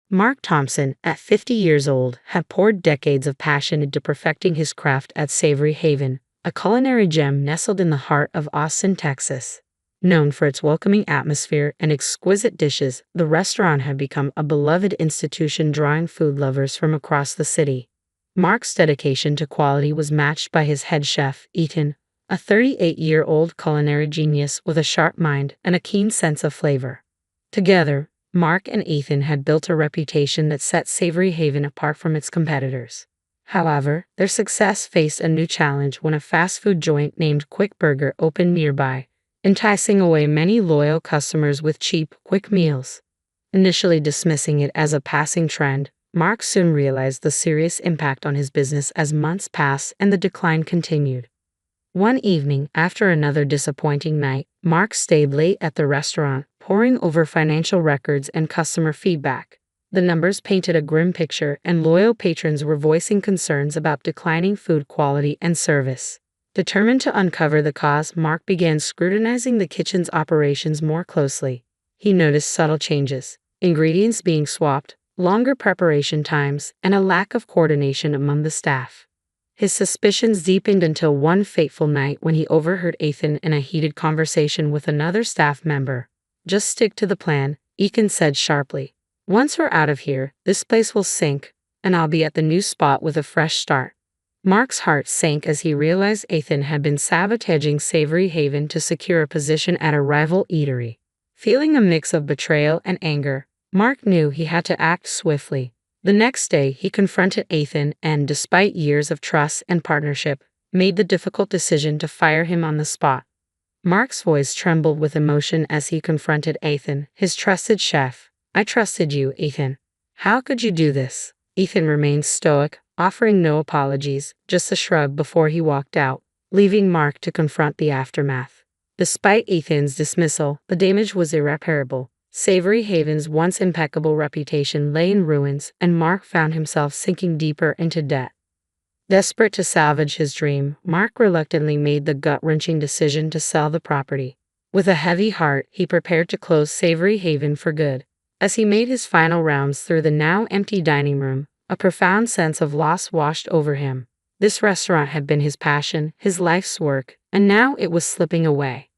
Mark Thompson, at 50 years old, had poured decades of passion into perfecting his craft at Savory Haven, a culinary gem nestled in the heart of Austin, Texas. Known for its welcoming atmosphere and exquisite dishes, the restaurant had become a beloved institution drawing food lovers from across the city. Mark's dedication to quality was matched by his head chef, Ethan, a 38-year-old culinary genius with a sharp mind and a keen sense of flavor. Together, Mark and Ethan had built a reputation that set Savory Haven apart from its competitors. However, their success faced a new challenge when a fast food joint named Quick Burger opened nearby, enticing away many loyal customers with cheap, quick meals. Initially dismissing it as a passing trend, Mark soon realized the serious impact on his business as months passed and the decline continued. One evening, after another disappointing night, Mark stayed late at the restaurant, poring over financial records and customer feedback. The numbers painted a grim picture, and loyal patrons were voicing concerns about declining food quality and service. Determined to uncover the cause, Mark began scrutinizing the kitchen's operations more closely. He noticed subtle changes, ingredients being swapped, longer preparation times, and a lack of coordination among the staff. His suspicions deepened until one fateful night when he overheard Ethan in a heated conversation with another staff member. "Just stick to the plan," Ethan said sharply. "Once we're out of here, this place will sink, and I'll be at the new spot with a fresh start." Mark's heart sank as he realized Ethan had been sabotaging Savory Haven to secure a position at a rival eatery. Feeling a mix of betrayal and anger, Mark knew he had to act swiftly. The next day, he confronted Ethan and, despite years of trust and partnership, made the difficult decision to fire him on the spot. Mark's voice trembled with emotion as he confronted Ethan, his trusted chef. "I trusted you, Ethan. How could you do this?" Ethan remained stoic, offering no apologies, just a shrug before he walked out, leaving Mark to confront the aftermath. Despite Ethan's dismissal, the damage was irreparable. Savory Haven's once impeccable reputation lay in ruins, and Mark found himself sinking deeper into debt. Desperate to salvage his dream, Mark reluctantly made the gut-wrenching decision to sell the property. With a heavy heart, he prepared to close Savory Haven for good. As he made his final rounds through the now empty dining room, a profound sense of loss washed over him. This restaurant had been his passion, his life's work, and now it was slipping away.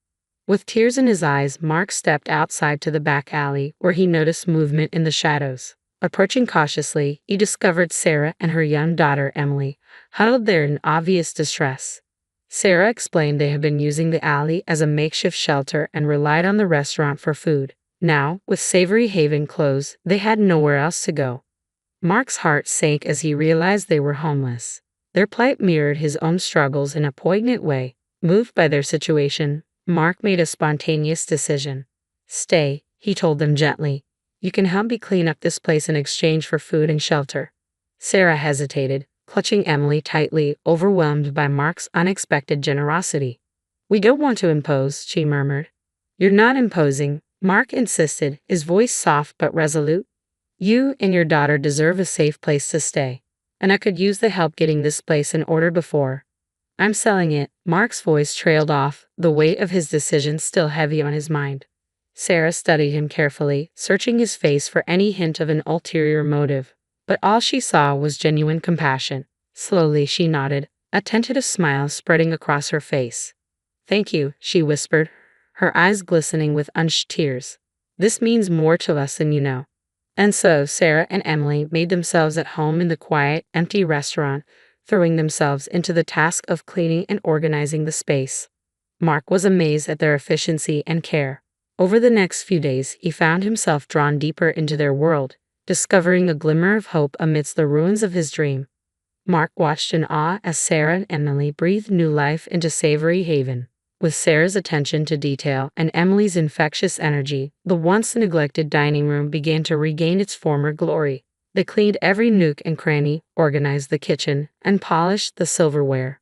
With tears in his eyes, Mark stepped outside to the back alley, where he noticed movement in the shadows. Approaching cautiously, he discovered Sarah and her young daughter, Emily, huddled there in obvious distress. Sarah explained they had been using the alley as a makeshift shelter and relied on the restaurant for food. Now, with Savory Haven closed, they had nowhere else to go. Mark's heart sank as he realized they were homeless. Their plight mirrored his own struggles in a poignant way. Moved by their situation, Mark made a spontaneous decision. "Stay," he told them gently. "You can help me clean up this place in exchange for food and shelter." Sarah hesitated, clutching Emily tightly, overwhelmed by Mark's unexpected generosity. "We don't want to impose," she murmured. "You're not imposing," Mark insisted, his voice soft but resolute. "You and your daughter deserve a safe place to stay, and I could use the help getting this place in order before I'm selling it." Mark's voice trailed off, the weight of his decision still heavy on his mind. Sarah studied him carefully, searching his face for any hint of an ulterior motive, but all she saw was genuine compassion. Slowly she nodded, a tentative smile spreading across her face. "Thank you," she whispered, her eyes glistening with unshed tears. "This means more to us than you know." And so Sarah and Emily made themselves at home in the quiet, empty restaurant, throwing themselves into the task of cleaning and organizing the space. Mark was amazed at their efficiency and care. Over the next few days, he found himself drawn deeper into their world, discovering a glimmer of hope amidst the ruins of his dream. Mark watched in awe as Sarah and Emily breathed new life into Savory Haven. With Sarah's attention to detail and Emily's infectious energy, the once neglected dining room began to regain its former glory. They cleaned every nook and cranny, organized the kitchen, and polished the silverware.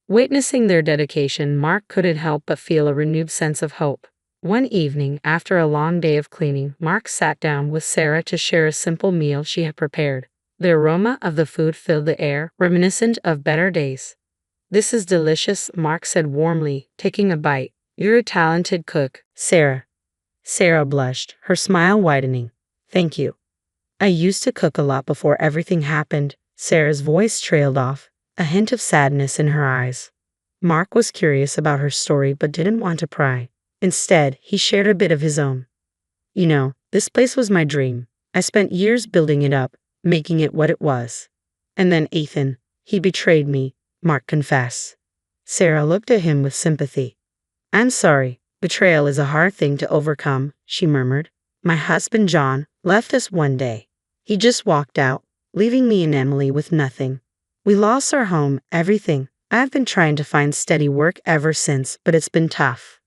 Witnessing their dedication, Mark couldn't help but feel a renewed sense of hope. One evening, after a long day of cleaning, Mark sat down with Sarah to share a simple meal she had prepared. The aroma of the food filled the air, reminiscent of better days. "This is delicious," Mark said warmly, taking a bite. "You're a talented cook, Sarah." Sarah blushed, her smile widening. "Thank you." I used to cook a lot before everything happened. Sarah's voice trailed off, a hint of sadness in her eyes. Mark was curious about her story but didn't want to pry. Instead, he shared a bit of his own. You know, this place was my dream. I spent years building it up, making it what it was. And then Ethan, he betrayed me, Mark confessed. Sarah looked at him with sympathy. I'm sorry, betrayal is a hard thing to overcome, she murmured. My husband John left us one day. He just walked out, leaving me and Emily with nothing. We lost our home, everything. I've been trying to find steady work ever since, but it's been tough.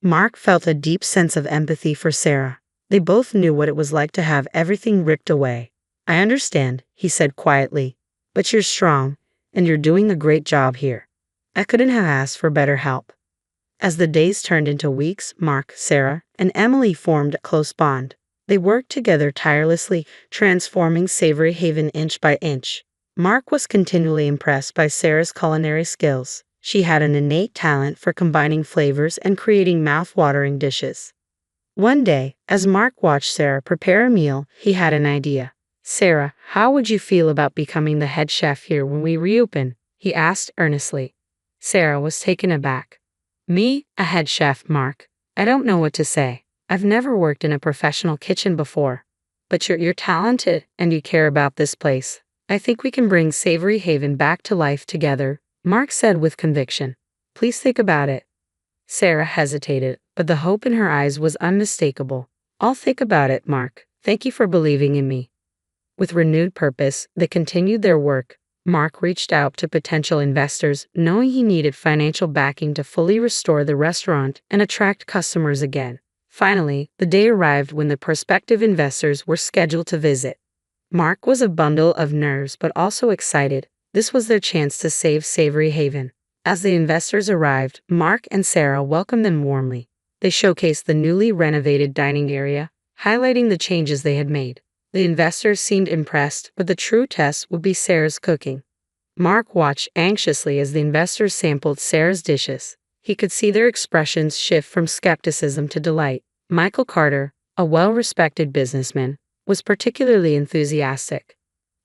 Mark felt a deep sense of empathy for Sarah. They both knew what it was like to have everything ripped away. I understand, he said quietly, but you're strong, and you're doing a great job here. I couldn't have asked for better help. As the days turned into weeks, Mark, Sarah, and Emily formed a close bond. They worked together tirelessly, transforming Savory Haven inch by inch. Mark was continually impressed by Sarah's culinary skills. She had an innate talent for combining flavors and creating mouth-watering dishes. One day, as Mark watched Sarah prepare a meal, he had an idea. Sarah, how would you feel about becoming the head chef here when we reopen? He asked earnestly. Sarah was taken aback. Me, a head chef, Mark? I don't know what to say. I've never worked in a professional kitchen before. But you're talented, and you care about this place. I think we can bring Savory Haven back to life together, Mark said with conviction. Please think about it. Sarah hesitated, but the hope in her eyes was unmistakable. I'll think about it, Mark. Thank you for believing in me. With renewed purpose, they continued their work. Mark reached out to potential investors, knowing he needed financial backing to fully restore the restaurant and attract customers again. Finally, the day arrived when the prospective investors were scheduled to visit. Mark was a bundle of nerves but also excited. This was their chance to save Savory Haven. As the investors arrived, Mark and Sarah welcomed them warmly. They showcased the newly renovated dining area, highlighting the changes they had made. The investors seemed impressed, but the true test would be Sarah's cooking. Mark watched anxiously as the investors sampled Sarah's dishes. He could see their expressions shift from skepticism to delight. Michael Carter, a well-respected businessman, was particularly enthusiastic.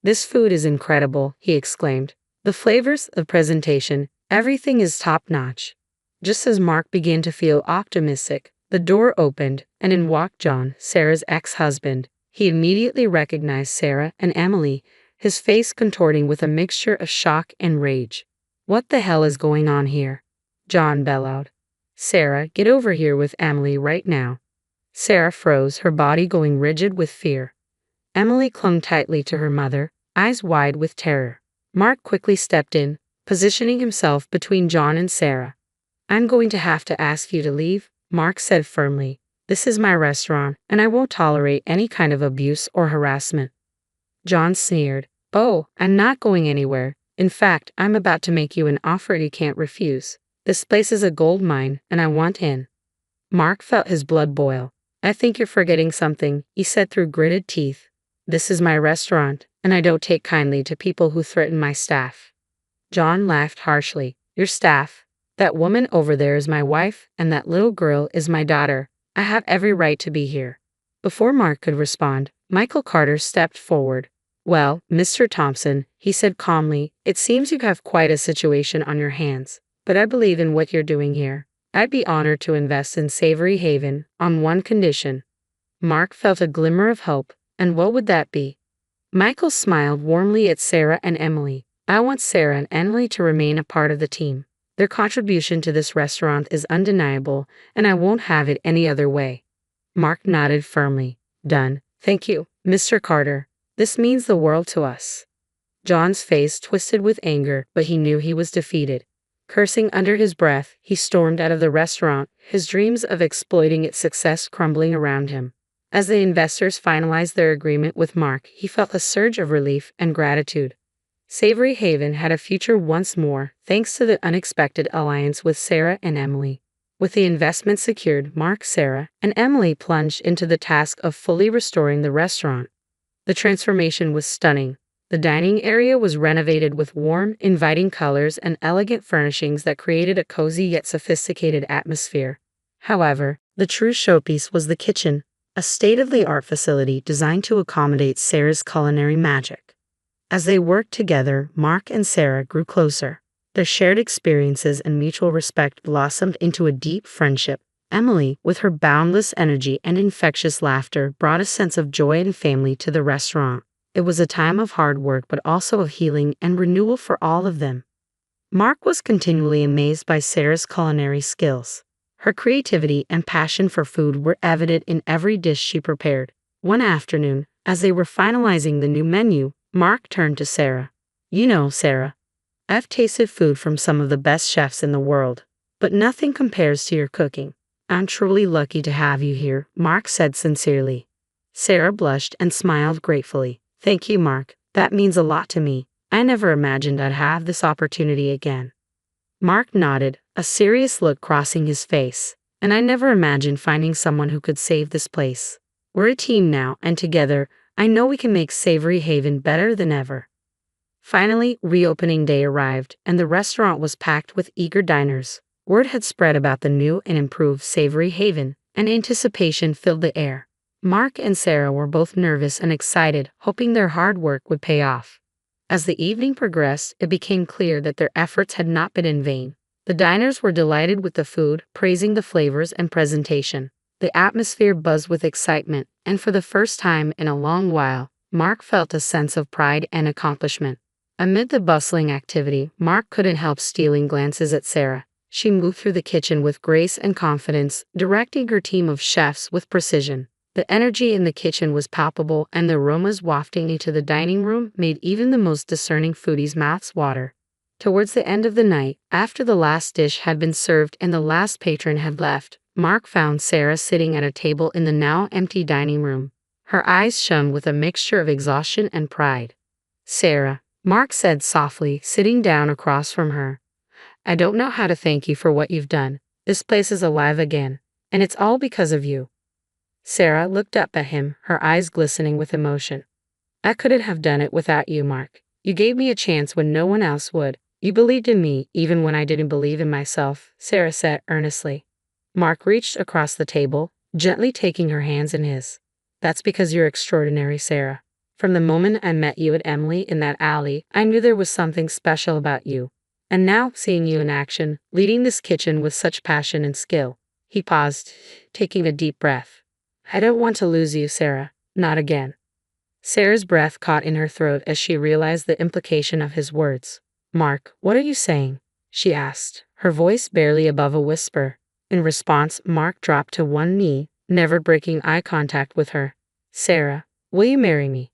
This food is incredible, he exclaimed. The flavors, the presentation, everything is top-notch. Just as Mark began to feel optimistic, the door opened, and in walked John, Sarah's ex-husband. He immediately recognized Sarah and Emily, his face contorting with a mixture of shock and rage. What the hell is going on here? John bellowed. Sarah, get over here with Emily right now. Sarah froze, her body going rigid with fear. Emily clung tightly to her mother, eyes wide with terror. Mark quickly stepped in, positioning himself between John and Sarah. I'm going to have to ask you to leave, Mark said firmly. This is my restaurant, and I won't tolerate any kind of abuse or harassment. John sneered. Oh, I'm not going anywhere. In fact, I'm about to make you an offer you can't refuse. This place is a gold mine, and I want in. Mark felt his blood boil. I think you're forgetting something, he said through gritted teeth. This is my restaurant, and I don't take kindly to people who threaten my staff. John laughed harshly. Your staff? That woman over there is my wife, and that little girl is my daughter. I have every right to be here. Before Mark could respond, Michael Carter stepped forward. Well, Mr. Thompson, he said calmly, it seems you have quite a situation on your hands, but I believe in what you're doing here. I'd be honored to invest in Savory Haven, on one condition. Mark felt a glimmer of hope, and what would that be? Michael smiled warmly at Sarah and Emily. I want Sarah and Emily to remain a part of the team. Their contribution to this restaurant is undeniable, and I won't have it any other way. Mark nodded firmly. Done. Thank you, Mr. Carter. This means the world to us. John's face twisted with anger, but he knew he was defeated. Cursing under his breath, he stormed out of the restaurant, his dreams of exploiting its success crumbling around him. As the investors finalized their agreement with Mark, he felt a surge of relief and gratitude. Savory Haven had a future once more, thanks to the unexpected alliance with Sarah and Emily. With the investment secured, Mark, Sarah, and Emily plunged into the task of fully restoring the restaurant. The transformation was stunning. The dining area was renovated with warm, inviting colors and elegant furnishings that created a cozy yet sophisticated atmosphere. However, the true showpiece was the kitchen. a state-of-the-art facility designed to accommodate Sarah's culinary magic. As they worked together, Mark and Sarah grew closer. Their shared experiences and mutual respect blossomed into a deep friendship. Emily, with her boundless energy and infectious laughter, brought a sense of joy and family to the restaurant. It was a time of hard work but also of healing and renewal for all of them. Mark was continually amazed by Sarah's culinary skills. Her creativity and passion for food were evident in every dish she prepared. One afternoon, as they were finalizing the new menu, Mark turned to Sarah. "You know, Sarah, I've tasted food from some of the best chefs in the world, but nothing compares to your cooking. I'm truly lucky to have you here," Mark said sincerely. Sarah blushed and smiled gratefully. "Thank you, Mark. That means a lot to me. I never imagined I'd have this opportunity again." Mark nodded, a serious look crossing his face. "And I never imagined finding someone who could save this place. We're a team now, and together, I know we can make Savory Haven better than ever." Finally, reopening day arrived, and the restaurant was packed with eager diners. Word had spread about the new and improved Savory Haven, and anticipation filled the air. Mark and Sarah were both nervous and excited, hoping their hard work would pay off. As the evening progressed, it became clear that their efforts had not been in vain. The diners were delighted with the food, praising the flavors and presentation. The atmosphere buzzed with excitement, and for the first time in a long while, Mark felt a sense of pride and accomplishment. Amid the bustling activity, Mark couldn't help stealing glances at Sarah. She moved through the kitchen with grace and confidence, directing her team of chefs with precision. The energy in the kitchen was palpable, and the aromas wafting into the dining room made even the most discerning foodie's mouths water. Towards the end of the night, after the last dish had been served and the last patron had left, Mark found Sarah sitting at a table in the now empty dining room. Her eyes shone with a mixture of exhaustion and pride. "Sarah," Mark said softly, sitting down across from her, "I don't know how to thank you for what you've done. This place is alive again, and it's all because of you." Sarah looked up at him, her eyes glistening with emotion. "I couldn't have done it without you, Mark. You gave me a chance when no one else would. You believed in me even when I didn't believe in myself," Sarah said earnestly. Mark reached across the table, gently taking her hands in his. "That's because you're extraordinary, Sarah. From the moment I met you at Emily in that alley, I knew there was something special about you. And now, seeing you in action, leading this kitchen with such passion and skill." He paused, taking a deep breath. "I don't want to lose you, Sarah. Not again." Sarah's breath caught in her throat as she realized the implication of his words. "Mark, what are you saying?" she asked, her voice barely above a whisper. In response, Mark dropped to one knee, never breaking eye contact with her. "Sarah, will you marry me?"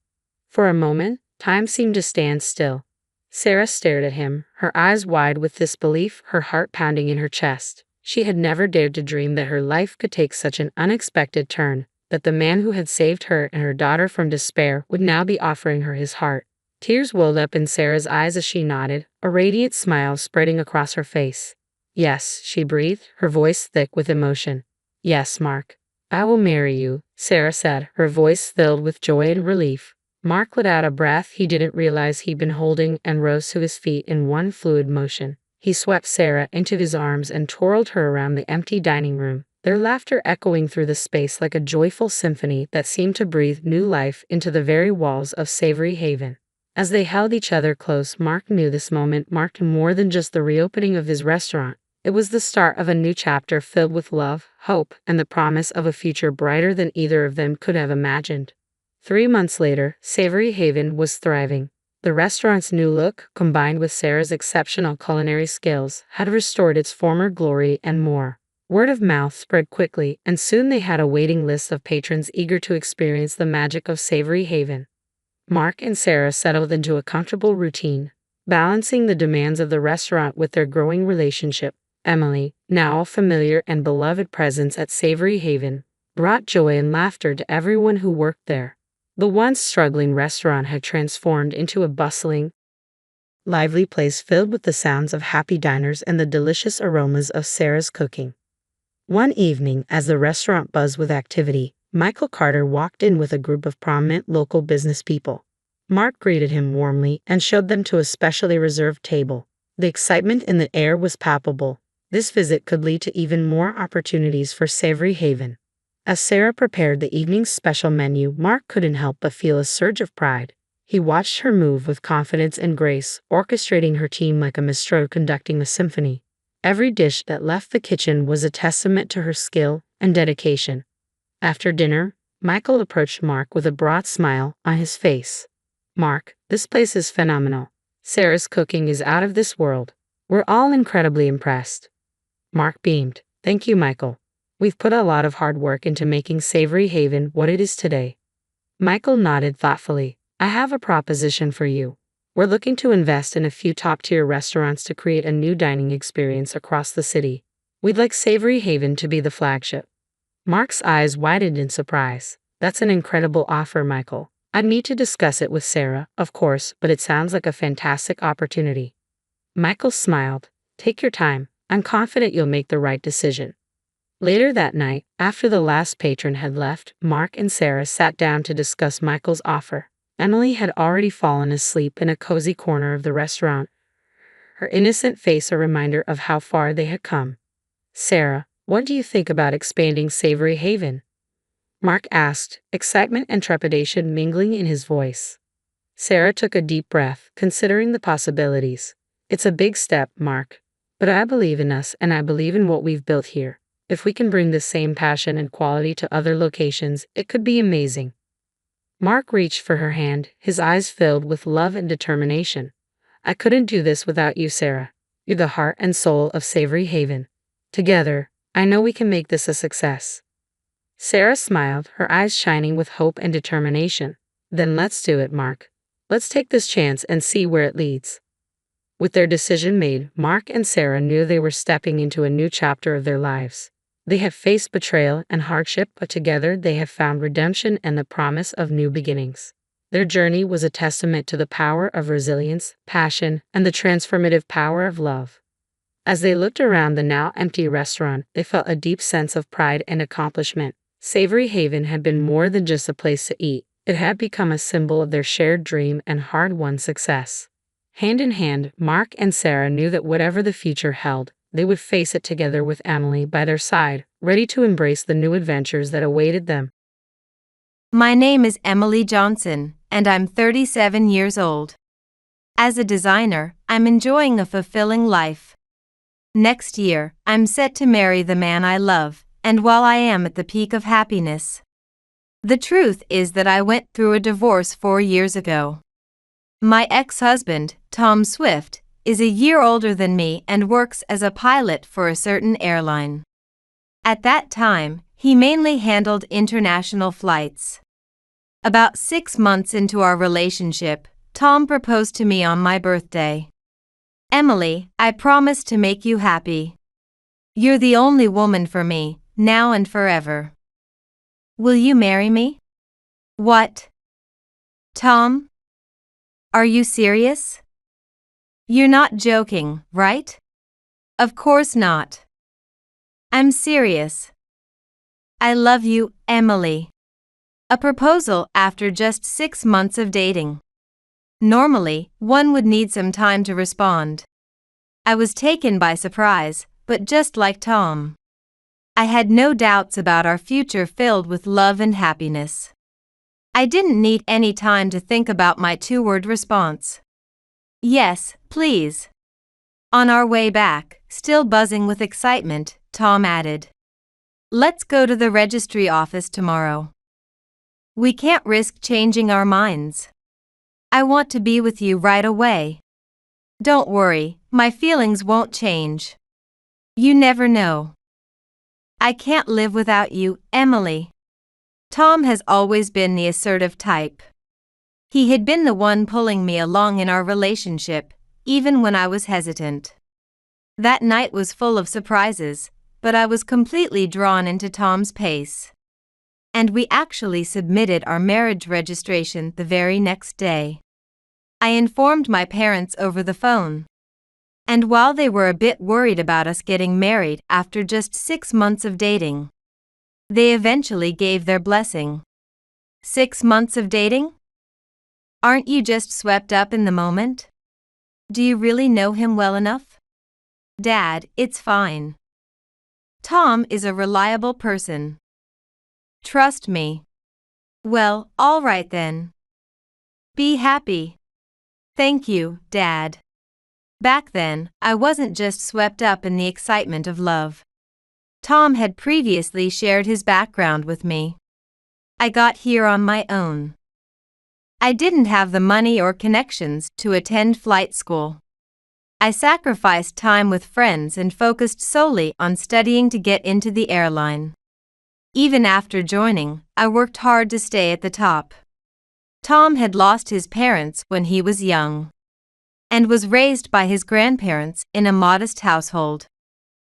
For a moment, time seemed to stand still. Sarah stared at him, her eyes wide with disbelief, her heart pounding in her chest. She had never dared to dream that her life could take such an unexpected turn, that the man who had saved her and her daughter from despair would now be offering her his heart. Tears welled up in Sarah's eyes as she nodded, a radiant smile spreading across her face. "Yes," she breathed, her voice thick with emotion. "Yes, Mark. I will marry you," Sarah said, her voice filled with joy and relief. Mark let out a breath he didn't realize he'd been holding and rose to his feet in one fluid motion. He swept Sarah into his arms and twirled her around the empty dining room, their laughter echoing through the space like a joyful symphony that seemed to breathe new life into the very walls of Savory Haven. As they held each other close, Mark knew this moment marked more than just the reopening of his restaurant. It was the start of a new chapter filled with love, hope, and the promise of a future brighter than either of them could have imagined. 3 months later, Savory Haven was thriving. The restaurant's new look, combined with Sarah's exceptional culinary skills, had restored its former glory and more. Word of mouth spread quickly, and soon they had a waiting list of patrons eager to experience the magic of Savory Haven. Mark and Sarah settled into a comfortable routine, balancing the demands of the restaurant with their growing relationship. Emily, now a familiar and beloved presence at Savory Haven, brought joy and laughter to everyone who worked there. The once struggling restaurant had transformed into a bustling, lively place filled with the sounds of happy diners and the delicious aromas of Sarah's cooking. One evening, as the restaurant buzzed with activity, Michael Carter walked in with a group of prominent local business people. Mark greeted him warmly and showed them to a specially reserved table. The excitement in the air was palpable. This visit could lead to even more opportunities for Savory Haven. As Sarah prepared the evening's special menu, Mark couldn't help but feel a surge of pride. He watched her move with confidence and grace, orchestrating her team like a minstrel conducting a symphony. Every dish that left the kitchen was a testament to her skill and dedication. After dinner, Michael approached Mark with a broad smile on his face. "Mark, this place is phenomenal. Sarah's cooking is out of this world. We're all incredibly impressed." Mark beamed. "Thank you, Michael. We've put a lot of hard work into making Savory Haven what it is today." Michael nodded thoughtfully. "I have a proposition for you. We're looking to invest in a few top-tier restaurants to create a new dining experience across the city. We'd like Savory Haven to be the flagship." Mark's eyes widened in surprise. "That's an incredible offer, Michael. I'd need to discuss it with Sarah, of course, but it sounds like a fantastic opportunity." Michael smiled. "Take your time. I'm confident you'll make the right decision." Later that night, after the last patron had left, Mark and Sarah sat down to discuss Michael's offer. Emily had already fallen asleep in a cozy corner of the restaurant, her innocent face a reminder of how far they had come. "Sarah, what do you think about expanding Savory Haven?" Mark asked, excitement and trepidation mingling in his voice. Sarah took a deep breath, considering the possibilities. "It's a big step, Mark. But I believe in us and I believe in what we've built here. If we can bring the same passion and quality to other locations, it could be amazing." Mark reached for her hand, his eyes filled with love and determination. "I couldn't do this without you, Sarah. You're the heart and soul of Savory Haven. Together, I know we can make this a success." Sarah smiled, her eyes shining with hope and determination. "Then let's do it, Mark. Let's take this chance and see where it leads." With their decision made, Mark and Sarah knew they were stepping into a new chapter of their lives. They have faced betrayal and hardship, but together they have found redemption and the promise of new beginnings. Their journey was a testament to the power of resilience, passion, and the transformative power of love. As they looked around the now empty restaurant, they felt a deep sense of pride and accomplishment. Savory Haven had been more than just a place to eat. It had become a symbol of their shared dream and hard-won success. Hand in hand, Mark and Sarah knew that whatever the future held, they would face it together with Emily by their side, ready to embrace the new adventures that awaited them. My name is Emily Johnson, and I'm 37 years old. As a designer, I'm enjoying a fulfilling life. Next year, I'm set to marry the man I love, and while I am at the peak of happiness, the truth is that I went through a divorce 4 years ago. My ex-husband, Tom Swift, is a year older than me and works as a pilot for a certain airline. At that time, he mainly handled international flights. About 6 months into our relationship, Tom proposed to me on my birthday. "Emily, I promise to make you happy. You're the only woman for me, now and forever. Will you marry me?" "What? Tom? Are you serious? You're not joking, right?" "Of course not. I'm serious. I love you, Emily." A proposal after just 6 months of dating. Normally, one would need some time to respond. I was taken by surprise, but just like Tom, I had no doubts about our future filled with love and happiness. I didn't need any time to think about my 2-word response. "Yes, please." On our way back, still buzzing with excitement, Tom added, "Let's go to the registry office tomorrow. We can't risk changing our minds. I want to be with you right away." "Don't worry, my feelings won't change. You never know. I can't live without you, Emily." Tom has always been the assertive type. He had been the one pulling me along in our relationship, even when I was hesitant. That night was full of surprises, but I was completely drawn into Tom's pace. And we actually submitted our marriage registration the very next day. I informed my parents over the phone. And while they were a bit worried about us getting married after just 6 months of dating, they eventually gave their blessing. 6 months of dating? Aren't you just swept up in the moment? Do you really know him well enough? Dad, it's fine. Tom is a reliable person. Trust me. Well, all right then. Be happy. Thank you, Dad. Back then, I wasn't just swept up in the excitement of love. Tom had previously shared his background with me. I got here on my own. I didn't have the money or connections to attend flight school. I sacrificed time with friends and focused solely on studying to get into the airline. Even after joining, I worked hard to stay at the top. Tom had lost his parents when he was young and was raised by his grandparents in a modest household.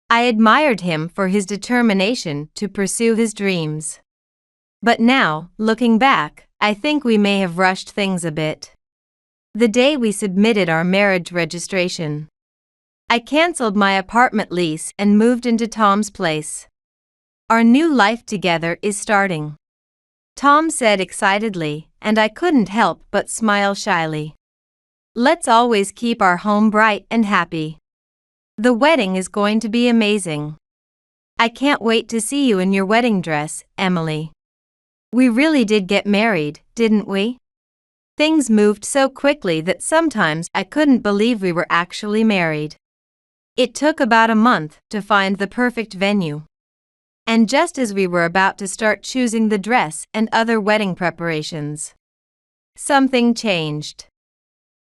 I admired him for his determination to pursue his dreams. But now, looking back, I think we may have rushed things a bit. The day we submitted our marriage registration, I canceled my apartment lease and moved into Tom's place. Our new life together is starting, Tom said excitedly, and I couldn't help but smile shyly. Let's always keep our home bright and happy. The wedding is going to be amazing. I can't wait to see you in your wedding dress, Emily. We really did get married, didn't we? Things moved so quickly that sometimes I couldn't believe we were actually married. It took about a month to find the perfect venue. And just as we were about to start choosing the dress and other wedding preparations, something changed.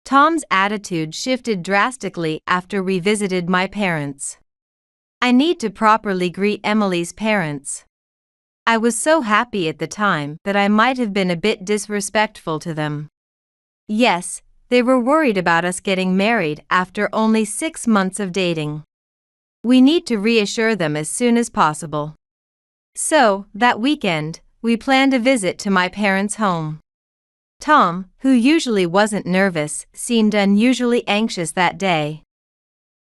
Tom's attitude shifted drastically after we visited my parents. I need to properly greet Emily's parents. I was so happy at the time that I might have been a bit disrespectful to them. Yes, they were worried about us getting married after only 6 months of dating. We need to reassure them as soon as possible. So, that weekend, we planned a visit to my parents' home. Tom, who usually wasn't nervous, seemed unusually anxious that day,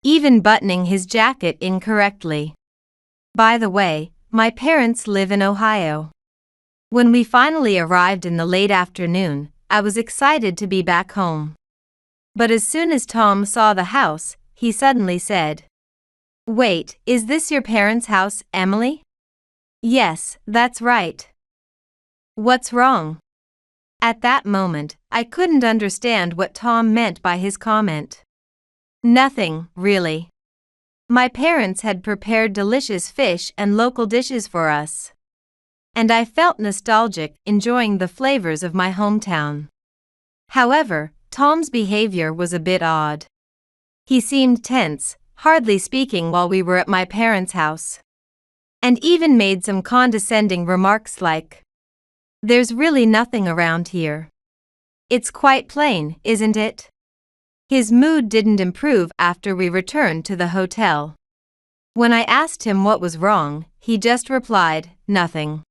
even buttoning his jacket incorrectly. By the way, my parents live in Ohio. When we finally arrived in the late afternoon, I was excited to be back home. But as soon as Tom saw the house, he suddenly said, "Wait, is this your parents' house, Emily?" "Yes, that's right." "What's wrong?" At that moment, I couldn't understand what Tom meant by his comment. Nothing, really. My parents had prepared delicious fish and local dishes for us, and I felt nostalgic, enjoying the flavors of my hometown. However, Tom's behavior was a bit odd. He seemed tense, hardly speaking while we were at my parents' house, and even made some condescending remarks like, "There's really nothing around here. It's quite plain, isn't it?" His mood didn't improve after we returned to the hotel. When I asked him what was wrong, he just replied, "Nothing."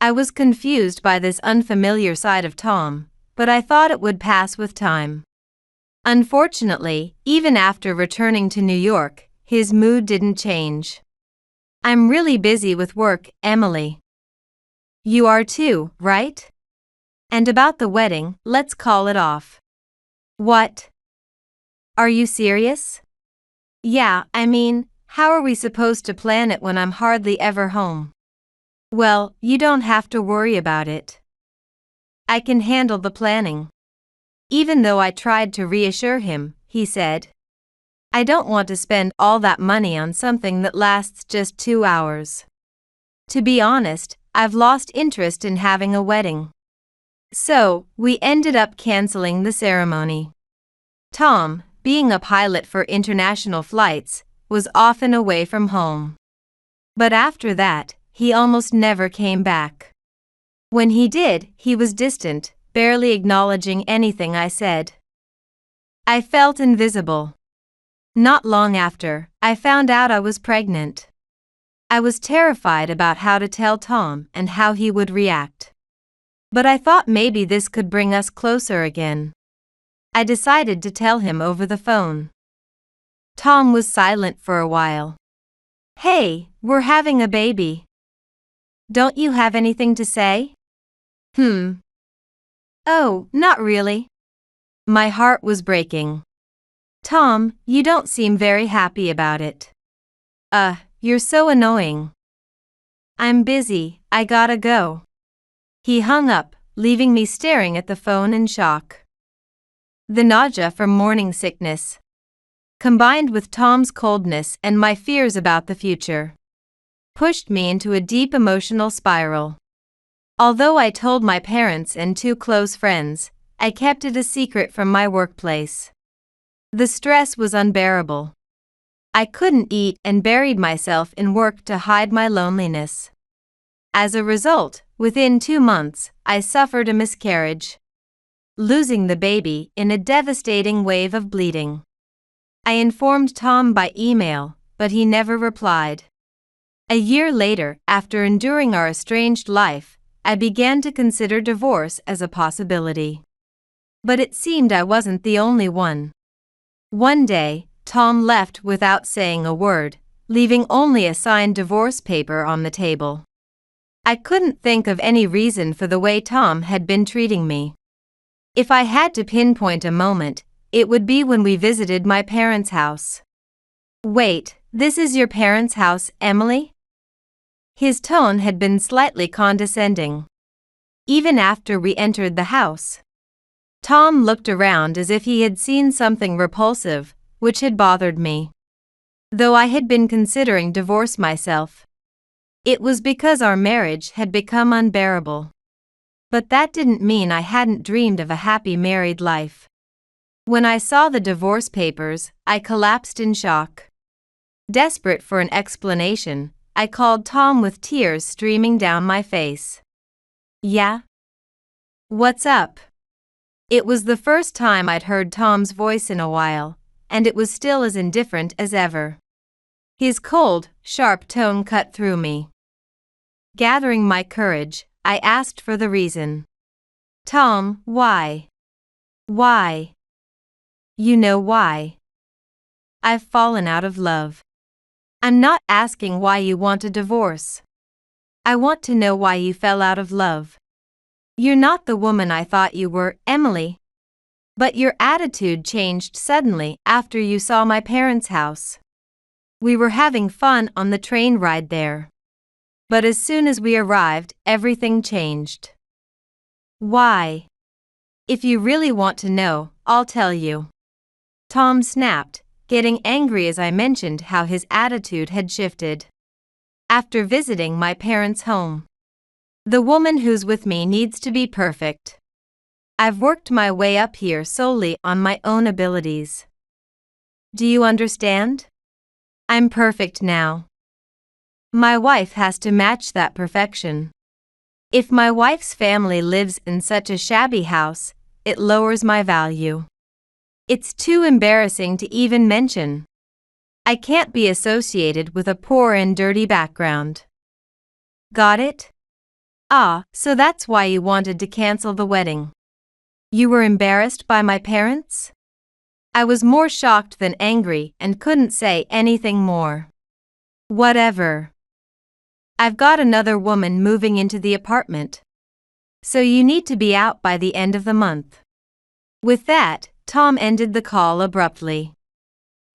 I was confused by this unfamiliar side of Tom, but I thought it would pass with time. Unfortunately, even after returning to New York, his mood didn't change. "I'm really busy with work, Emily." "You are too, right? And about the wedding, let's call it off." "What? Are you serious?" "Yeah, I mean, how are we supposed to plan it when I'm hardly ever home?" "Well, you don't have to worry about it. I can handle the planning." Even though I tried to reassure him, he said, "I don't want to spend all that money on something that lasts just 2 hours. To be honest, I've lost interest in having a wedding." So, we ended up canceling the ceremony. Tom, being a pilot for international flights, was often away from home. But after that, he almost never came back. When he did, he was distant, barely acknowledging anything I said. I felt invisible. Not long after, I found out I was pregnant. I was terrified about how to tell Tom and how he would react. But I thought maybe this could bring us closer again. I decided to tell him over the phone. Tom was silent for a while. "Hey, we're having a baby. Don't you have anything to say?" "Oh, not really." My heart was breaking. "Tom, you don't seem very happy about it." You're so annoying." I'm busy, I gotta go." He hung up, leaving me staring at the phone in shock. The nausea from morning sickness, combined with Tom's coldness and my fears about the future, pushed me into a deep emotional spiral. Although I told my parents and 2 close friends, I kept it a secret from my workplace. The stress was unbearable. I couldn't eat and buried myself in work to hide my loneliness. As a result, within 2 months, I suffered a miscarriage, losing the baby in a devastating wave of bleeding. I informed Tom by email, but he never replied. A year later, after enduring our estranged life, I began to consider divorce as a possibility. But it seemed I wasn't the only one. One day, Tom left without saying a word, leaving only a signed divorce paper on the table. I couldn't think of any reason for the way Tom had been treating me. If I had to pinpoint a moment, it would be when we visited my parents' house. "Wait, this is your parents' house, Emily?" His tone had been slightly condescending. Even after we entered the house, Tom looked around as if he had seen something repulsive, which had bothered me. Though I had been considering divorce myself, it was because our marriage had become unbearable. But that didn't mean I hadn't dreamed of a happy married life. When I saw the divorce papers, I collapsed in shock. Desperate for an explanation, I called Tom with tears streaming down my face. "Yeah? What's up?" It was the first time I'd heard Tom's voice in a while, and it was still as indifferent as ever. His cold, sharp tone cut through me. Gathering my courage, I asked for the reason. "Tom, why?" "Why?" "You know why. I've fallen out of love." "I'm not asking why you want a divorce. I want to know why you fell out of love. You're not the woman I thought you were, Emily. But your attitude changed suddenly after you saw my parents' house. We were having fun on the train ride there. But as soon as we arrived, everything changed." "Why?" "If you really want to know, I'll tell you." Tom snapped, getting angry as I mentioned how his attitude had shifted. "After visiting my parents' home, the woman who's with me needs to be perfect. I've worked my way up here solely on my own abilities. Do you understand? I'm perfect now. My wife has to match that perfection. If my wife's family lives in such a shabby house, it lowers my value. It's too embarrassing to even mention. I can't be associated with a poor and dirty background." "Got it? Ah, so that's why you wanted to cancel the wedding. You were embarrassed by my parents?" I was more shocked than angry and couldn't say anything more. "Whatever. I've got another woman moving into the apartment. So you need to be out by the end of the month." With that, Tom ended the call abruptly.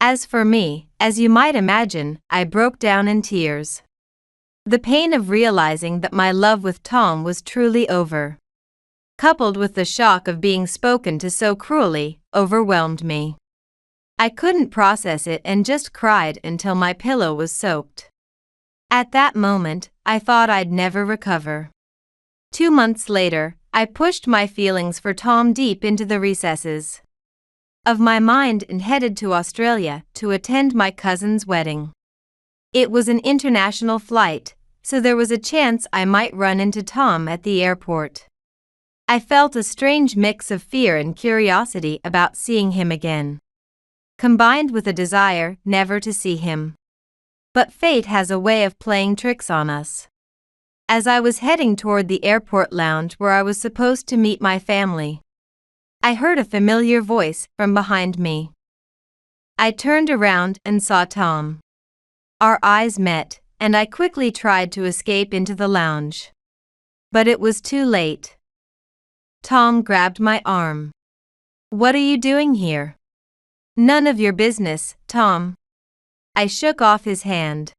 As for me, as you might imagine, I broke down in tears. The pain of realizing that my love with Tom was truly over, coupled with the shock of being spoken to so cruelly, overwhelmed me. I couldn't process it and just cried until my pillow was soaked. At that moment, I thought I'd never recover. 2 months later, I pushed my feelings for Tom deep into the recesses of my mind and headed to Australia to attend my cousin's wedding. It was an international flight, so there was a chance I might run into Tom at the airport. I felt a strange mix of fear and curiosity about seeing him again, combined with a desire never to see him. But fate has a way of playing tricks on us. As I was heading toward the airport lounge where I was supposed to meet my family, I heard a familiar voice from behind me. I turned around and saw Tom. Our eyes met, and I quickly tried to escape into the lounge. But it was too late. Tom grabbed my arm. "What are you doing here?" "None of your business, Tom." I shook off his hand.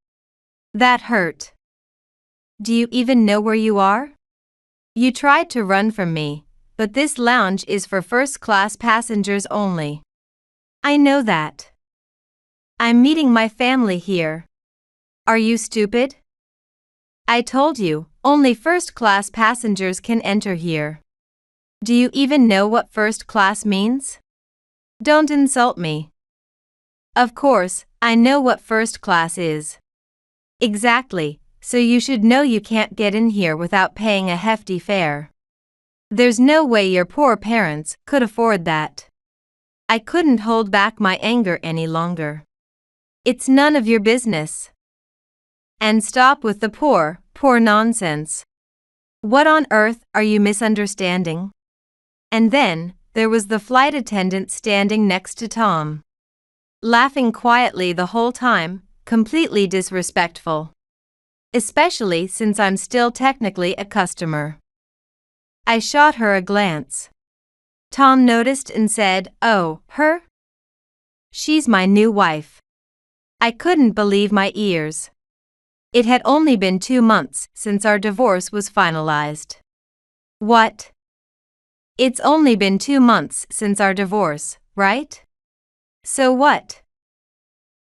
That hurt. Do you even know where you are? You tried to run from me, but this lounge is for first-class passengers only. I know that. I'm meeting my family here. Are you stupid? I told you, only first-class passengers can enter here. Do you even know what first class means? Don't insult me. Of course, I know what first class is. Exactly, so you should know you can't get in here without paying a hefty fare. There's no way your poor parents could afford that. I couldn't hold back my anger any longer. It's none of your business. And stop with the poor nonsense. What on earth are you misunderstanding? And then, there was the flight attendant standing next to Tom. Laughing quietly the whole time, completely disrespectful. Especially since I'm still technically a customer. I shot her a glance. Tom noticed and said, "Oh, her? She's my new wife." I couldn't believe my ears. It had only been 2 months since our divorce was finalized. What? It's only been 2 months since our divorce, right? So what?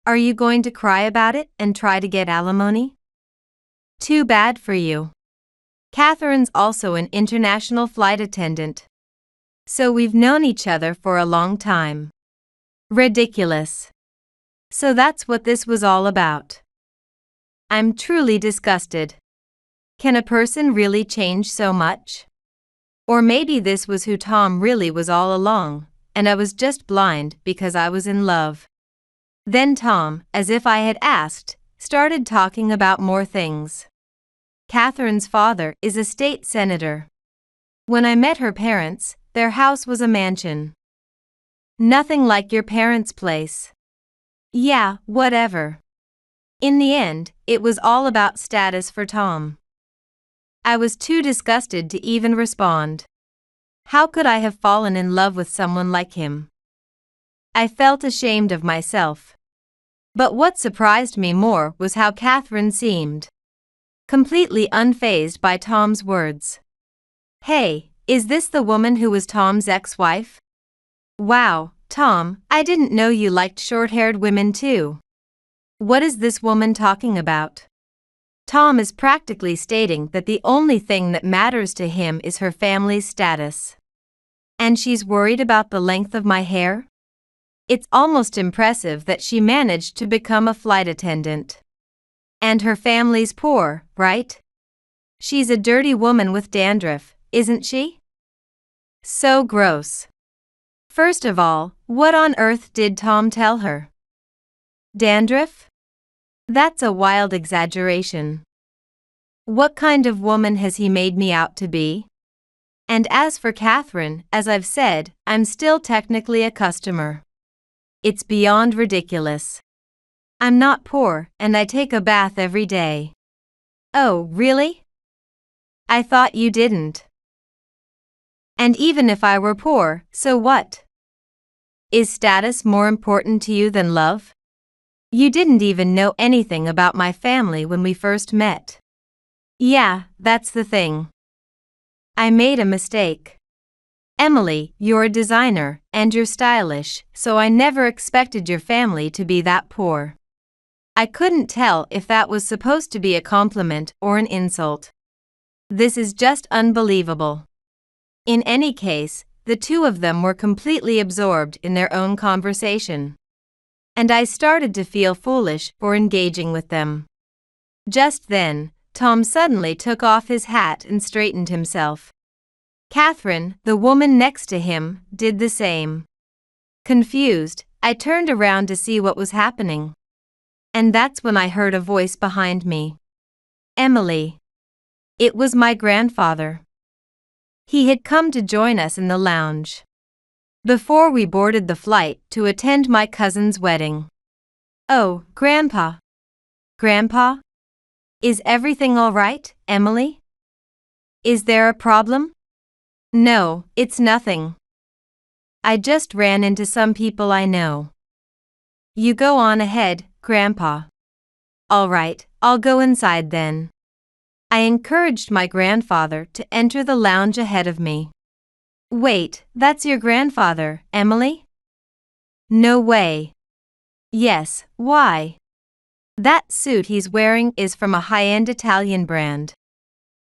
Are you going to cry about it and try to get alimony? Too bad for you. Catherine's also an international flight attendant. So we've known each other for a long time. Ridiculous. So that's what this was all about. I'm truly disgusted. Can a person really change so much? Or maybe this was who Tom really was all along, and I was just blind because I was in love. Then Tom, as if I had asked, started talking about more things. Catherine's father is a state senator. When I met her parents, their house was a mansion. Nothing like your parents' place. Yeah, whatever. In the end, it was all about status for Tom. I was too disgusted to even respond. How could I have fallen in love with someone like him? I felt ashamed of myself. But what surprised me more was how Catherine seemed. Completely unfazed by Tom's words. Hey, is this the woman who was Tom's ex-wife? Wow, Tom, I didn't know you liked short-haired women too. What is this woman talking about? Tom is practically stating that the only thing that matters to him is her family's status. And she's worried about the length of my hair? It's almost impressive that she managed to become a flight attendant. And her family's poor, right? She's a dirty woman with dandruff, isn't she? So gross. First of all, what on earth did Tom tell her? Dandruff? That's a wild exaggeration. What kind of woman has he made me out to be? And as for Catherine, as I've said, I'm still technically a customer. It's beyond ridiculous. I'm not poor, and I take a bath every day. Oh, really? I thought you didn't. And even if I were poor, so what? Is status more important to you than love? You didn't even know anything about my family when we first met. Yeah, that's the thing. I made a mistake. Emily, you're a designer, and you're stylish, so I never expected your family to be that poor. I couldn't tell if that was supposed to be a compliment or an insult. This is just unbelievable. In any case, the two of them were completely absorbed in their own conversation. And I started to feel foolish for engaging with them. Just then, Tom suddenly took off his hat and straightened himself. Catherine, the woman next to him, did the same. Confused, I turned around to see what was happening. And that's when I heard a voice behind me. Emily. It was my grandfather. He had come to join us in the lounge before we boarded the flight to attend my cousin's wedding. Oh, Grandpa. Grandpa? Is everything all right, Emily? Is there a problem? No, it's nothing. I just ran into some people I know. You go on ahead, Grandpa. All right, I'll go inside then. I encouraged my grandfather to enter the lounge ahead of me. Wait, that's your grandfather, Emily? No way. Yes, why? That suit he's wearing is from a high-end Italian brand.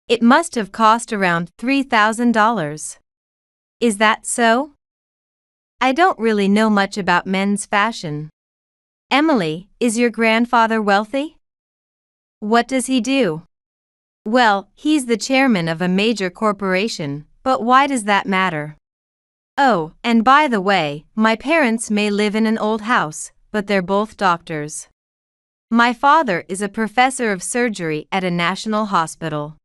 It must have cost around $3,000. Is that so? I don't really know much about men's fashion. Emily, is your grandfather wealthy? What does he do? Well, he's the chairman of a major corporation, but why does that matter? Oh, and by the way, my parents may live in an old house, but they're both doctors. My father is a professor of surgery at a national hospital.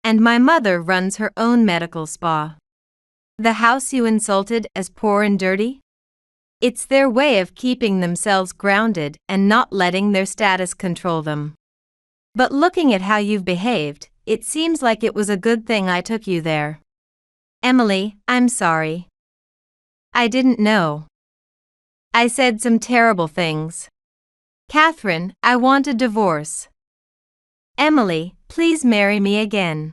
And my mother runs her own medical spa. The house you insulted as poor and dirty? It's their way of keeping themselves grounded and not letting their status control them. But looking at how you've behaved, it seems like it was a good thing I took you there. Emily, I'm sorry. I didn't know. I said some terrible things. Catherine, I want a divorce. Emily, please marry me again.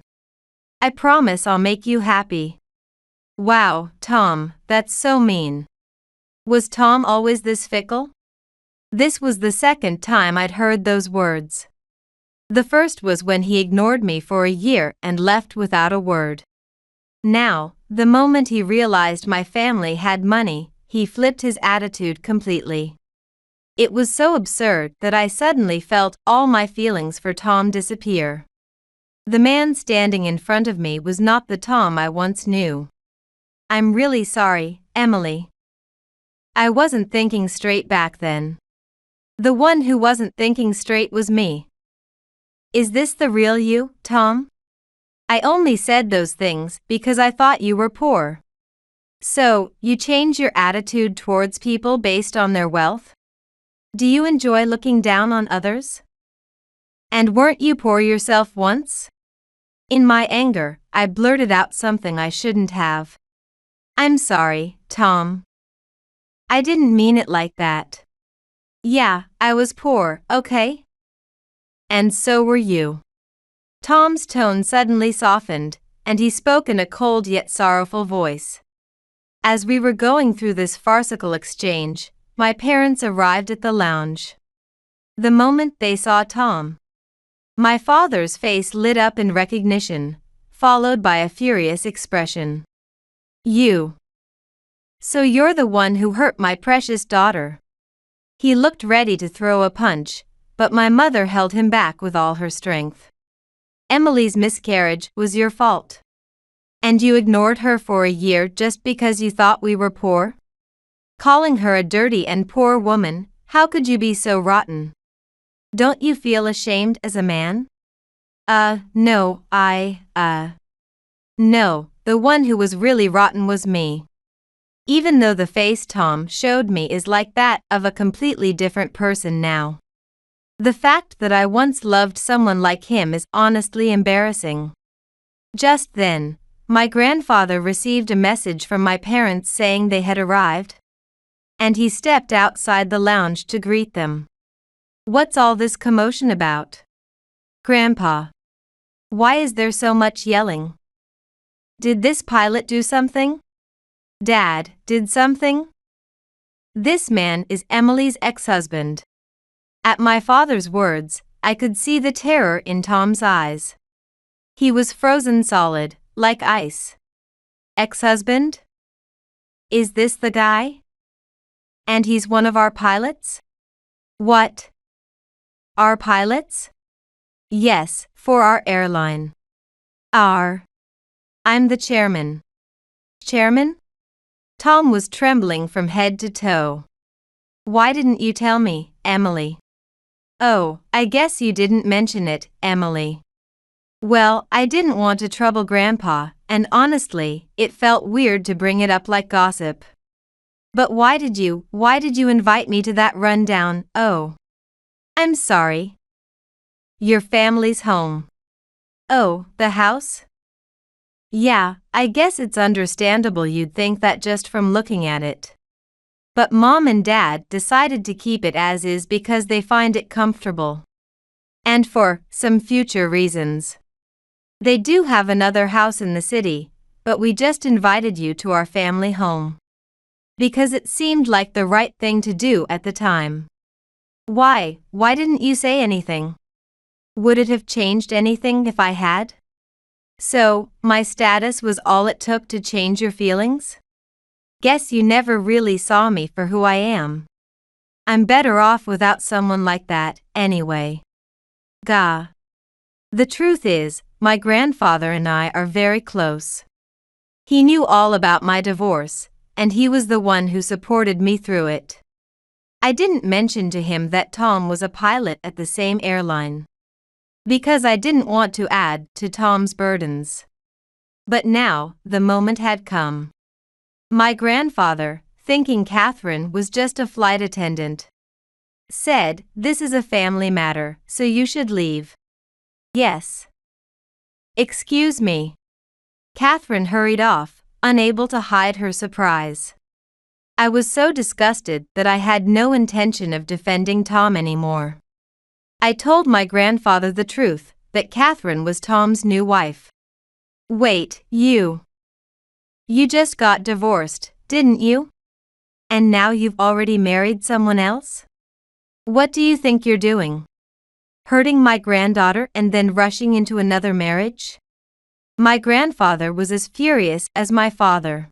I promise I'll make you happy. Wow, Tom, that's so mean. Was Tom always this fickle? This was the second time I'd heard those words. The first was when he ignored me for a year and left without a word. Now, the moment he realized my family had money, he flipped his attitude completely. It was so absurd that I suddenly felt all my feelings for Tom disappear. The man standing in front of me was not the Tom I once knew. I'm really sorry, Emily. I wasn't thinking straight back then. The one who wasn't thinking straight was me. Is this the real you, Tom? I only said those things because I thought you were poor. So, you change your attitude towards people based on their wealth? Do you enjoy looking down on others? And weren't you poor yourself once? In my anger, I blurted out something I shouldn't have. I'm sorry, Tom. I didn't mean it like that. Yeah, I was poor, okay? And so were you. Tom's tone suddenly softened, and he spoke in a cold yet sorrowful voice. As we were going through this farcical exchange, my parents arrived at the lounge. The moment they saw Tom, my father's face lit up in recognition, followed by a furious expression. You. So you're the one who hurt my precious daughter. He looked ready to throw a punch, but my mother held him back with all her strength. Emily's miscarriage was your fault. And you ignored her for a year just because you thought we were poor? Calling her a dirty and poor woman, how could you be so rotten? Don't you feel ashamed as a man? No, No, the one who was really rotten was me. Even though the face Tom showed me is like that of a completely different person now. The fact that I once loved someone like him is honestly embarrassing. Just then, my grandfather received a message from my parents saying they had arrived. And he stepped outside the lounge to greet them. What's all this commotion about? Grandpa. Why is there so much yelling? Did this pilot do something? Dad, did something? This man is Emily's ex-husband. At my father's words, I could see the terror in Tom's eyes. He was frozen solid, like ice. Ex-husband? Is this the guy? And he's one of our pilots? What? Our pilots? Yes, for our airline. I'm the chairman. Chairman? Tom was trembling from head to toe. Why didn't you tell me, Emily? Oh, I guess you didn't mention it, Emily. Well, I didn't want to trouble Grandpa, and honestly, it felt weird to bring it up like gossip. But why did you invite me to that rundown? Oh. I'm sorry. Your family's home. Oh, the house? Yeah, I guess it's understandable you'd think that just from looking at it. But Mom and Dad decided to keep it as is because they find it comfortable. And for some future reasons. They do have another house in the city, but we just invited you to our family home. Because it seemed like the right thing to do at the time. Why didn't you say anything? Would it have changed anything if I had? So, my status was all it took to change your feelings? Guess you never really saw me for who I am. I'm better off without someone like that, anyway. Gah. The truth is, my grandfather and I are very close. He knew all about my divorce, and he was the one who supported me through it. I didn't mention to him that Tom was a pilot at the same airline, because I didn't want to add to Tom's burdens. But now, the moment had come. My grandfather, thinking Catherine was just a flight attendant, said, "This is a family matter, so you should leave." Yes. Excuse me. Catherine hurried off, unable to hide her surprise. I was so disgusted that I had no intention of defending Tom anymore. I told my grandfather the truth, that Catherine was Tom's new wife. Wait, you just got divorced, didn't you? And now you've already married someone else? What do you think you're doing? Hurting my granddaughter and then rushing into another marriage? My grandfather was as furious as my father.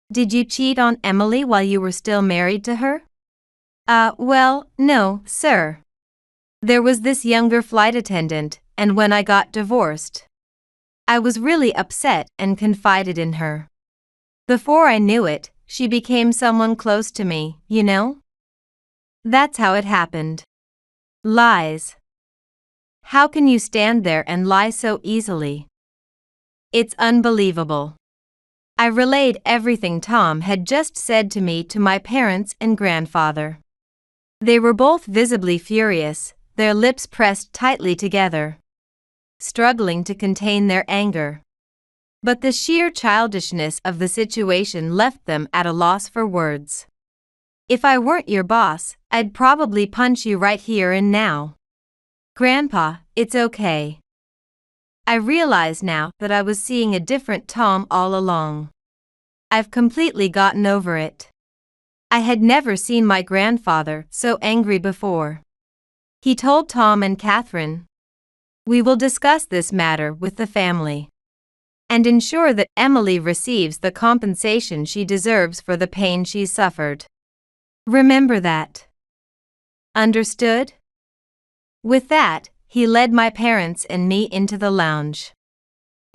Did you cheat on Emily while you were still married to her? Well, no, sir. There was this younger flight attendant, and when I got divorced, I was really upset and confided in her. Before I knew it, she became someone close to me, you know? That's how it happened. Lies. How can you stand there and lie so easily? It's unbelievable. I relayed everything Tom had just said to me to my parents and grandfather. They were both visibly furious, their lips pressed tightly together, struggling to contain their anger. But the sheer childishness of the situation left them at a loss for words. If I weren't your boss, I'd probably punch you right here and now. Grandpa, it's okay. I realize now that I was seeing a different Tom all along. I've completely gotten over it. I had never seen my grandfather so angry before. He told Tom and Catherine, "We will discuss this matter with the family and ensure that Emily receives the compensation she deserves for the pain she's suffered. Remember that. Understood?" With that, he led my parents and me into the lounge.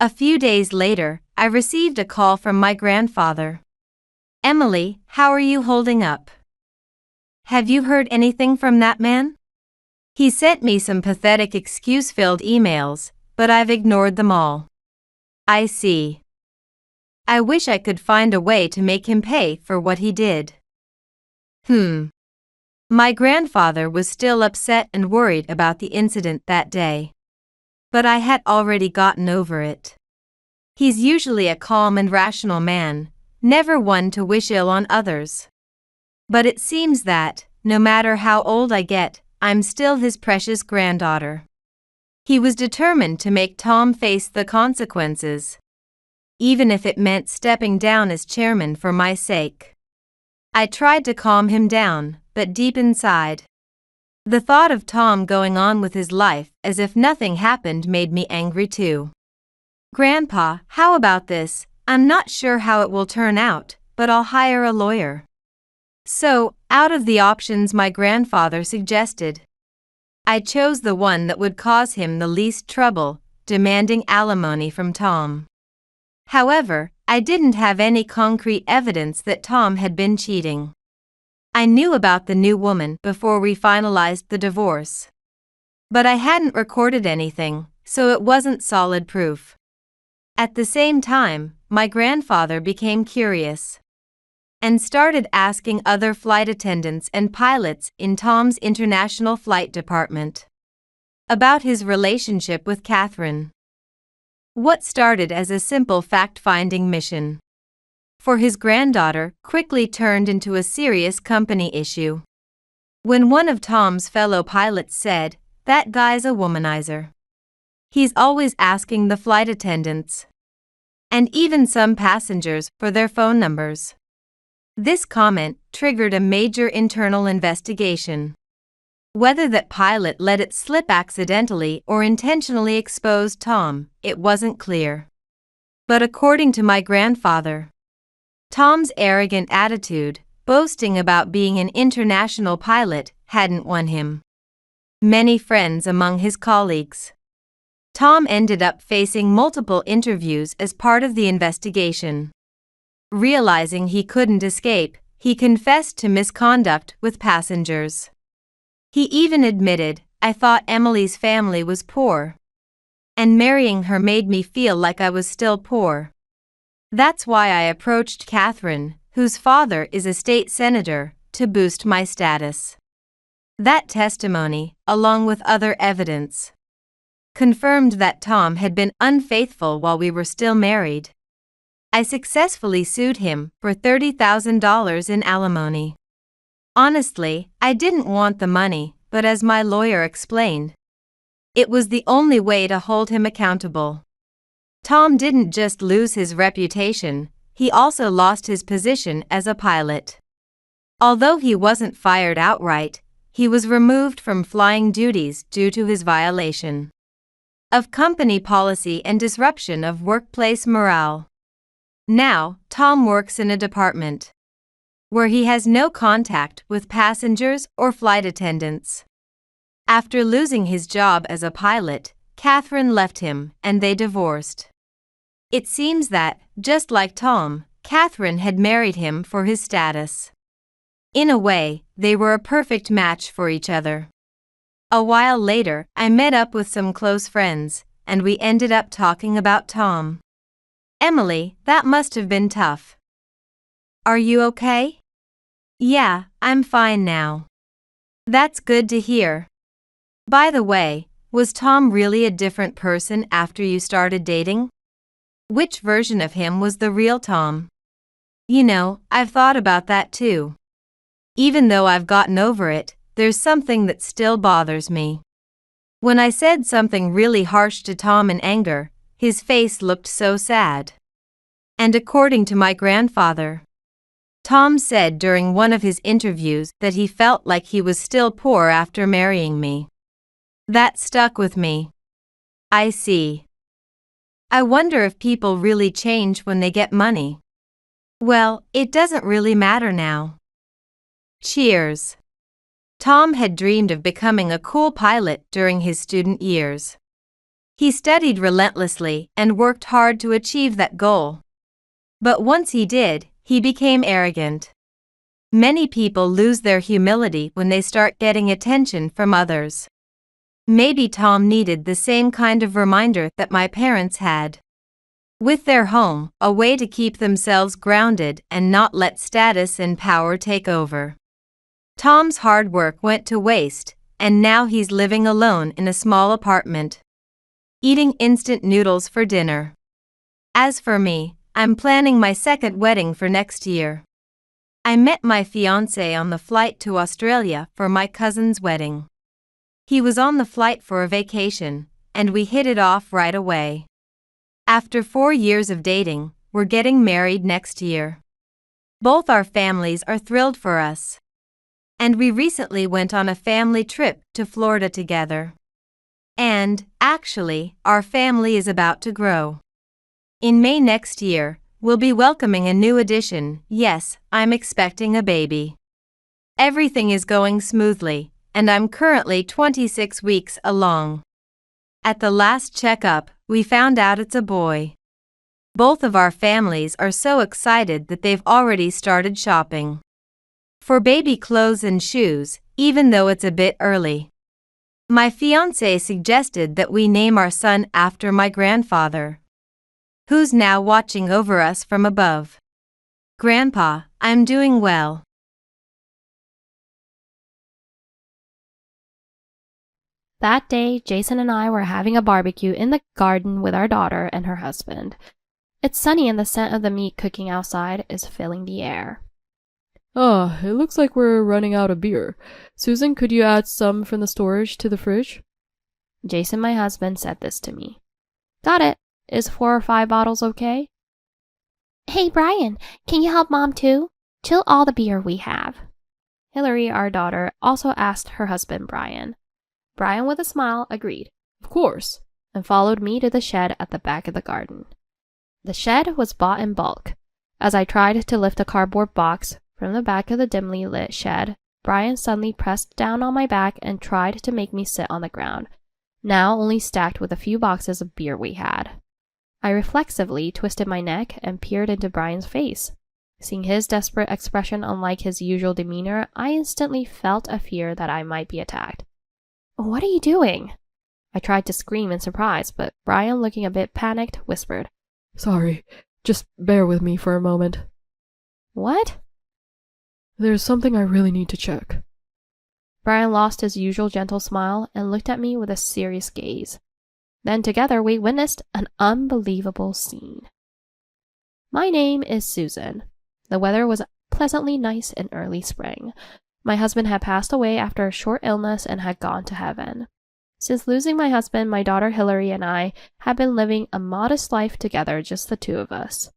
A few days later, I received a call from my grandfather. "Emily, how are you holding up? Have you heard anything from that man?" He sent me some pathetic excuse-filled emails, but I've ignored them all. I see. I wish I could find a way to make him pay for what he did. My grandfather was still upset and worried about the incident that day. But I had already gotten over it. He's usually a calm and rational man, never one to wish ill on others. But it seems that, no matter how old I get, I'm still his precious granddaughter. He was determined to make Tom face the consequences, even if it meant stepping down as chairman for my sake. I tried to calm him down, but deep inside, the thought of Tom going on with his life as if nothing happened made me angry too. "Grandpa, how about this? I'm not sure how it will turn out, but I'll hire a lawyer." So, out of the options my grandfather suggested, I chose the one that would cause him the least trouble, demanding alimony from Tom. However, I didn't have any concrete evidence that Tom had been cheating. I knew about the new woman before we finalized the divorce, but I hadn't recorded anything, so it wasn't solid proof. At the same time, my grandfather became curious and started asking other flight attendants and pilots in Tom's international flight department about his relationship with Catherine. What started as a simple fact-finding mission for his granddaughter quickly turned into a serious company issue. When one of Tom's fellow pilots said, "That guy's a womanizer," He's always asking the flight attendants and even some passengers for their phone numbers. This comment triggered a major internal investigation. Whether that pilot let it slip accidentally or intentionally exposed Tom, it wasn't clear. But according to my grandfather, Tom's arrogant attitude, boasting about being an international pilot, hadn't won him many friends among his colleagues. Tom ended up facing multiple interviews as part of the investigation. Realizing he couldn't escape, he confessed to misconduct with passengers. He even admitted, "I thought Emily's family was poor, and marrying her made me feel like I was still poor. That's why I approached Catherine, whose father is a state senator, to boost my status." That testimony, along with other evidence, confirmed that Tom had been unfaithful while we were still married. I successfully sued him for $30,000 in alimony. Honestly, I didn't want the money, but as my lawyer explained, it was the only way to hold him accountable. Tom didn't just lose his reputation, he also lost his position as a pilot. Although he wasn't fired outright, he was removed from flying duties due to his violation of company policy and disruption of workplace morale. Now, Tom works in a department where he has no contact with passengers or flight attendants. After losing his job as a pilot, Catherine left him and they divorced. It seems that, just like Tom, Catherine had married him for his status. In a way, they were a perfect match for each other. A while later, I met up with some close friends, and we ended up talking about Tom. "Emily, that must have been tough. Are you okay?" "Yeah, I'm fine now." "That's good to hear. By the way, was Tom really a different person after you started dating? Which version of him was the real Tom?" "You know, I've thought about that too. Even though I've gotten over it, there's something that still bothers me. When I said something really harsh to Tom in anger, his face looked so sad." And according to my grandfather, Tom said during one of his interviews that he felt like he was still poor after marrying me. That stuck with me. I see. I wonder if people really change when they get money. Well, it doesn't really matter now. Cheers. Tom had dreamed of becoming a cool pilot during his student years. He studied relentlessly and worked hard to achieve that goal. But once he did, he became arrogant. Many people lose their humility when they start getting attention from others. Maybe Tom needed the same kind of reminder that my parents had. With their home, a way to keep themselves grounded and not let status and power take over. Tom's hard work went to waste, and now he's living alone in a small apartment, eating instant noodles for dinner. As for me, I'm planning my second wedding for next year. I met my fiancé on the flight to Australia for my cousin's wedding. He was on the flight for a vacation, and we hit it off right away. After 4 years of dating, we're getting married next year. Both our families are thrilled for us. And we recently went on a family trip to Florida together. And, actually, our family is about to grow. In May next year, we'll be welcoming a new addition. Yes, I'm expecting a baby. Everything is going smoothly, and I'm currently 26 weeks along. At the last checkup, we found out it's a boy. Both of our families are so excited that they've already started shopping for baby clothes and shoes, even though it's a bit early. My fiancé suggested that we name our son after my grandfather, who's now watching over us from above. Grandpa, I'm doing well. That day, Jason and I were having a barbecue in the garden with our daughter and her husband. It's sunny and the scent of the meat cooking outside is filling the air. Ah, it looks like we're running out of beer. Susan, could you add some from the storage to the fridge? Jason, my husband, said this to me. Got it. Is 4 or 5 bottles okay? Hey, Brian, can you help Mom too? Chill all the beer we have. Hillary, our daughter, also asked her husband, Brian. Brian, with a smile, agreed. Of course, and followed me to the shed at the back of the garden. The shed was bought in bulk. As I tried to lift a cardboard box from the back of the dimly lit shed, Brian suddenly pressed down on my back and tried to make me sit on the ground, now only stacked with a few boxes of beer we had. I reflexively twisted my neck and peered into Brian's face. Seeing his desperate expression unlike his usual demeanor, I instantly felt a fear that I might be attacked. What are you doing? I tried to scream in surprise, but Brian, looking a bit panicked, whispered, Sorry, just bear with me for a moment. What? There's something I really need to check. Brian lost his usual gentle smile and looked at me with a serious gaze. Then together we witnessed an unbelievable scene. My name is Susan. The weather was pleasantly nice in early spring. My husband had passed away after a short illness and had gone to heaven. Since losing my husband, my daughter Hillary and I had been living a modest life together, just the two of us.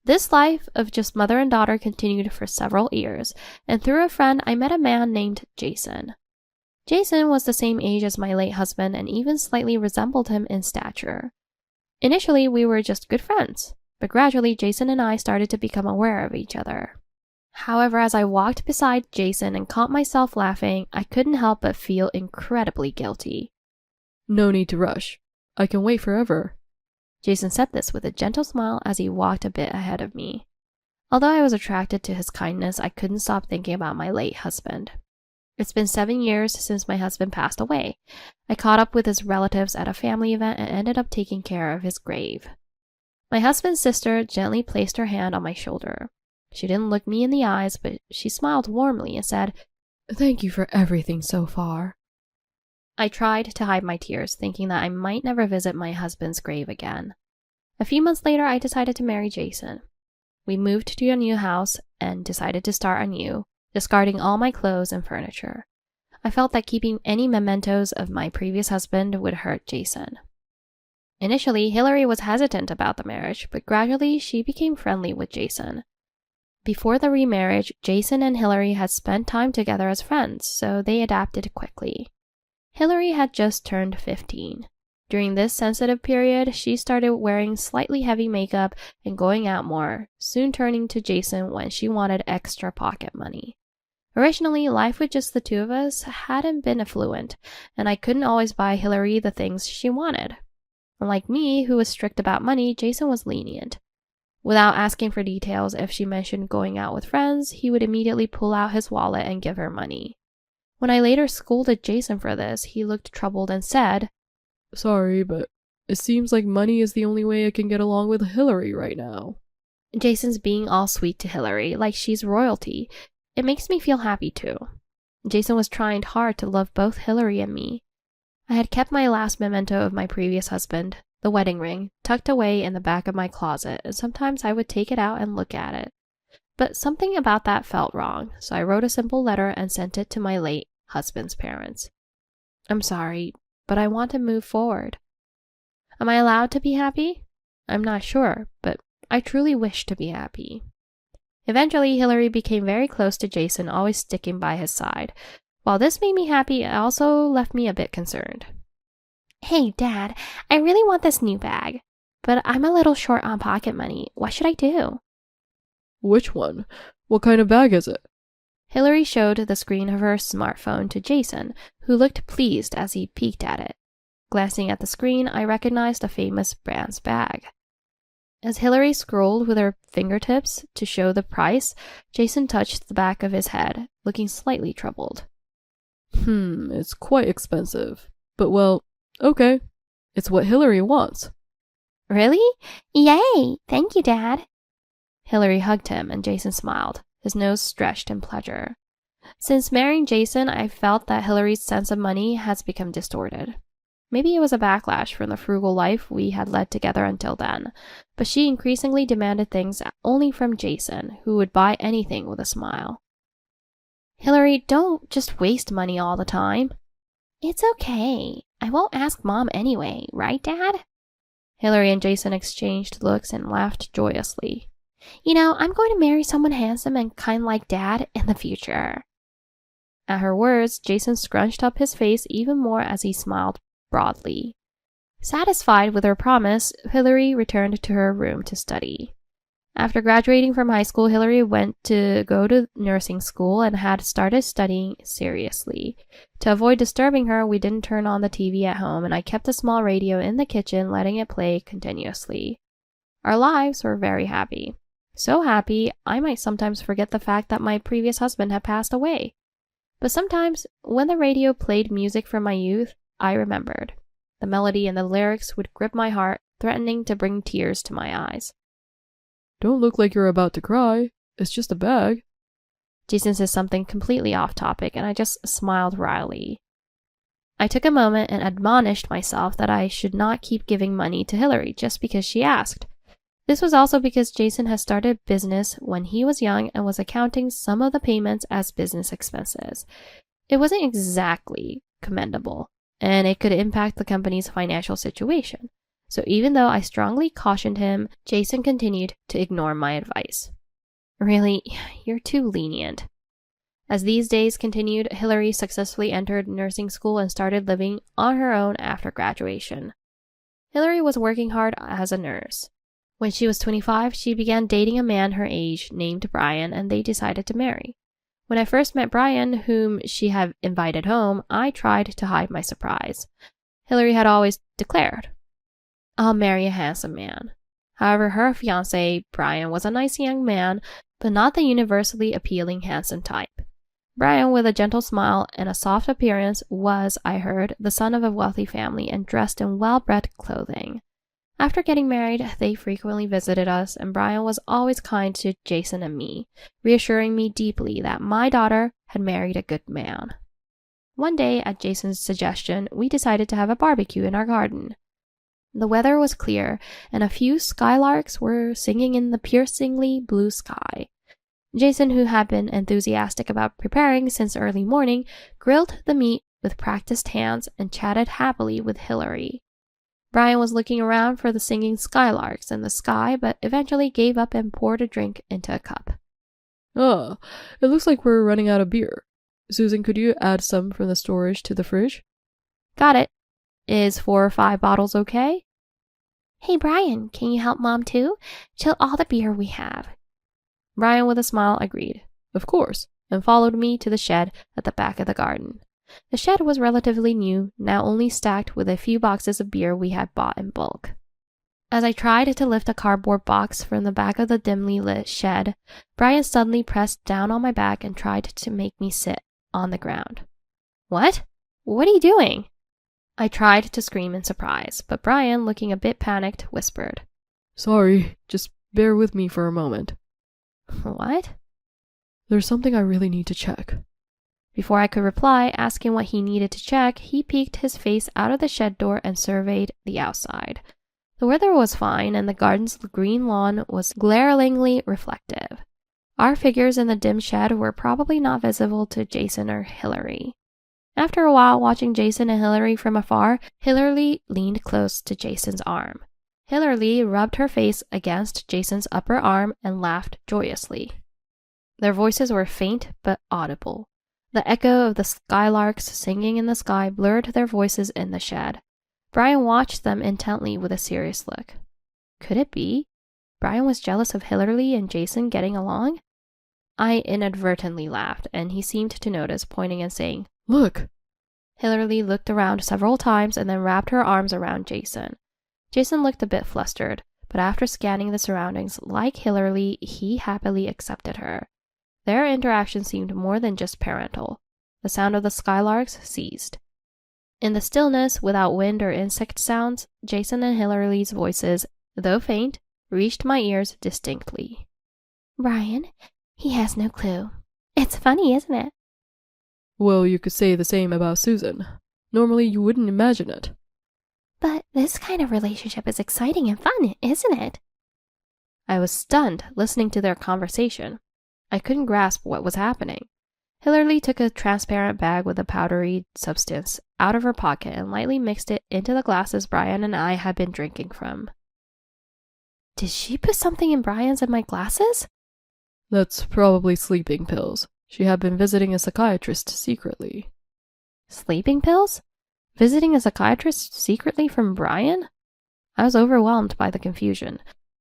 This life of just mother and daughter continued for several years, and through a friend I met a man named Jason. Jason was the same age as my late husband and even slightly resembled him in stature. Initially, we were just good friends, but gradually Jason and I started to become aware of each other. However, as I walked beside Jason and caught myself laughing, I couldn't help but feel incredibly guilty. No need to rush. I can wait forever. Jason said this with a gentle smile as he walked a bit ahead of me. Although I was attracted to his kindness, I couldn't stop thinking about my late husband. It's been 7 years since my husband passed away. I caught up with his relatives at a family event and ended up taking care of his grave. My husband's sister gently placed her hand on my shoulder. She didn't look me in the eyes, but she smiled warmly and said, Thank you for everything so far. I tried to hide my tears, thinking that I might never visit my husband's grave again. A few months later, I decided to marry Jason. We moved to a new house and decided to start anew, discarding all my clothes and furniture. I felt that keeping any mementos of my previous husband would hurt Jason. Initially, Hillary was hesitant about the marriage, but gradually she became friendly with Jason. Before the remarriage, Jason and Hillary had spent time together as friends, so they adapted quickly. Hillary had just turned 15. During this sensitive period, she started wearing slightly heavy makeup and going out more, soon turning to Jason when she wanted extra pocket money. Originally, life with just the two of us hadn't been affluent, and I couldn't always buy Hillary the things she wanted. Unlike me, who was strict about money, Jason was lenient. Without asking for details, if she mentioned going out with friends, he would immediately pull out his wallet and give her money. When I later scolded Jason for this, he looked troubled and said, Sorry, but it seems like money is the only way I can get along with Hillary right now. Jason's being all sweet to Hillary, like she's royalty. It makes me feel happy too. Jason was trying hard to love both Hillary and me. I had kept my last memento of my previous husband, the wedding ring, tucked away in the back of my closet, and sometimes I would take it out and look at it. But something about that felt wrong, so I wrote a simple letter and sent it to my late husband's parents. I'm sorry, but I want to move forward. Am I allowed to be happy? I'm not sure, but I truly wish to be happy. Eventually, Hillary became very close to Jason, always sticking by his side. While this made me happy, it also left me a bit concerned. Hey, Dad, I really want this new bag, but I'm a little short on pocket money. What should I do? Which one? What kind of bag is it? Hillary showed the screen of her smartphone to Jason, who looked pleased as he peeked at it. Glancing at the screen, I recognized a famous brand's bag. As Hillary scrolled with her fingertips to show the price, Jason touched the back of his head, looking slightly troubled. It's quite expensive. But well, okay. It's what Hillary wants. Really? Yay! Thank you, Dad. Hillary hugged him and Jason smiled, his nose stretched in pleasure. Since marrying Jason, I felt that Hillary's sense of money has become distorted. Maybe it was a backlash from the frugal life we had led together until then, but she increasingly demanded things only from Jason, who would buy anything with a smile. Hillary, don't just waste money all the time. It's okay. I won't ask Mom anyway, right, Dad? Hillary and Jason exchanged looks and laughed joyously. I'm going to marry someone handsome and kind like Dad in the future. At her words, Jason scrunched up his face even more as he smiled broadly. Satisfied with her promise, Hillary returned to her room to study. After graduating from high school, Hillary went to go to nursing school and had started studying seriously. To avoid disturbing her, we didn't turn on the TV at home, and I kept a small radio in the kitchen, letting it play continuously. Our lives were very happy. So happy, I might sometimes forget the fact that my previous husband had passed away. But sometimes, when the radio played music from my youth, I remembered. The melody and the lyrics would grip my heart, threatening to bring tears to my eyes. Don't look like you're about to cry. It's just a bag. Jason says something completely off topic, and I just smiled wryly. I took a moment and admonished myself that I should not keep giving money to Hillary just because she asked. This was also because Jason had started business when he was young and was accounting some of the payments as business expenses. It wasn't exactly commendable, and it could impact the company's financial situation. So even though I strongly cautioned him, Jason continued to ignore my advice. Really, you're too lenient. As these days continued, Hillary successfully entered nursing school and started living on her own after graduation. Hillary was working hard as a nurse. When she was 25, she began dating a man her age named Brian, and they decided to marry. When I first met Brian, whom she had invited home, I tried to hide my surprise. Hillary had always declared, "I'll marry a handsome man." However, her fiancé, Brian, was a nice young man, but not the universally appealing handsome type. Brian, with a gentle smile and a soft appearance, was, I heard, the son of a wealthy family and dressed in well-bred clothing. After getting married, they frequently visited us, and Brian was always kind to Jason and me, reassuring me deeply that my daughter had married a good man. One day, at Jason's suggestion, we decided to have a barbecue in our garden. The weather was clear, and a few skylarks were singing in the piercingly blue sky. Jason, who had been enthusiastic about preparing since early morning, grilled the meat with practiced hands and chatted happily with Hillary. Brian was looking around for the singing skylarks in the sky, but eventually gave up and poured a drink into a cup. It looks like we're running out of beer. Susan, could you add some from the storage to the fridge? Got it. Is 4 or 5 bottles okay? Hey, Brian, can you help Mom too? Chill all the beer we have. Brian, with a smile, agreed. Of course, and followed me to the shed at the back of the garden. The shed was relatively new, now only stacked with a few boxes of beer we had bought in bulk. As I tried to lift a cardboard box from the back of the dimly lit shed, Brian suddenly pressed down on my back and tried to make me sit on the ground. What? What are you doing? I tried to scream in surprise, but Brian, looking a bit panicked, whispered, Sorry, just bear with me for a moment. What? There's something I really need to check. Before I could reply, asking what he needed to check, he peeked his face out of the shed door and surveyed the outside. The weather was fine, and the garden's green lawn was glaringly reflective. Our figures in the dim shed were probably not visible to Jason or Hillary. After a while, watching Jason and Hillary from afar, Hillary leaned close to Jason's arm. Hillary rubbed her face against Jason's upper arm and laughed joyously. Their voices were faint but audible. The echo of the skylarks singing in the sky blurred their voices in the shed. Brian watched them intently with a serious look. Could it be? Brian was jealous of Hillary and Jason getting along? I inadvertently laughed, and he seemed to notice, pointing and saying, Look! Hillary looked around several times and then wrapped her arms around Jason. Jason looked a bit flustered, but after scanning the surroundings, like Hillary, he happily accepted her. Their interaction seemed more than just parental. The sound of the skylarks ceased. In the stillness, without wind or insect sounds, Jason and Hillary's voices, though faint, reached my ears distinctly. Brian, he has no clue. It's funny, isn't it? Well, you could say the same about Susan. Normally, you wouldn't imagine it. But this kind of relationship is exciting and fun, isn't it? I was stunned listening to their conversation. I couldn't grasp what was happening. Hillary took a transparent bag with a powdery substance out of her pocket and lightly mixed it into the glasses Brian and I had been drinking from. Did she put something in Brian's and my glasses? That's probably sleeping pills. She had been visiting a psychiatrist secretly. Sleeping pills? Visiting a psychiatrist secretly from Brian? I was overwhelmed by the confusion,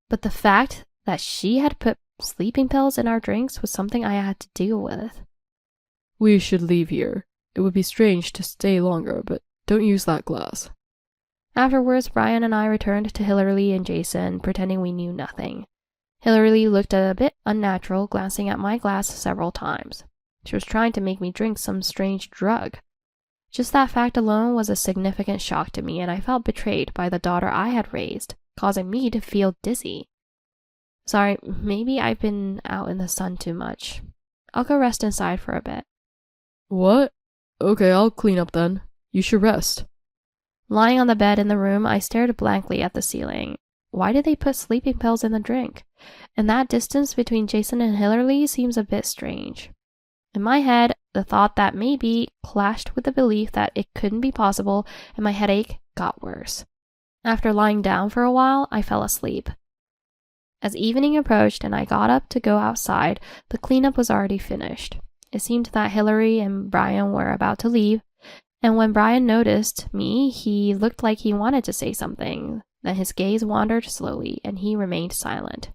but the fact that she had put sleeping pills in our drinks was something I had to deal with. We should leave here. It would be strange to stay longer, but don't use that glass. Afterwards, Brian and I returned to Hillary and Jason, pretending we knew nothing. Hillary looked a bit unnatural, glancing at my glass several times. She was trying to make me drink some strange drug. Just that fact alone was a significant shock to me, and I felt betrayed by the daughter I had raised, causing me to feel dizzy. Sorry, maybe I've been out in the sun too much. I'll go rest inside for a bit. What? Okay, I'll clean up then. You should rest. Lying on the bed in the room, I stared blankly at the ceiling. Why did they put sleeping pills in the drink? And that distance between Jason and Hillary seems a bit strange. In my head, the thought that maybe clashed with the belief that it couldn't be possible, and my headache got worse. After lying down for a while, I fell asleep. As evening approached and I got up to go outside, the cleanup was already finished. It seemed that Hillary and Brian were about to leave, and when Brian noticed me, he looked like he wanted to say something. Then his gaze wandered slowly, and he remained silent.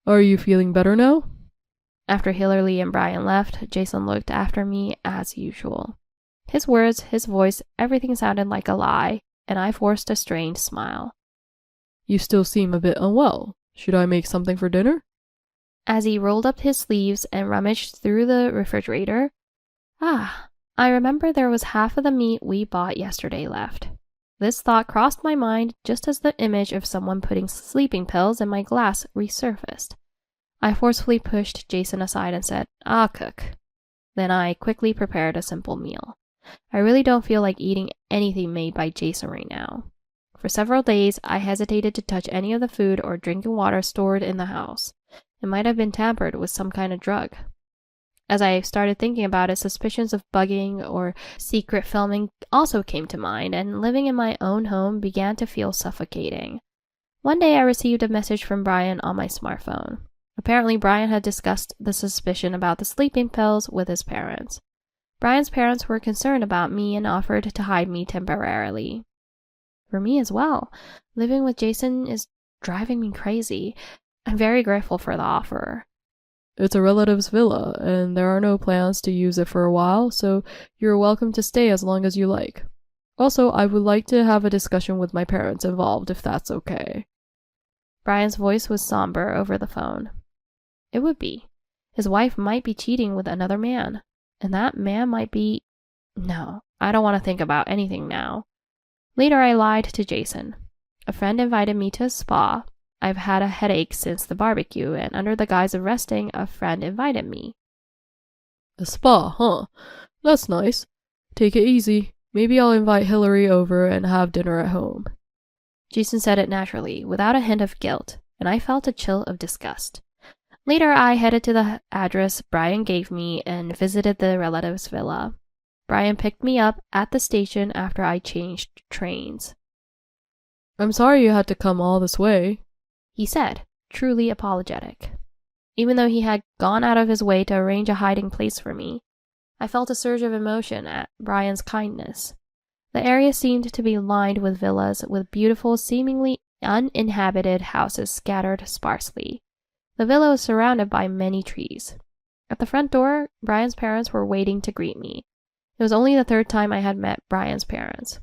Are you feeling better now? After Hillary and Brian left, Jason looked after me as usual. His words, his voice, everything sounded like a lie, and I forced a strained smile. You still seem a bit unwell. Should I make something for dinner? As he rolled up his sleeves and rummaged through the refrigerator, I remember there was half of the meat we bought yesterday left. This thought crossed my mind just as the image of someone putting sleeping pills in my glass resurfaced. I forcefully pushed Jason aside and said, "I'll cook." Then I quickly prepared a simple meal. I really don't feel like eating anything made by Jason right now. For several days, I hesitated to touch any of the food or drinking water stored in the house. It might have been tampered with some kind of drug. As I started thinking about it, suspicions of bugging or secret filming also came to mind, and living in my own home began to feel suffocating. One day I received a message from Brian on my smartphone. Apparently, Brian had discussed the suspicion about the sleeping pills with his parents. Brian's parents were concerned about me and offered to hide me temporarily. For me as well, living with Jason is driving me crazy. I'm very grateful for the offer. It's a relative's villa, and there are no plans to use it for a while, so you're welcome to stay as long as you like. Also, I would like to have a discussion with my parents involved, if that's okay. Brian's voice was somber over the phone. It would be. His wife might be cheating with another man, and that man might be... No, I don't want to think about anything now. Later, I lied to Jason. A friend invited me to a spa. I've had a headache since the barbecue, and under the guise of resting, a friend invited me. A spa, huh? That's nice. Take it easy. Maybe I'll invite Hillary over and have dinner at home. Jason said it naturally, without a hint of guilt, and I felt a chill of disgust. Later, I headed to the address Brian gave me and visited the relative's villa. Brian picked me up at the station after I changed trains. I'm sorry you had to come all this way, he said, truly apologetic. Even though he had gone out of his way to arrange a hiding place for me, I felt a surge of emotion at Brian's kindness. The area seemed to be lined with villas with beautiful, seemingly uninhabited houses scattered sparsely. The villa was surrounded by many trees. At the front door, Brian's parents were waiting to greet me. It was only the third time I had met Brian's parents,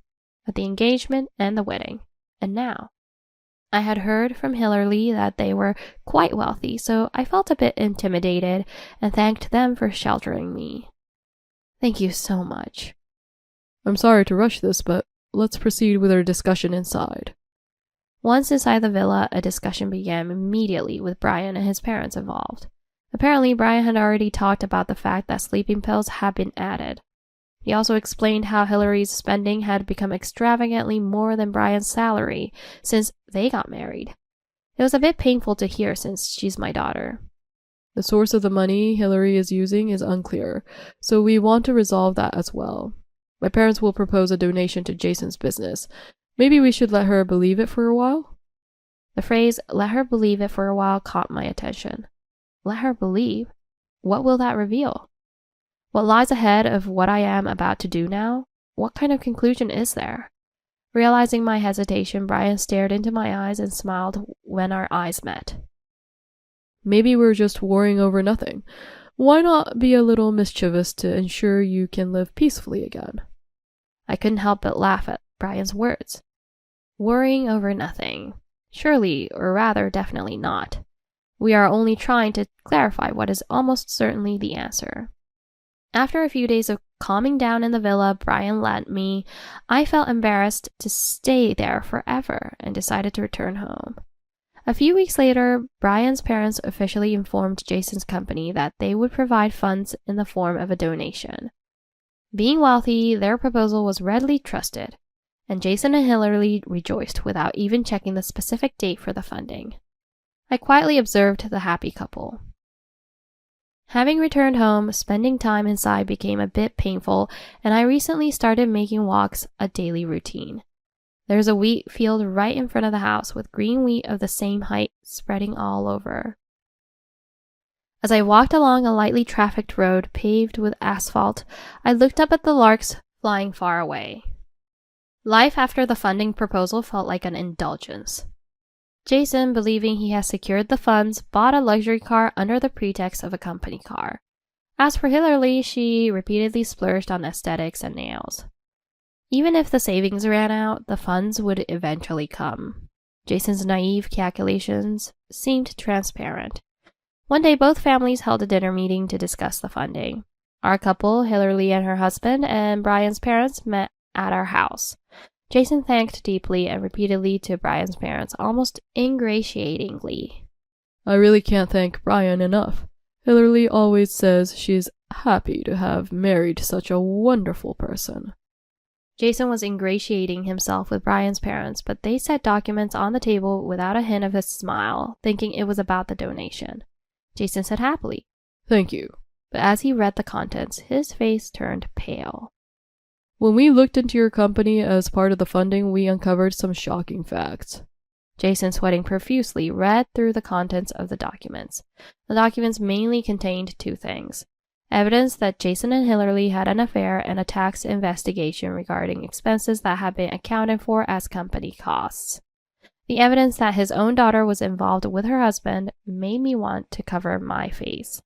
at the engagement and the wedding, and now. I had heard from Hillary that they were quite wealthy, so I felt a bit intimidated and thanked them for sheltering me. Thank you so much. I'm sorry to rush this, but let's proceed with our discussion inside. Once inside the villa, a discussion began immediately with Brian and his parents involved. Apparently, Brian had already talked about the fact that sleeping pills had been added. He also explained how Hillary's spending had become extravagantly more than Brian's salary since they got married. It was a bit painful to hear since she's my daughter. The source of the money Hillary is using is unclear, so we want to resolve that as well. My parents will propose a donation to Jason's business. Maybe we should let her believe it for a while? The phrase, let her believe it for a while, caught my attention. Let her believe? What will that reveal? What lies ahead of what I am about to do now? What kind of conclusion is there? Realizing my hesitation, Brian stared into my eyes and smiled when our eyes met. Maybe we're just worrying over nothing. Why not be a little mischievous to ensure you can live peacefully again? I couldn't help but laugh at Brian's words. Worrying over nothing. Surely, or rather, definitely not. We are only trying to clarify what is almost certainly the answer. After a few days of calming down in the villa Brian lent me, I felt embarrassed to stay there forever and decided to return home. A few weeks later, Brian's parents officially informed Jason's company that they would provide funds in the form of a donation. Being wealthy, their proposal was readily trusted, and Jason and Hillary rejoiced without even checking the specific date for the funding. I quietly observed the happy couple. Having returned home, spending time inside became a bit painful, and I recently started making walks a daily routine. There's a wheat field right in front of the house with green wheat of the same height spreading all over. As I walked along a lightly trafficked road paved with asphalt, I looked up at the larks flying far away. Life after the funding proposal felt like an indulgence. Jason, believing he has secured the funds, bought a luxury car under the pretext of a company car. As for Hillary, she repeatedly splurged on aesthetics and nails. Even if the savings ran out, the funds would eventually come. Jason's naive calculations seemed transparent. One day, both families held a dinner meeting to discuss the funding. Our couple, Hillary and her husband, and Brian's parents met at our house. Jason thanked deeply and repeatedly to Brian's parents, almost ingratiatingly. I really can't thank Brian enough. Hillary always says she's happy to have married such a wonderful person. Jason was ingratiating himself with Brian's parents, but they set documents on the table without a hint of a smile, thinking it was about the donation. Jason said happily, "Thank you." But as he read the contents, his face turned pale. When we looked into your company as part of the funding, we uncovered some shocking facts. Jason, sweating profusely, read through the contents of the documents. The documents mainly contained two things: evidence that Jason and Hillary had an affair and a tax investigation regarding expenses that had been accounted for as company costs. The evidence that his own daughter was involved with her husband made me want to cover my face.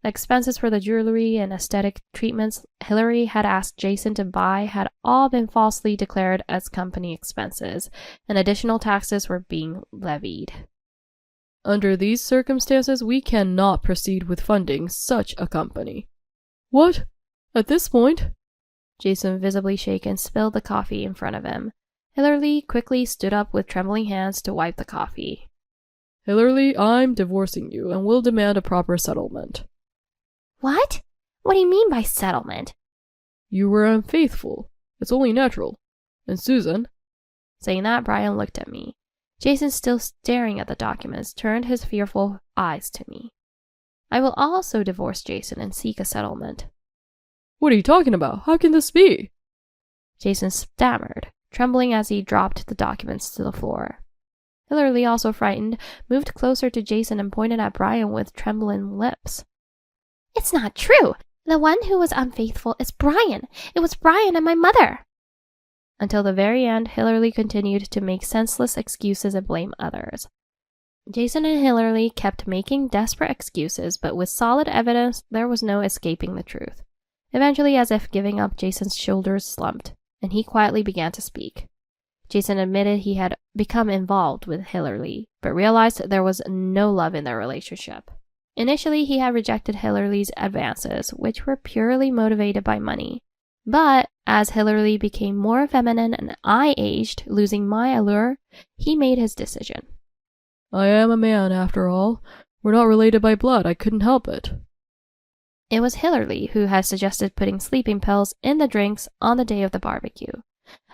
The expenses for the jewelry and aesthetic treatments Hillary had asked Jason to buy had all been falsely declared as company expenses, and additional taxes were being levied. Under these circumstances, we cannot proceed with funding such a company. What? At this point? Jason, visibly shaken, spilled the coffee in front of him. Hillary quickly stood up with trembling hands to wipe the coffee. Hillary, I'm divorcing you and will demand a proper settlement. What? What do you mean by settlement? You were unfaithful. It's only natural. And Susan? Saying that, Brian looked at me. Jason, still staring at the documents, turned his fearful eyes to me. I will also divorce Jason and seek a settlement. What are you talking about? How can this be? Jason stammered, trembling as he dropped the documents to the floor. Hillary, also frightened, moved closer to Jason and pointed at Brian with trembling lips. It's not true. The one who was unfaithful is Brian. It was Brian and my mother. Until the very end, Hillary continued to make senseless excuses and blame others. Jason and Hillary kept making desperate excuses, but with solid evidence, there was no escaping the truth. Eventually, as if giving up, Jason's shoulders slumped, and he quietly began to speak. Jason admitted he had become involved with Hillary, but realized there was no love in their relationship. Initially, he had rejected Hillary's advances, which were purely motivated by money. But as Hillary became more feminine and I aged, losing my allure, he made his decision. I am a man, after all. We're not related by blood. I couldn't help it. It was Hillary who had suggested putting sleeping pills in the drinks on the day of the barbecue.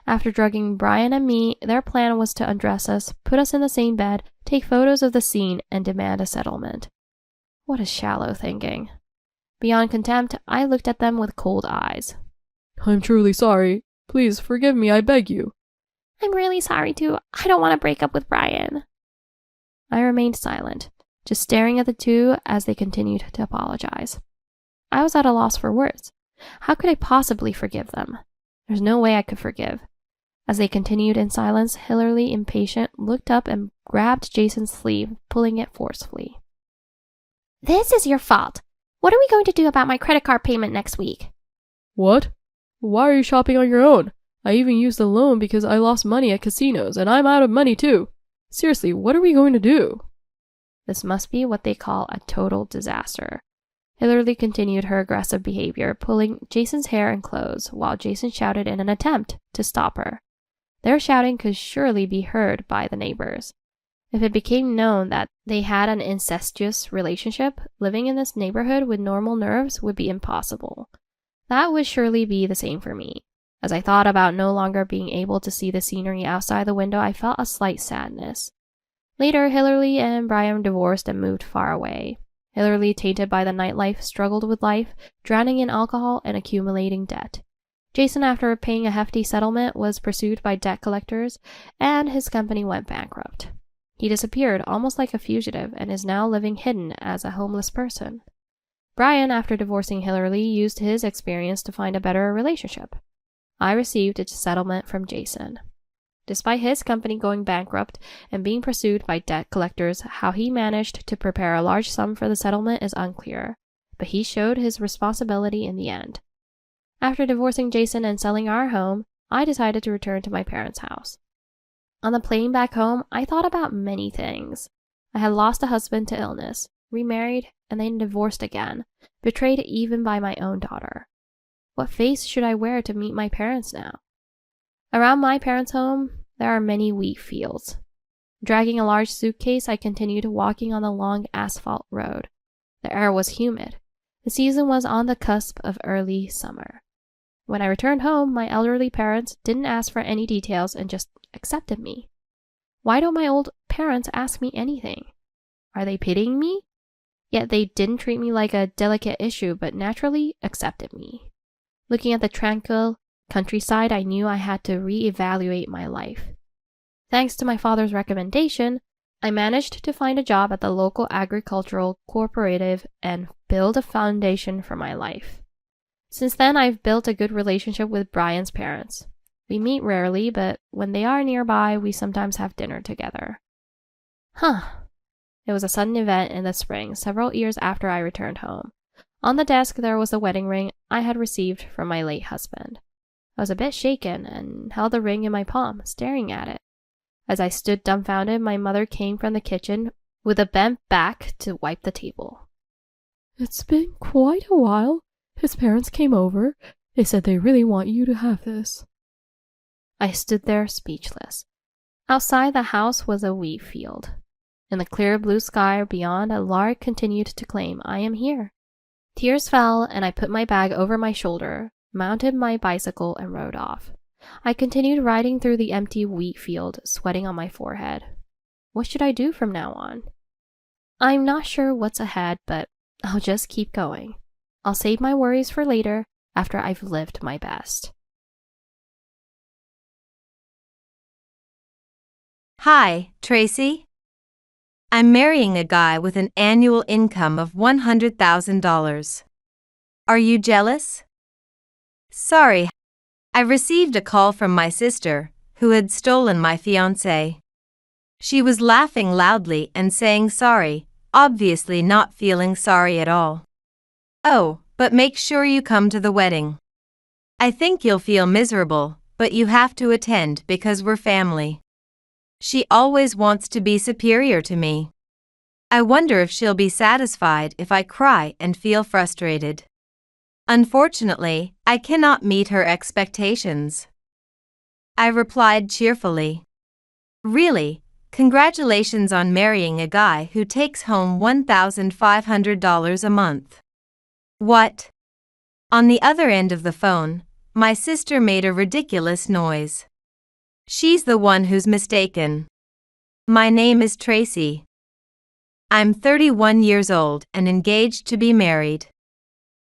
After drugging Brian and me, their plan was to undress us, put us in the same bed, take photos of the scene, and demand a settlement. What a shallow thinking. Beyond contempt, I looked at them with cold eyes. I'm truly sorry. Please forgive me, I beg you. I'm really sorry too. I don't want to break up with Brian. I remained silent, just staring at the two as they continued to apologize. I was at a loss for words. How could I possibly forgive them? There's no way I could forgive. As they continued in silence, Hillary, impatient, looked up and grabbed Jason's sleeve, pulling it forcefully. This is your fault. What are we going to do about my credit card payment next week? What? Why are you shopping on your own? I even used a loan because I lost money at casinos, and I'm out of money too. Seriously, what are we going to do? This must be what they call a total disaster. Hillary continued her aggressive behavior, pulling Jason's hair and clothes, while Jason shouted in an attempt to stop her. Their shouting could surely be heard by the neighbors. If it became known that they had an incestuous relationship, living in this neighborhood with normal nerves would be impossible. That would surely be the same for me. As I thought about no longer being able to see the scenery outside the window, I felt a slight sadness. Later, Hillary and Brian divorced and moved far away. Hillary, tainted by the nightlife, struggled with life, drowning in alcohol and accumulating debt. Jason, after paying a hefty settlement, was pursued by debt collectors, and his company went bankrupt. He disappeared almost like a fugitive and is now living hidden as a homeless person. Brian, after divorcing Hillary, used his experience to find a better relationship. I received a settlement from Jason. Despite his company going bankrupt and being pursued by debt collectors, how he managed to prepare a large sum for the settlement is unclear, but he showed his responsibility in the end. After divorcing Jason and selling our home, I decided to return to my parents' house. On the plane back home, I thought about many things. I had lost a husband to illness, remarried, and then divorced again, betrayed even by my own daughter. What face should I wear to meet my parents now? Around my parents' home, there are many wheat fields. Dragging a large suitcase, I continued walking on the long asphalt road. The air was humid. The season was on the cusp of early summer. When I returned home, my elderly parents didn't ask for any details and just accepted me. Why don't my old parents ask me anything? Are they pitying me? Yet they didn't treat me like a delicate issue, but naturally accepted me. Looking at the tranquil countryside, I knew I had to reevaluate my life. Thanks to my father's recommendation, I managed to find a job at the local agricultural cooperative and build a foundation for my life. Since then, I've built a good relationship with Brian's parents. We meet rarely, but when they are nearby, we sometimes have dinner together. It was a sudden event in the spring, several years after I returned home. On the desk, there was a wedding ring I had received from my late husband. I was a bit shaken and held the ring in my palm, staring at it. As I stood dumbfounded, my mother came from the kitchen with a bent back to wipe the table. It's been quite a while. His parents came over. They said they really want you to have this. I stood there speechless. Outside the house was a wheat field. In the clear blue sky beyond, a lark continued to claim, I am here. Tears fell, and I put my bag over my shoulder, mounted my bicycle, and rode off. I continued riding through the empty wheat field, sweating on my forehead. What should I do from now on? I'm not sure what's ahead, but I'll just keep going. I'll save my worries for later, after I've lived my best. Hi, Tracy. I'm marrying a guy with an annual income of $100,000. Are you jealous? Sorry, I received a call from my sister, who had stolen my fiancé. She was laughing loudly and saying sorry, obviously not feeling sorry at all. Oh, but make sure you come to the wedding. I think you'll feel miserable, but you have to attend because we're family. She always wants to be superior to me. I wonder if she'll be satisfied if I cry and feel frustrated. Unfortunately, I cannot meet her expectations. I replied cheerfully. Really, congratulations on marrying a guy who takes home $1,500 a month. What? On the other end of the phone, my sister made a ridiculous noise. She's the one who's mistaken. My name is Tracy. I'm 31 years old and engaged to be married.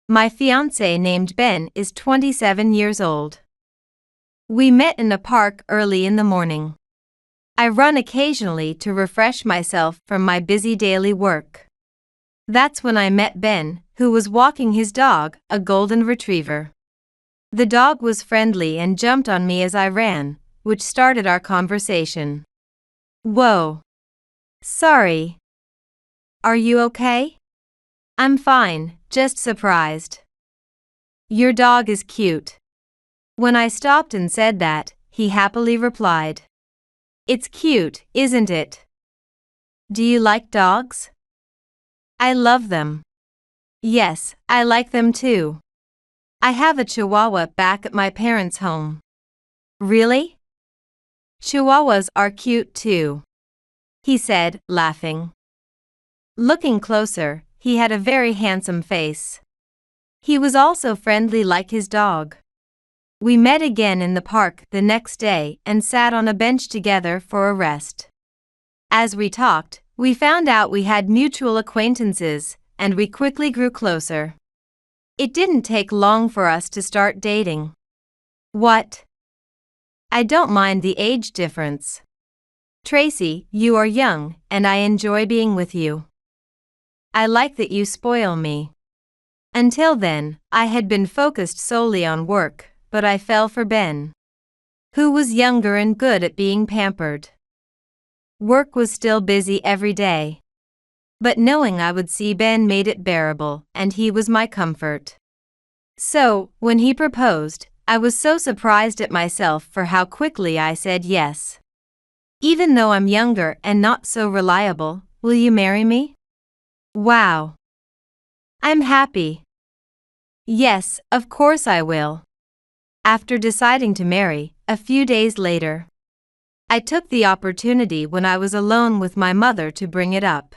My fiancé named Ben is 27 years old. We met in a park early in the morning. I run occasionally to refresh myself from my busy daily work. That's when I met Ben, who was walking his dog, a golden retriever. The dog was friendly and jumped on me as I ran, which started our conversation. Whoa. Sorry. Are you okay? I'm fine, just surprised. Your dog is cute. When I stopped and said that, he happily replied. It's cute, isn't it? Do you like dogs? I love them. Yes, I like them too. I have a Chihuahua back at my parents' home. Really? Chihuahuas are cute too, he said, laughing. Looking closer, he had a very handsome face. He was also friendly like his dog. We met again in the park the next day and sat on a bench together for a rest. As we talked, we found out we had mutual acquaintances, and we quickly grew closer. It didn't take long for us to start dating. What? I don't mind the age difference. Tracy, you are young, and I enjoy being with you. I like that you spoil me. Until then, I had been focused solely on work, but I fell for Ben, who was younger and good at being pampered. Work was still busy every day, but knowing I would see Ben made it bearable, and he was my comfort. So, when he proposed, I was so surprised at myself for how quickly I said yes. Even though I'm younger and not so reliable, will you marry me? Wow. I'm happy. Yes, of course I will. After deciding to marry, a few days later, I took the opportunity when I was alone with my mother to bring it up.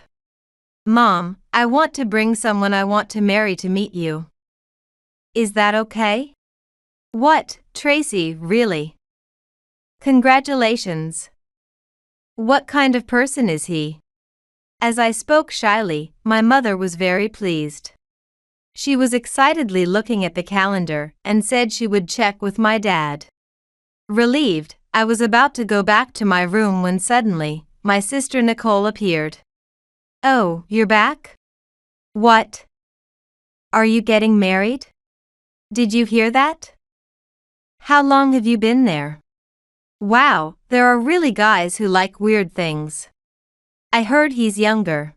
Mom, I want to bring someone I want to marry to meet you. Is that okay? What, Tracy, really? Congratulations. What kind of person is he? As I spoke shyly, my mother was very pleased. She was excitedly looking at the calendar and said she would check with my dad. Relieved, I was about to go back to my room when suddenly, my sister Nicole appeared. Oh, you're back? What? Are you getting married? Did you hear that? How long have you been there? Wow, there are really guys who like weird things. I heard he's younger.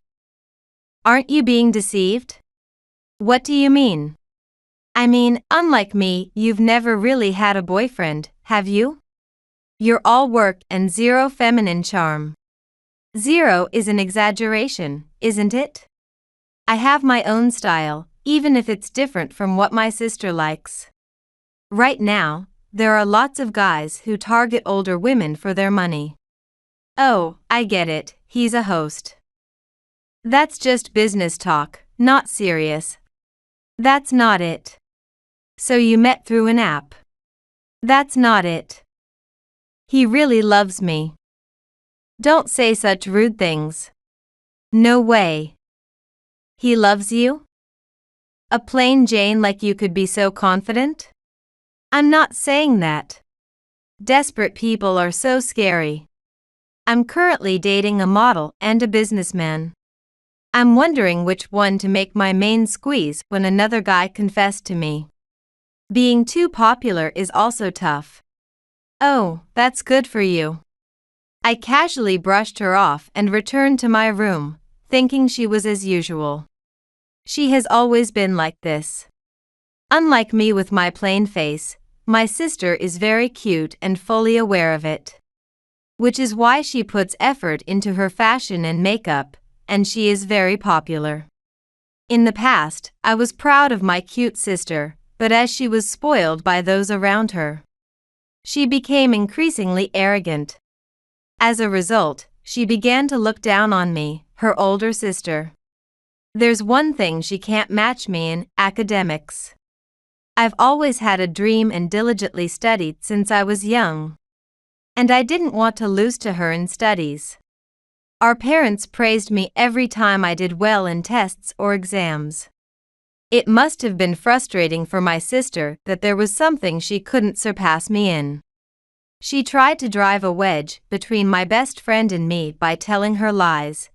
Aren't you being deceived? What do you mean? I mean, unlike me, you've never really had a boyfriend, have you? You're all work and zero feminine charm. Zero is an exaggeration, isn't it? I have my own style, even if it's different from what my sister likes. Right now, there are lots of guys who target older women for their money. Oh, I get it, he's a host. That's just business talk, not serious. That's not it. So you met through an app. That's not it. He really loves me. Don't say such rude things. No way. He loves you? A plain Jane like you could be so confident? I'm not saying that. Desperate people are so scary. I'm currently dating a model and a businessman. I'm wondering which one to make my main squeeze when another guy confessed to me. Being too popular is also tough. Oh, that's good for you. I casually brushed her off and returned to my room, thinking she was as usual. She has always been like this. Unlike me with my plain face, my sister is very cute and fully aware of it. Which is why she puts effort into her fashion and makeup, and she is very popular. In the past, I was proud of my cute sister, but as she was spoiled by those around her, she became increasingly arrogant. As a result, she began to look down on me, her older sister. There's one thing she can't match me in: academics. I've always had a dream and diligently studied since I was young. And I didn't want to lose to her in studies. Our parents praised me every time I did well in tests or exams. It must have been frustrating for my sister that there was something she couldn't surpass me in. She tried to drive a wedge between my best friend and me by telling her lies.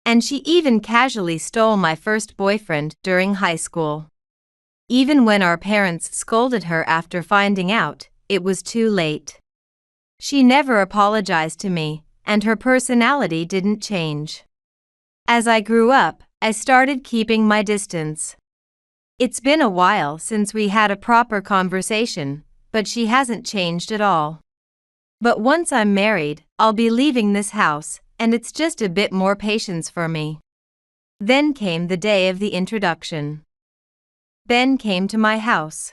And she even casually stole my first boyfriend during high school. Even when our parents scolded her after finding out, it was too late. She never apologized to me, and her personality didn't change. As I grew up, I started keeping my distance. It's been a while since we had a proper conversation, but she hasn't changed at all. But once I'm married, I'll be leaving this house, and it's just a bit more patience for me. Then came the day of the introduction. Ben came to my house.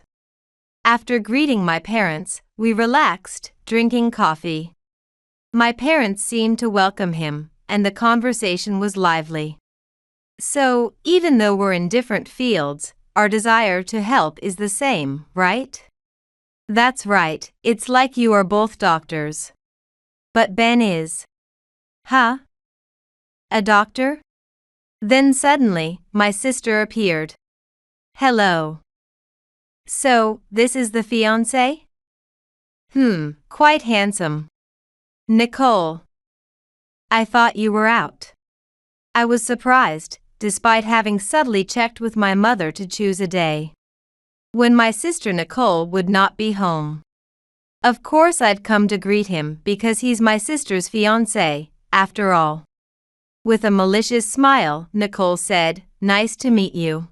After greeting my parents, we relaxed, drinking coffee. My parents seemed to welcome him, and the conversation was lively. So, even though we're in different fields, our desire to help is the same, right? That's right, it's like you are both doctors. But Ben is. Huh? A doctor? Then suddenly, my sister appeared. Hello. So, this is the fiancé? Quite handsome. Nicole. I thought you were out. I was surprised, despite having subtly checked with my mother to choose a day when my sister Nicole would not be home. Of course I'd come to greet him because he's my sister's fiancé, after all. With a malicious smile, Nicole said, "Nice to meet you.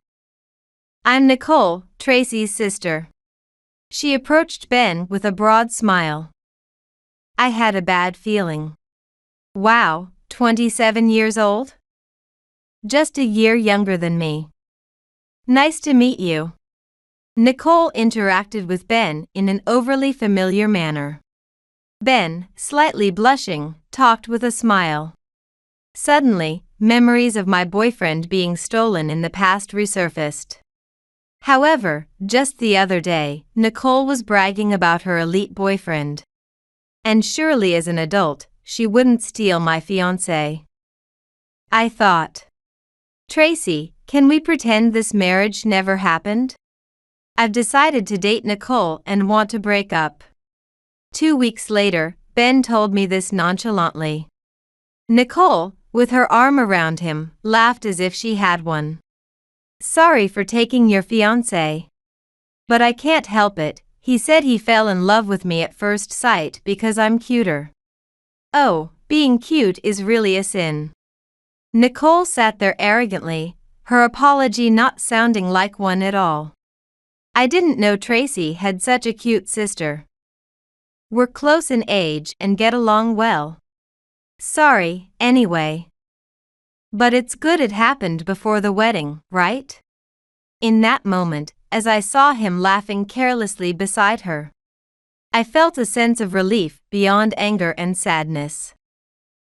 I'm Nicole, Tracy's sister." She approached Ben with a broad smile. I had a bad feeling. Wow, 27 years old? Just a year younger than me. Nice to meet you. Nicole interacted with Ben in an overly familiar manner. Ben, slightly blushing, talked with a smile. Suddenly, memories of my boyfriend being stolen in the past resurfaced. However, just the other day, Nicole was bragging about her elite boyfriend. And surely as an adult, she wouldn't steal my fiancé. I thought, Tracy, can we pretend this marriage never happened? I've decided to date Nicole and want to break up. 2 weeks later, Ben told me this nonchalantly. Nicole, with her arm around him, laughed as if she had one. Sorry for taking your fiancé. But I can't help it, he said he fell in love with me at first sight because I'm cuter. Oh, being cute is really a sin. Nicole sat there arrogantly, her apology not sounding like one at all. I didn't know Tracy had such a cute sister. We're close in age and get along well. Sorry, anyway. But it's good it happened before the wedding, right? In that moment, as I saw him laughing carelessly beside her, I felt a sense of relief beyond anger and sadness.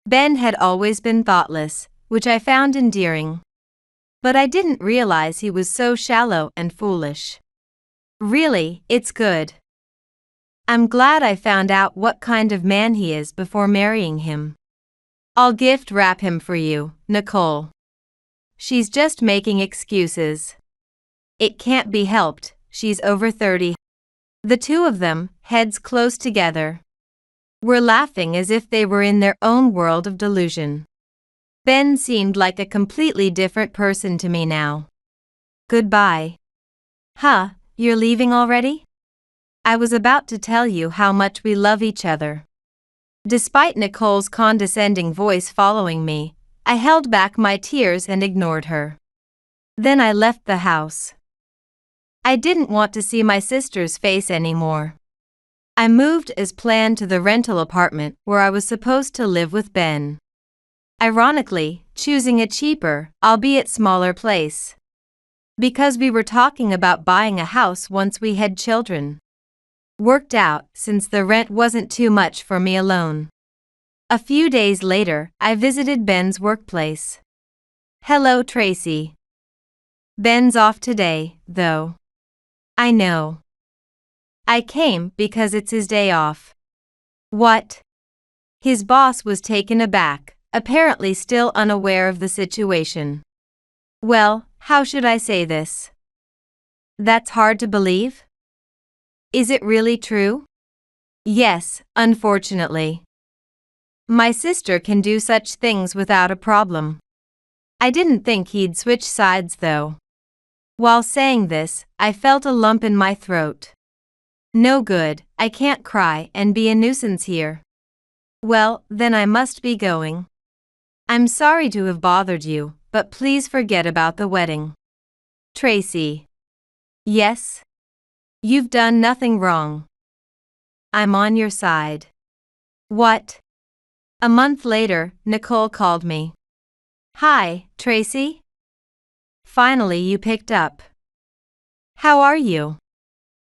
Ben had always been thoughtless, which I found endearing. But I didn't realize he was so shallow and foolish. Really, it's good. I'm glad I found out what kind of man he is before marrying him. I'll gift wrap him for you, Nicole. She's just making excuses. It can't be helped, she's over 30. The two of them, heads close together, were laughing as if they were in their own world of delusion. Ben seemed like a completely different person to me now. Goodbye. Huh, you're leaving already? I was about to tell you how much we love each other. Despite Nicole's condescending voice following me, I held back my tears and ignored her. Then I left the house. I didn't want to see my sister's face anymore. I moved as planned to the rental apartment where I was supposed to live with Ben. Ironically, choosing a cheaper, albeit smaller place. Because we were talking about buying a house once we had children. Worked out since the rent wasn't too much for me alone. A few days later, I visited Ben's workplace. Hello, Tracy. Ben's off today, though. I know. I came because it's his day off. What? His boss was taken aback, apparently still unaware of the situation. Well, How should I say this? That's hard to believe? Is it really true? Yes, unfortunately. My sister can do such things without a problem. I didn't think he'd switch sides though. While saying this, I felt a lump in my throat. No good, I can't cry and be a nuisance here. Well, then I must be going. I'm sorry to have bothered you, but please forget about the wedding. Tracy. Yes? You've done nothing wrong. I'm on your side. What? A month later, Nicole called me. Hi, Tracy? Finally you picked up. How are you?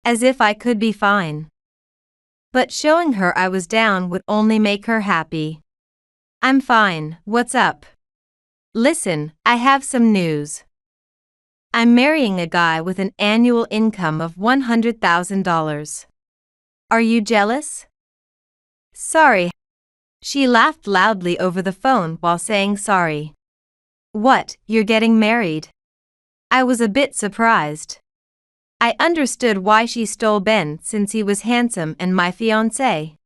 As if I could be fine. But showing her I was down would only make her happy. I'm fine, what's up? Listen, I have some news. I'm marrying a guy with an annual income of $100,000. Are you jealous? Sorry. She laughed loudly over the phone while saying sorry. What, you're getting married? I was a bit surprised. I understood why she stole Ben since he was handsome and my fiancé.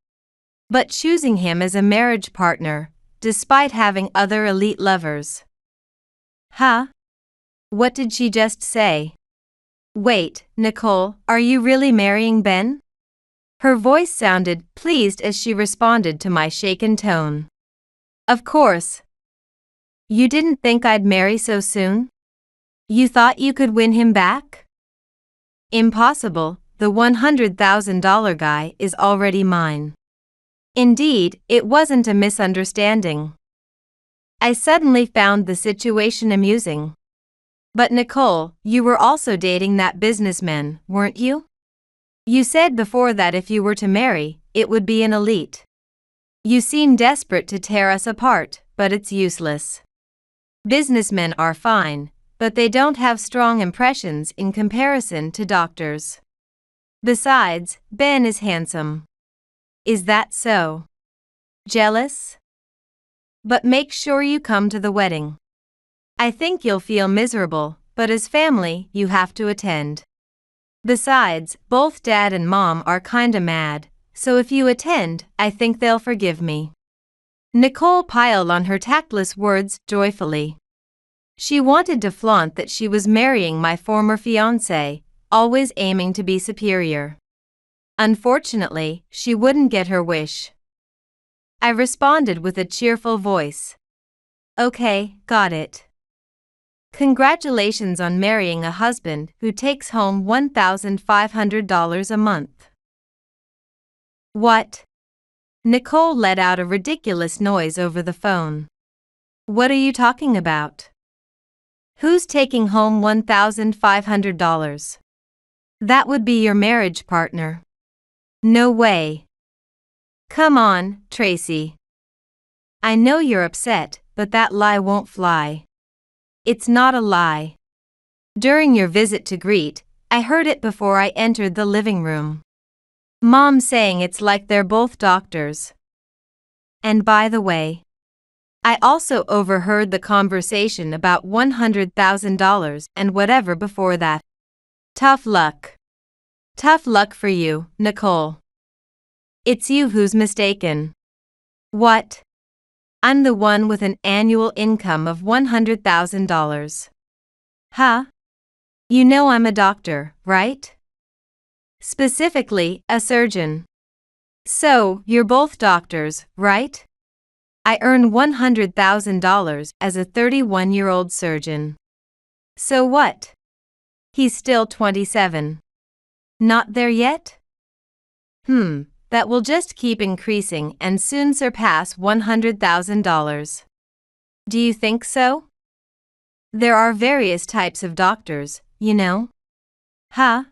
But choosing him as a marriage partner, despite having other elite lovers. Huh? What did she just say? Wait, Nicole, are you really marrying Ben? Her voice sounded pleased as she responded to my shaken tone. Of course. You didn't think I'd marry so soon? You thought you could win him back? Impossible, the $100,000 guy is already mine. Indeed, it wasn't a misunderstanding. I suddenly found the situation amusing. But Nicole, you were also dating that businessman, weren't you? You said before that if you were to marry, it would be an elite. You seem desperate to tear us apart, but it's useless. Businessmen are fine, but they don't have strong impressions in comparison to doctors. Besides, Ben is handsome. Is that so? Jealous? But make sure you come to the wedding. I think you'll feel miserable, but as family, you have to attend. Besides, both Dad and Mom are kinda mad, so if you attend, I think they'll forgive me. Nicole piled on her tactless words joyfully. She wanted to flaunt that she was marrying my former fiancé, always aiming to be superior. Unfortunately, she wouldn't get her wish. I responded with a cheerful voice. Okay, got it. Congratulations on marrying a husband who takes home $1,500 a month. What? Nicole let out a ridiculous noise over the phone. What are you talking about? Who's taking home $1,500? That would be your marriage partner. No way. Come on, Tracy. I know you're upset, but that lie won't fly. It's not a lie. During your visit to greet, I heard it before I entered the living room. Mom saying it's like they're both doctors. And by the way, I also overheard the conversation about $100,000 and whatever before that. Tough luck. Tough luck for you, Nicole. It's you who's mistaken. What? I'm the one with an annual income of $100,000. Huh? You know I'm a doctor, right? Specifically, a surgeon. So, you're both doctors, right? I earn $100,000 as a 31-year-old surgeon. So what? He's still 27. Not there yet? That will just keep increasing and soon surpass $100,000. Do you think so? There are various types of doctors, you know. Huh?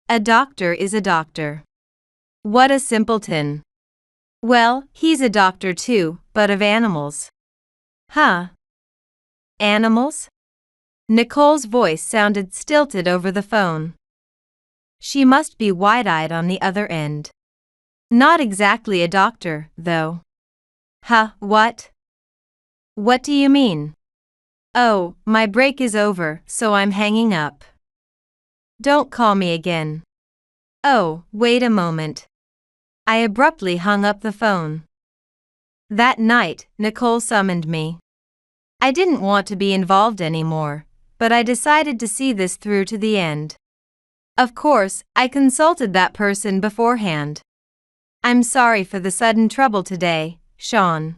A doctor is a doctor. What a simpleton. Well, he's a doctor too, but of animals. Huh? Animals? Nicole's voice sounded stilted over the phone. She must be wide-eyed on the other end. Not exactly a doctor, though. Huh, what? What do you mean? Oh, my break is over, so I'm hanging up. Don't call me again. Oh, wait a moment. I abruptly hung up the phone. That night, Nicole summoned me. I didn't want to be involved anymore, but I decided to see this through to the end. Of course, I consulted that person beforehand. I'm sorry for the sudden trouble today, Sean.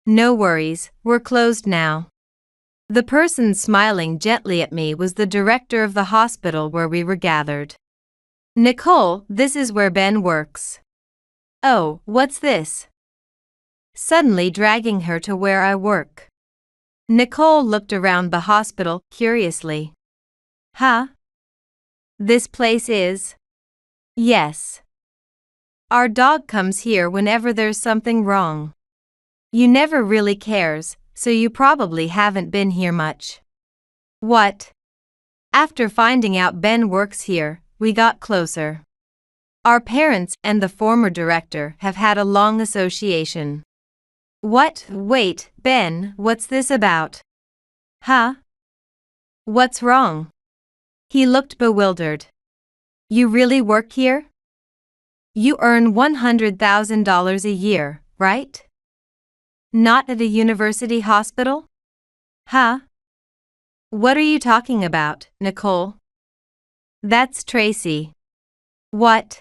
No worries, we're closed now. The person smiling gently at me was the director of the hospital where we were gathered. Nicole, this is where Ben works. Oh, what's this? Suddenly dragging her to where I work. Nicole looked around the hospital curiously. Huh? This place is? Yes. Our dog comes here whenever there's something wrong. You never really cares, so you probably haven't been here much. What? After finding out Ben works here, we got closer. Our parents and the former director have had a long association. What? Wait, Ben, what's this about? Huh? What's wrong? He looked bewildered. You really work here? You earn $100,000 a year, right? Not at a university hospital? Huh? What are you talking about, Nicole? That's Tracy. What?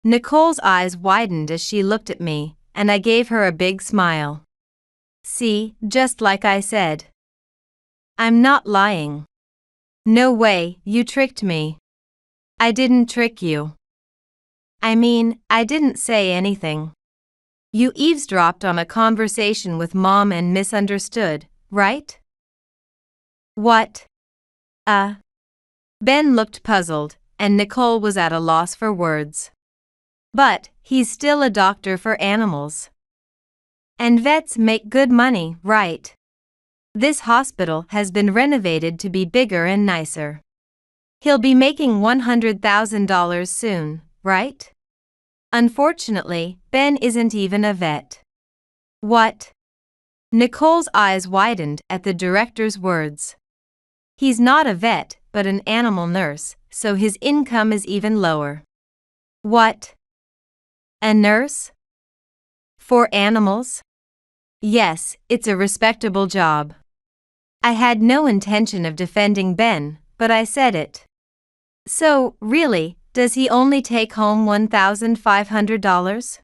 Nicole's eyes widened as she looked at me, and I gave her a big smile. See, just like I said. I'm not lying. No way, you tricked me. I didn't trick you. I mean, I didn't say anything. You eavesdropped on a conversation with Mom and misunderstood, right? What? Ben looked puzzled, and Nicole was at a loss for words. But, he's still a doctor for animals. And vets make good money, right? This hospital has been renovated to be bigger and nicer. He'll be making $100,000 soon, right? Unfortunately, Ben isn't even a vet. What? Nicole's eyes widened at the director's words. He's not a vet, but an animal nurse, so his income is even lower. What? A nurse? For animals? Yes, it's a respectable job. I had no intention of defending Ben, but I said it. So, really, does he only take home $1,500?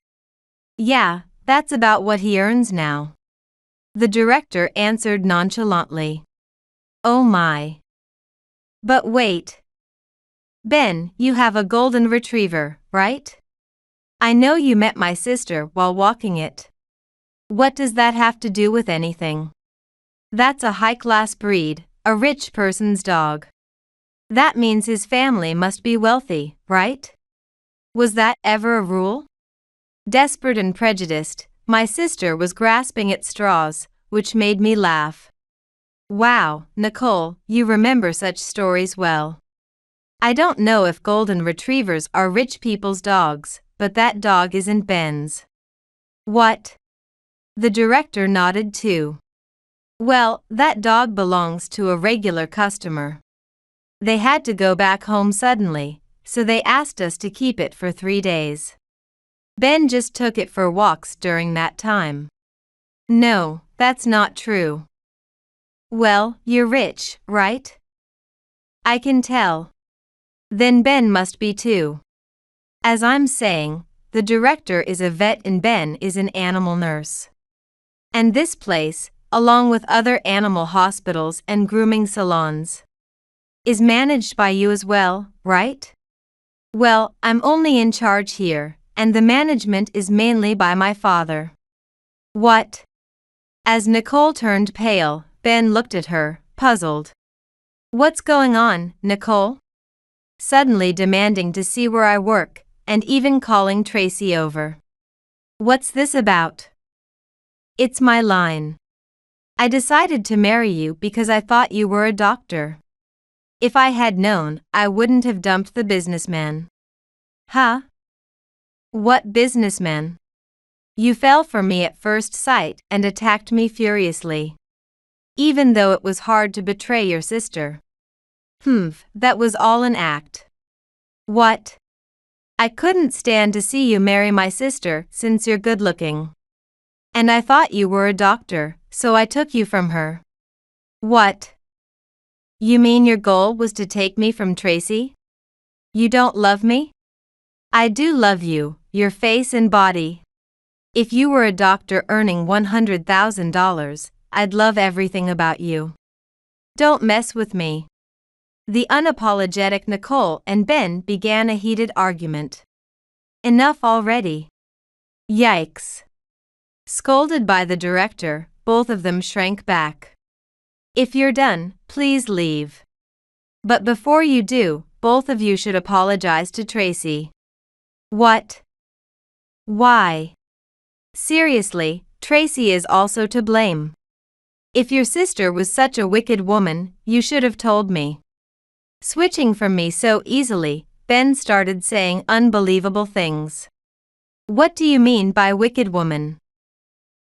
Yeah, that's about what he earns now. The director answered nonchalantly. Oh my. But wait. Ben, you have a golden retriever, right? I know you met my sister while walking it. What does that have to do with anything? That's a high-class breed, a rich person's dog. That means his family must be wealthy, right? Was that ever a rule? Desperate and prejudiced, my sister was grasping at straws, which made me laugh. Wow, Nicole, you remember such stories well. I don't know if golden retrievers are rich people's dogs, but that dog isn't Ben's. What? The director nodded too. Well, that dog belongs to a regular customer. They had to go back home suddenly, so they asked us to keep it for 3 days. Ben just took it for walks during that time. No, that's not true. Well, you're rich, right? I can tell. Then Ben must be too. As I'm saying, the director is a vet and Ben is an animal nurse. And this place, along with other animal hospitals and grooming salons, is managed by you as well, right? Well, I'm only in charge here, and the management is mainly by my father. What? As Nicole turned pale, Ben looked at her, puzzled. What's going on, Nicole? Suddenly demanding to see where I work, and even calling Tracy over. What's this about? It's my line. I decided to marry you because I thought you were a doctor. If I had known, I wouldn't have dumped the businessman. Huh? What businessman? You fell for me at first sight and attacked me furiously. even though it was hard to betray your sister. That was all an act. What? I couldn't stand to see you marry my sister since you're good-looking. And I thought you were a doctor, so I took you from her. What? You mean your goal was to take me from Tracy? You don't love me? I do love you, your face and body. If you were a doctor earning $100,000, I'd love everything about you. Don't mess with me. The unapologetic Nicole and Ben began a heated argument. Enough already. Yikes. Scolded by the director, both of them shrank back. If you're done, please leave. But before you do, both of you should apologize to Tracy. What? Why? Seriously, Tracy is also to blame. If your sister was such a wicked woman, you should have told me. Switching from me so easily, Ben started saying unbelievable things. What do you mean by wicked woman?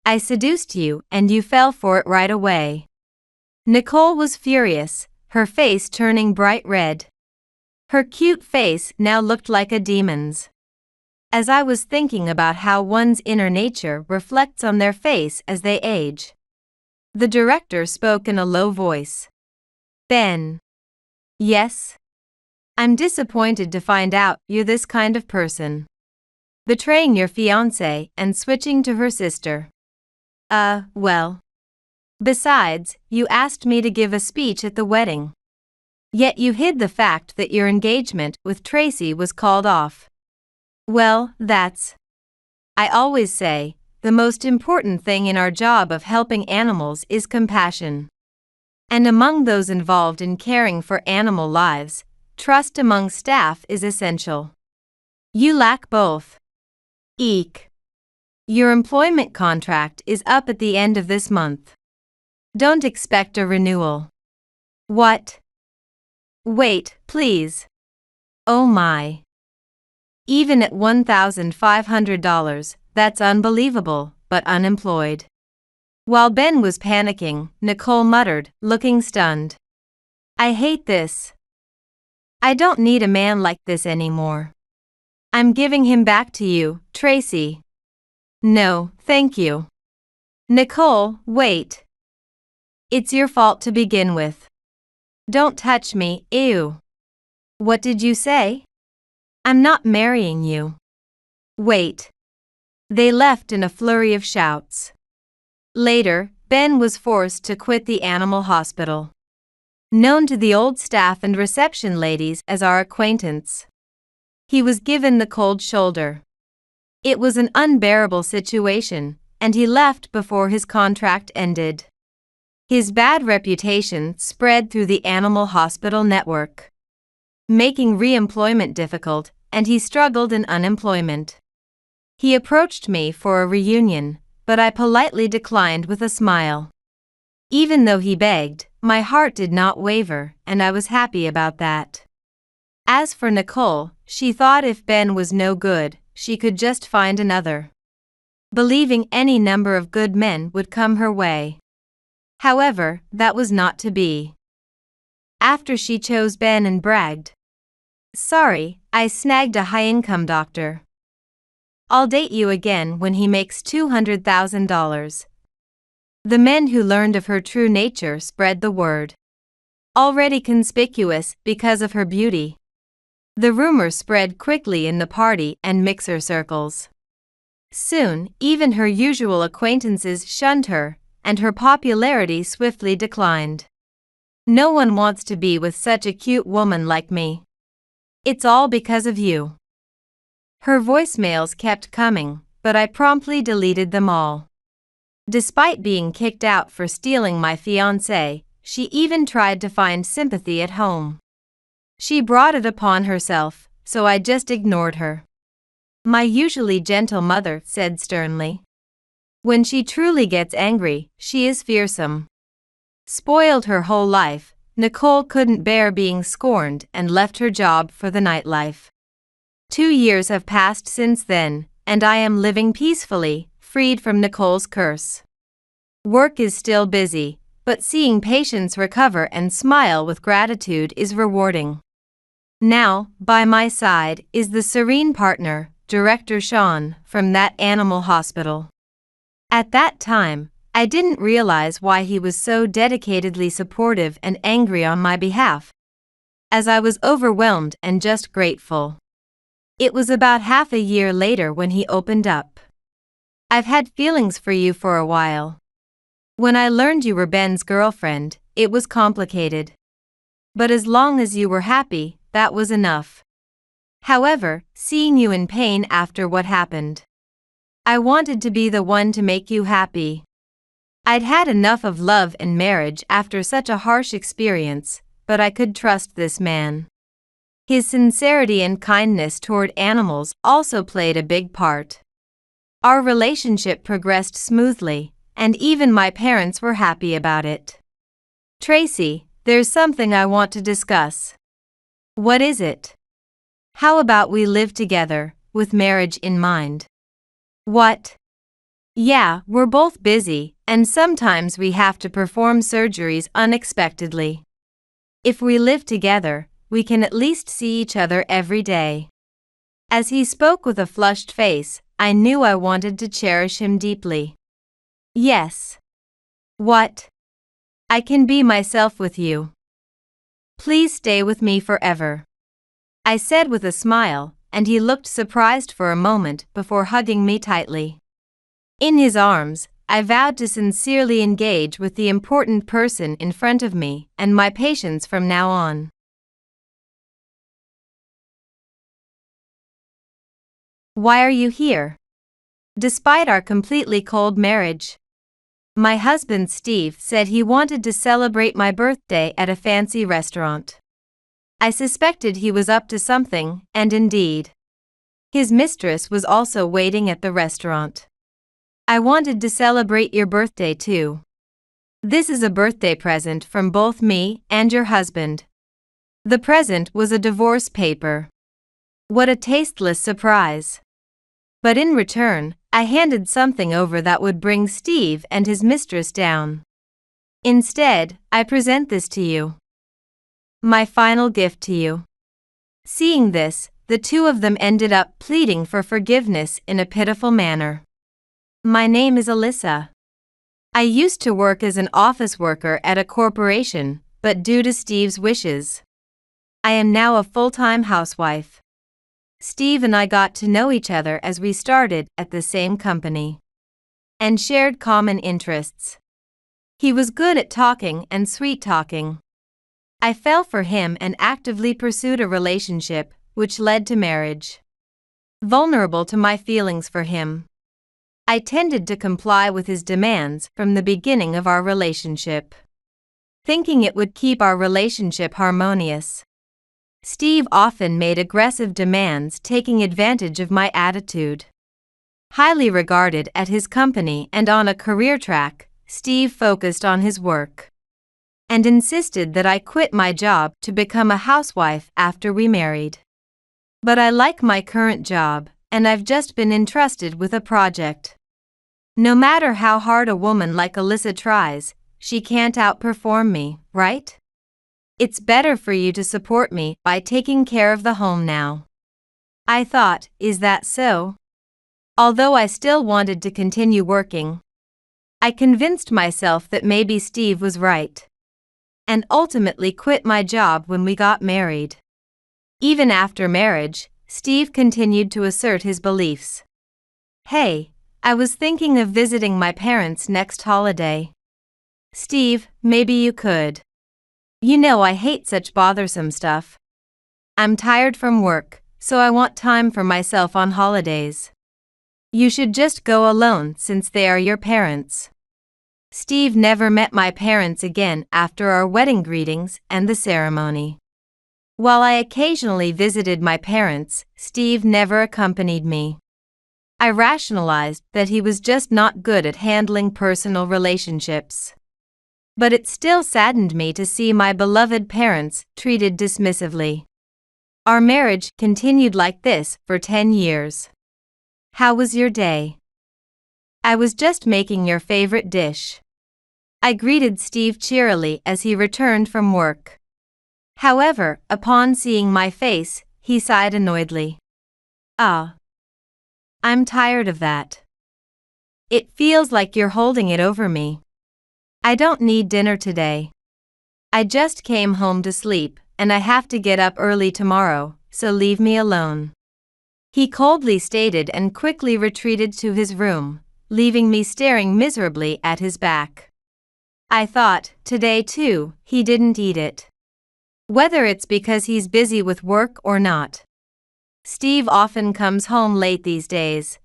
I seduced you and you fell for it right away. Nicole was furious, her face turning bright red. Her cute face now looked like a demon's. As I was thinking about how one's inner nature reflects on their face as they age. The director spoke in a low voice. Ben. Yes? I'm disappointed to find out you're this kind of person. Betraying your fiancé and switching to her sister. Well. Besides, you asked me to give a speech at the wedding. Yet you hid the fact that your engagement with Tracy was called off. Well, I always say, the most important thing in our job of helping animals is compassion. And among those involved in caring for animal lives, trust among staff is essential. You lack both. Eek. Your employment contract is up at the end of this month. Don't expect a renewal. What? Wait, please. Oh my. Even at $1,500, that's unbelievable, but unemployed. While Ben was panicking, Nicole muttered, looking stunned. I hate this. I don't need a man like this anymore. I'm giving him back to you, Tracy. No, thank you. Nicole, wait. It's your fault to begin with. Don't touch me, ew. What did you say? I'm not marrying you. Wait. They left in a flurry of shouts. Later, Ben was forced to quit the animal hospital. Known to the old staff and reception ladies as our acquaintance. He was given the cold shoulder. It was an unbearable situation, and he left before his contract ended. His bad reputation spread through the animal hospital network, making re-employment difficult, and he struggled in unemployment. He approached me for a reunion, but I politely declined with a smile. Even though he begged, my heart did not waver, and I was happy about that. As for Nicole, she thought if Ben was no good, she could just find another. Believing any number of good men would come her way. However, that was not to be. After she chose Ben and bragged, "Sorry, I snagged a high-income doctor. I'll date you again when he makes $200,000. The men who learned of her true nature spread the word. Already conspicuous because of her beauty. The rumor spread quickly in the party and mixer circles. Soon, even her usual acquaintances shunned her, and her popularity swiftly declined. No one wants to be with such a cute woman like me. It's all because of you." Her voicemails kept coming, but I promptly deleted them all. Despite being kicked out for stealing my fiancé, she even tried to find sympathy at home. She brought it upon herself, so I just ignored her. My usually gentle mother said sternly, "When she truly gets angry, she is fearsome." Spoiled her whole life, Nicole couldn't bear being scorned and left her job for the nightlife. 2 years have passed since then, and I am living peacefully, freed from Nicole's curse. Work is still busy, but seeing patients recover and smile with gratitude is rewarding. Now, by my side, is the serene partner, Director Sean, from that animal hospital. At that time, I didn't realize why he was so dedicatedly supportive and angry on my behalf, as I was overwhelmed and just grateful. It was about half a year later when he opened up. I've had feelings for you for a while. When I learned you were Ben's girlfriend, it was complicated. But as long as you were happy, that was enough. However, seeing you in pain after what happened, I wanted to be the one to make you happy. I'd had enough of love and marriage after such a harsh experience, but I could trust this man. His sincerity and kindness toward animals also played a big part. Our relationship progressed smoothly, and even my parents were happy about it. Tracy, there's something I want to discuss. What is it? How about we live together, with marriage in mind? What? Yeah, we're both busy, and sometimes we have to perform surgeries unexpectedly. If we live together, we can at least see each other every day. As he spoke with a flushed face, I knew I wanted to cherish him deeply. Yes. What? I can be myself with you. Please stay with me forever. I said with a smile, and he looked surprised for a moment before hugging me tightly. In his arms, I vowed to sincerely engage with the important person in front of me and my patients from now on. Why are you here? Despite our completely cold marriage, my husband Steve said he wanted to celebrate my birthday at a fancy restaurant. I suspected he was up to something, and indeed, his mistress was also waiting at the restaurant. I wanted to celebrate your birthday too. This is a birthday present from both me and your husband. The present was a divorce paper. What a tasteless surprise. But in return, I handed something over that would bring Steve and his mistress down. Instead, I present this to you. My final gift to you. Seeing this, the two of them ended up pleading for forgiveness in a pitiful manner. My name is Alyssa. I used to work as an office worker at a corporation, but due to Steve's wishes, I am now a full-time housewife. Steve and I got to know each other as we started at the same company and shared common interests. He was good at talking and sweet-talking. I fell for him and actively pursued a relationship, which led to marriage. Vulnerable to my feelings for him, I tended to comply with his demands from the beginning of our relationship, thinking it would keep our relationship harmonious. Steve often made aggressive demands, taking advantage of my attitude. Highly regarded at his company and on a career track, Steve focused on his work and insisted that I quit my job to become a housewife after we married. But I like my current job, and I've just been entrusted with a project. No matter how hard a woman like Alyssa tries, she can't outperform me, right? It's better for you to support me by taking care of the home now. I thought, is that so? Although I still wanted to continue working, I convinced myself that maybe Steve was right, and ultimately quit my job when we got married. Even after marriage, Steve continued to assert his beliefs. Hey, I was thinking of visiting my parents next holiday. Steve, maybe you could. You know I hate such bothersome stuff. I'm tired from work, so I want time for myself on holidays. You should just go alone since they are your parents. Steve never met my parents again after our wedding greetings and the ceremony. While I occasionally visited my parents, Steve never accompanied me. I rationalized that he was just not good at handling personal relationships. But it still saddened me to see my beloved parents treated dismissively. Our marriage continued like this for 10 years. How was your day? I was just making your favorite dish. I greeted Steve cheerily as he returned from work. However, upon seeing my face, he sighed annoyedly. "Ah. I'm tired of that. It feels like you're holding it over me. I don't need dinner today. I just came home to sleep, and I have to get up early tomorrow, so leave me alone," he coldly stated and quickly retreated to his room, leaving me staring miserably at his back. I thought, today too, he didn't eat it. Whether it's because he's busy with work or not. Steve often comes home late these days.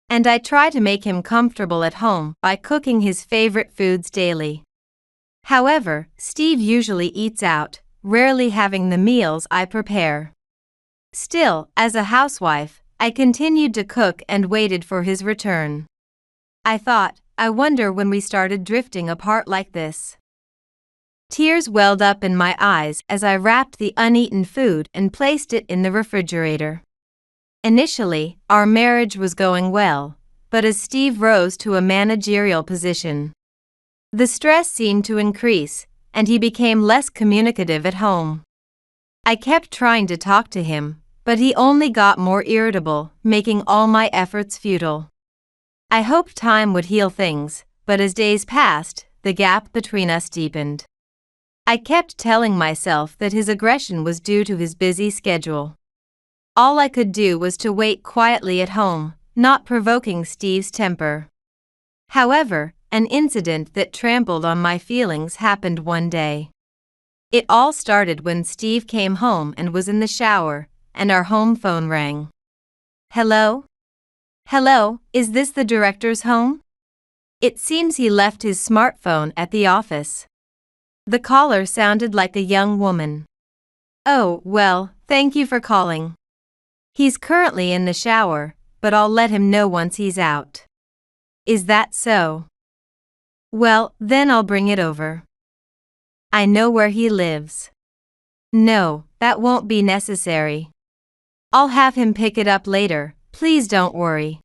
And I try to make him comfortable at home by cooking his favorite foods daily. However, Steve usually eats out, rarely having the meals I prepare. Still, as a housewife, I continued to cook and waited for his return. I thought, I wonder when we started drifting apart like this. Tears welled up in my eyes as I wrapped the uneaten food and placed it in the refrigerator. Initially, our marriage was going well, but as Steve rose to a managerial position, the stress seemed to increase, and he became less communicative at home. I kept trying to talk to him, but he only got more irritable, making all my efforts futile. I hoped time would heal things, but as days passed, the gap between us deepened. I kept telling myself that his aggression was due to his busy schedule. All I could do was to wait quietly at home, not provoking Steve's temper. However, an incident that trampled on my feelings happened one day. It all started when Steve came home and was in the shower, and our home phone rang. "Hello? Hello, is this the director's home?" It seems he left his smartphone at the office. The caller sounded like a young woman. "Oh, well, thank you for calling. He's currently in the shower, but I'll let him know once he's out." "Is that so? Well, then I'll bring it over. I know where he lives." "No, that won't be necessary. I'll have him pick it up later, please don't worry.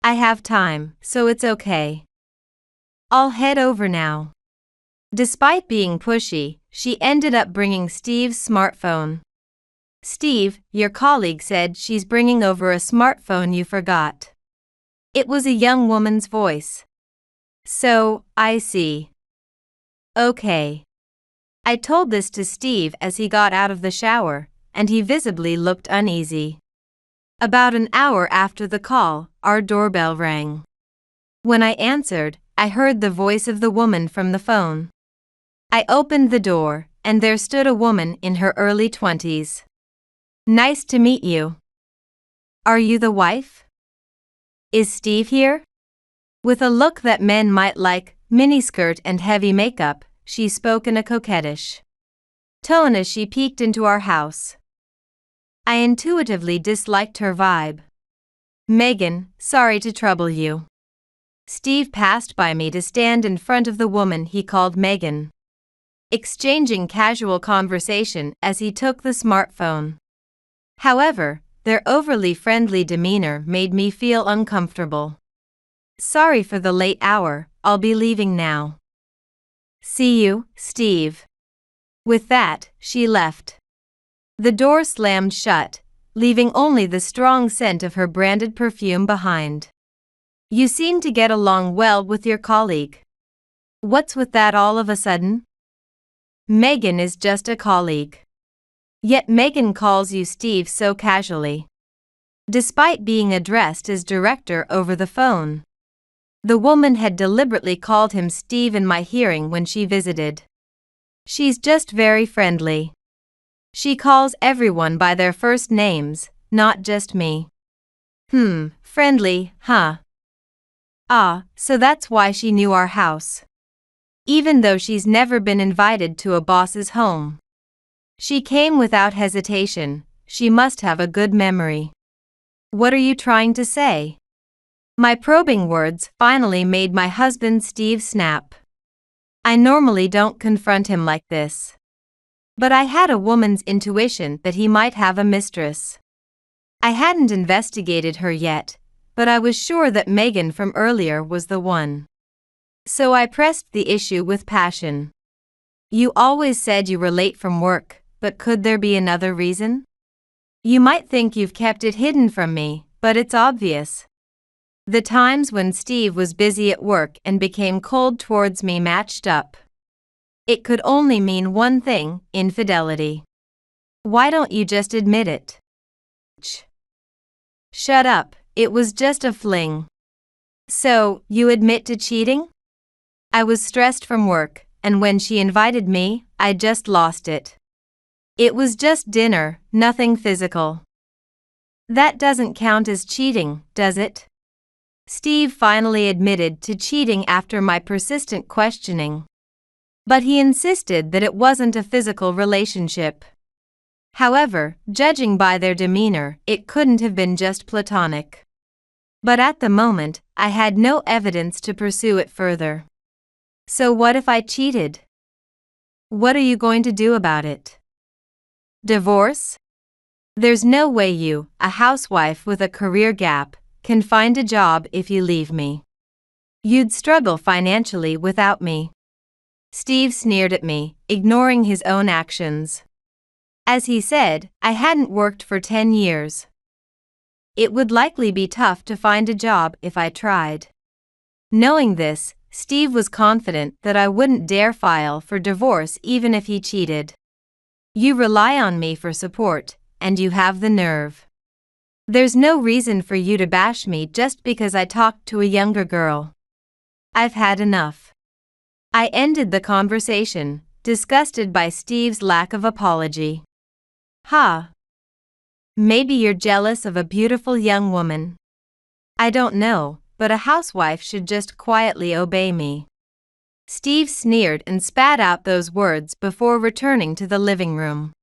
I have time, so it's okay. I'll head over now." Despite being pushy, she ended up bringing Steve's smartphone. "Steve, your colleague said she's bringing over a smartphone you forgot." It was a young woman's voice. "So, I see. Okay." I told this to Steve as he got out of the shower, and he visibly looked uneasy. About an hour after the call, our doorbell rang. When I answered, I heard the voice of the woman from the phone. I opened the door, and there stood a woman in her early 20s. "Nice to meet you. Are you the wife? Is Steve here?" With a look that men might like, miniskirt and heavy makeup, she spoke in a coquettish tone as she peeked into our house. I intuitively disliked her vibe. "Megan, sorry to trouble you." Steve passed by me to stand in front of the woman he called Megan, exchanging casual conversation as he took the smartphone. However, their overly friendly demeanor made me feel uncomfortable. "Sorry for the late hour, I'll be leaving now. See you, Steve." With that, she left. The door slammed shut, leaving only the strong scent of her branded perfume behind. "You seem to get along well with your colleague. What's with that all of a sudden?" "Megan is just a colleague." Yet Megan calls you Steve so casually. Despite being addressed as director over the phone, the woman had deliberately called him Steve in my hearing when she visited. She's just very friendly. She calls everyone by their first names, not just me. Friendly, huh? Ah, so that's why she knew our house. Even though she's never been invited to a boss's home. She came without hesitation, she must have a good memory. What are you trying to say? My probing words finally made my husband Steve snap. I normally don't confront him like this. But I had a woman's intuition that he might have a mistress. I hadn't investigated her yet, but I was sure that Megan from earlier was the one. So I pressed the issue with passion. You always said you were late from work, but could there be another reason? You might think you've kept it hidden from me, but it's obvious. The times when Steve was busy at work and became cold towards me matched up. It could only mean one thing: infidelity. Why don't you just admit it? Shut up, it was just a fling. So, you admit to cheating? I was stressed from work, and when she invited me, I just lost it. It was just dinner, nothing physical. That doesn't count as cheating, does it? Steve finally admitted to cheating after my persistent questioning. But he insisted that it wasn't a physical relationship. However, judging by their demeanor, it couldn't have been just platonic. But at the moment, I had no evidence to pursue it further. So what if I cheated? What are you going to do about it? Divorce? There's no way you, a housewife with a career gap, can find a job if you leave me. You'd struggle financially without me. Steve sneered at me, ignoring his own actions. As he said, I hadn't worked for 10 years. It would likely be tough to find a job if I tried. Knowing this, Steve was confident that I wouldn't dare file for divorce even if he cheated. You rely on me for support, and you have the nerve. There's no reason for you to bash me just because I talked to a younger girl. I've had enough. I ended the conversation, disgusted by Steve's lack of apology. Maybe you're jealous of a beautiful young woman. I don't know, but a housewife should just quietly obey me. Steve sneered and spat out those words before returning to the living room.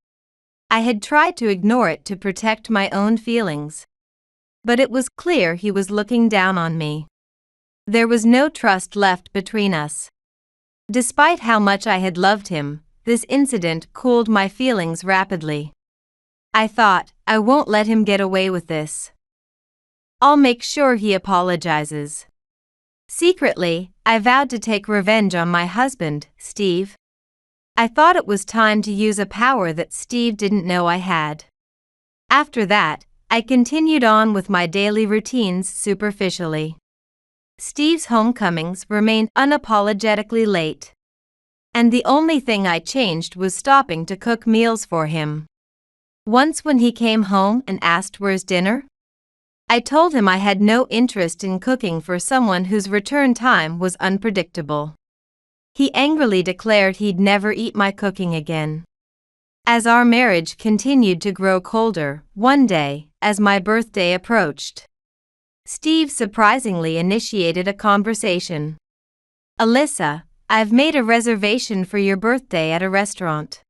I had tried to ignore it to protect my own feelings. But it was clear he was looking down on me. There was no trust left between us. Despite how much I had loved him, this incident cooled my feelings rapidly. I thought, I won't let him get away with this. I'll make sure he apologizes. Secretly, I vowed to take revenge on my husband, Steve. I thought it was time to use a power that Steve didn't know I had. After that, I continued on with my daily routines superficially. Steve's homecomings remained unapologetically late. And the only thing I changed was stopping to cook meals for him. Once when he came home and asked where's dinner, I told him I had no interest in cooking for someone whose return time was unpredictable. He angrily declared he'd never eat my cooking again. As our marriage continued to grow colder, one day, as my birthday approached, Steve surprisingly initiated a conversation. Alyssa, I've made a reservation for your birthday at a restaurant.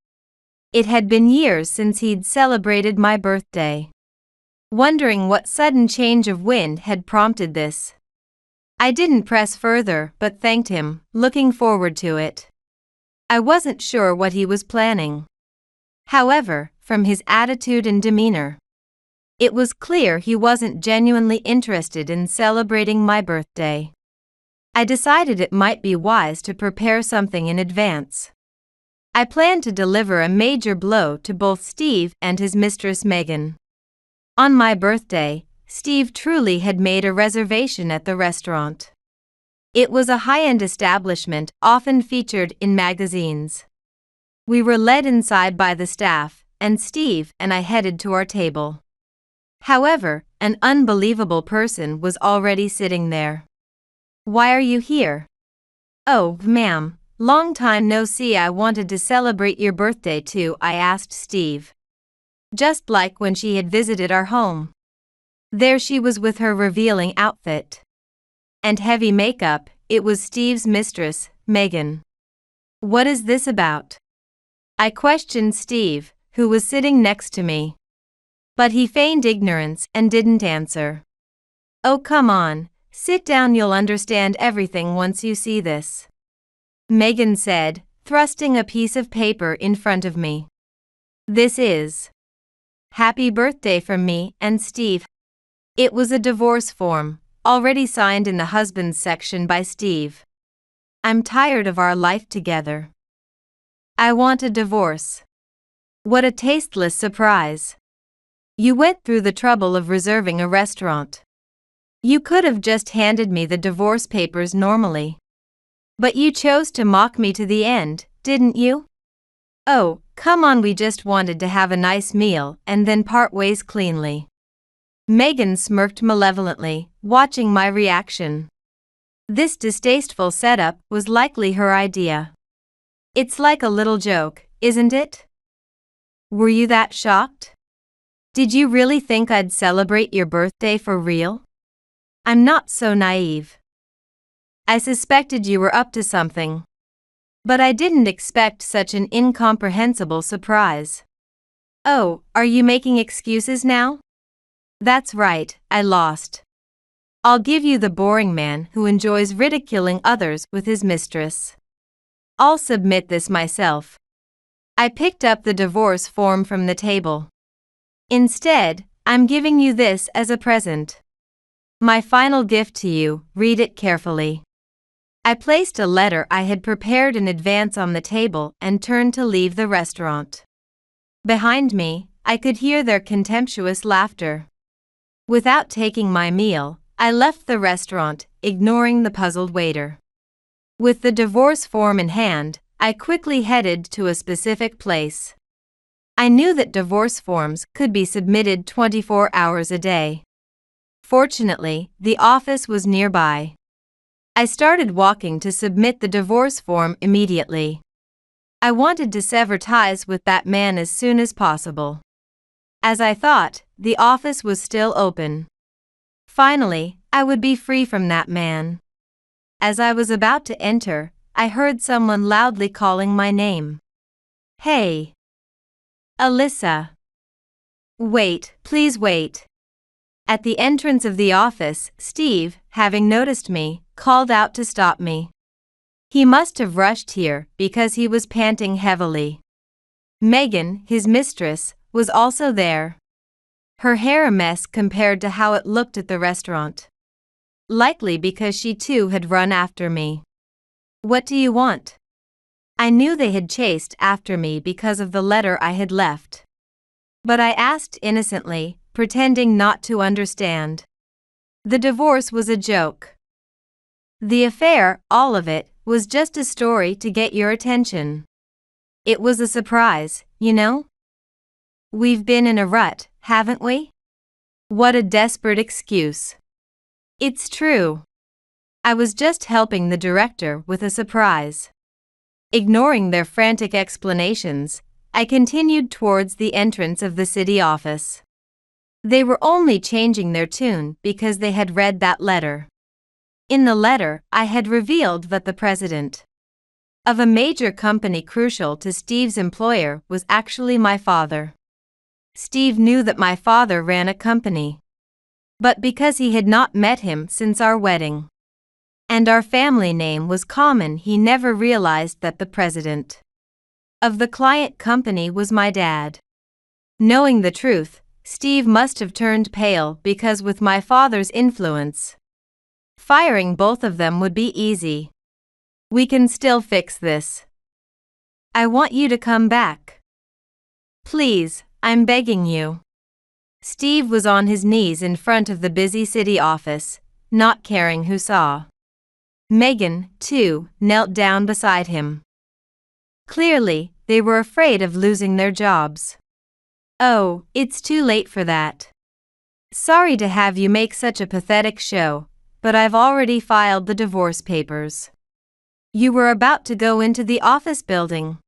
It had been years since he'd celebrated my birthday. Wondering what sudden change of wind had prompted this, I didn't press further but thanked him, looking forward to it. I wasn't sure what he was planning. However, from his attitude and demeanor, it was clear he wasn't genuinely interested in celebrating my birthday. I decided it might be wise to prepare something in advance. I planned to deliver a major blow to both Steve and his mistress Megan. On my birthday, Steve truly had made a reservation at the restaurant. It was a high-end establishment often featured in magazines. We were led inside by the staff, and Steve and I headed to our table. However, an unbelievable person was already sitting there. Why are you here? Oh, ma'am, long time no see. I wanted to celebrate your birthday too, I asked Steve. Just like when she had visited our home. There she was with her revealing outfit and heavy makeup. It was Steve's mistress, Megan. What is this about? I questioned Steve, who was sitting next to me. But he feigned ignorance and didn't answer. Oh, come on, sit down, you'll understand everything once you see this, Megan said, thrusting a piece of paper in front of me. This is happy birthday from me and Steve. It was a divorce form, already signed in the husband's section by Steve. I'm tired of our life together. I want a divorce. What a tasteless surprise. You went through the trouble of reserving a restaurant. You could have just handed me the divorce papers normally. But you chose to mock me to the end, didn't you? Oh, come on, we just wanted to have a nice meal and then part ways cleanly. Megan smirked malevolently, watching my reaction. This distasteful setup was likely her idea. It's like a little joke, isn't it? Were you that shocked? Did you really think I'd celebrate your birthday for real? I'm not so naive. I suspected you were up to something. But I didn't expect such an incomprehensible surprise. Oh, are you making excuses now? That's right, I lost. I'll give you the boring man who enjoys ridiculing others with his mistress. I'll submit this myself. I picked up the divorce form from the table. Instead, I'm giving you this as a present. My final gift to you, read it carefully. I placed a letter I had prepared in advance on the table and turned to leave the restaurant. Behind me, I could hear their contemptuous laughter. Without taking my meal, I left the restaurant, ignoring the puzzled waiter. With the divorce form in hand, I quickly headed to a specific place. I knew that divorce forms could be submitted 24 hours a day. Fortunately, the office was nearby. I started walking to submit the divorce form immediately. I wanted to sever ties with that man as soon as possible. As I thought, the office was still open. Finally, I would be free from that man. As I was about to enter, I heard someone loudly calling my name. Hey! Alyssa! Wait, please wait. At the entrance of the office, Steve, having noticed me, called out to stop me. He must have rushed here because he was panting heavily. Megan, his mistress, was also there. Her hair a mess compared to how it looked at the restaurant. Likely because she too had run after me. What do you want? I knew they had chased after me because of the letter I had left. But I asked innocently, pretending not to understand. The divorce was a joke. The affair, all of it, was just a story to get your attention. It was a surprise, you know? We've been in a rut, haven't we? What a desperate excuse. It's true. I was just helping the director with a surprise. Ignoring their frantic explanations, I continued towards the entrance of the city office. They were only changing their tune because they had read that letter. In the letter, I had revealed that the president of a major company crucial to Steve's employer was actually my father. Steve knew that my father ran a company. But because he had not met him since our wedding, and our family name was common, he never realized that the president of the client company was my dad. Knowing the truth, Steve must have turned pale because with my father's influence, firing both of them would be easy. We can still fix this. I want you to come back. Please, I'm begging you. Steve was on his knees in front of the busy city office, not caring who saw. Megan, too, knelt down beside him. Clearly, they were afraid of losing their jobs. Oh, it's too late for that. Sorry to have you make such a pathetic show, but I've already filed the divorce papers. You were about to go into the office building.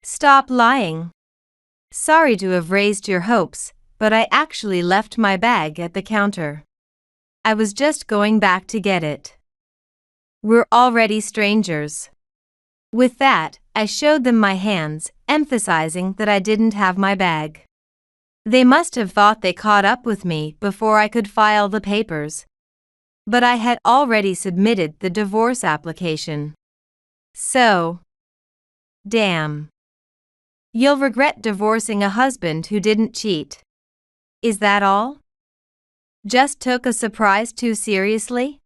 Stop lying. Sorry to have raised your hopes, but I actually left my bag at the counter. I was just going back to get it. We're already strangers. With that, I showed them my hands, emphasizing that I didn't have my bag. They must have thought they caught up with me before I could file the papers. But I had already submitted the divorce application. So, damn. You'll regret divorcing a husband who didn't cheat. Is that all? Just took a surprise too seriously?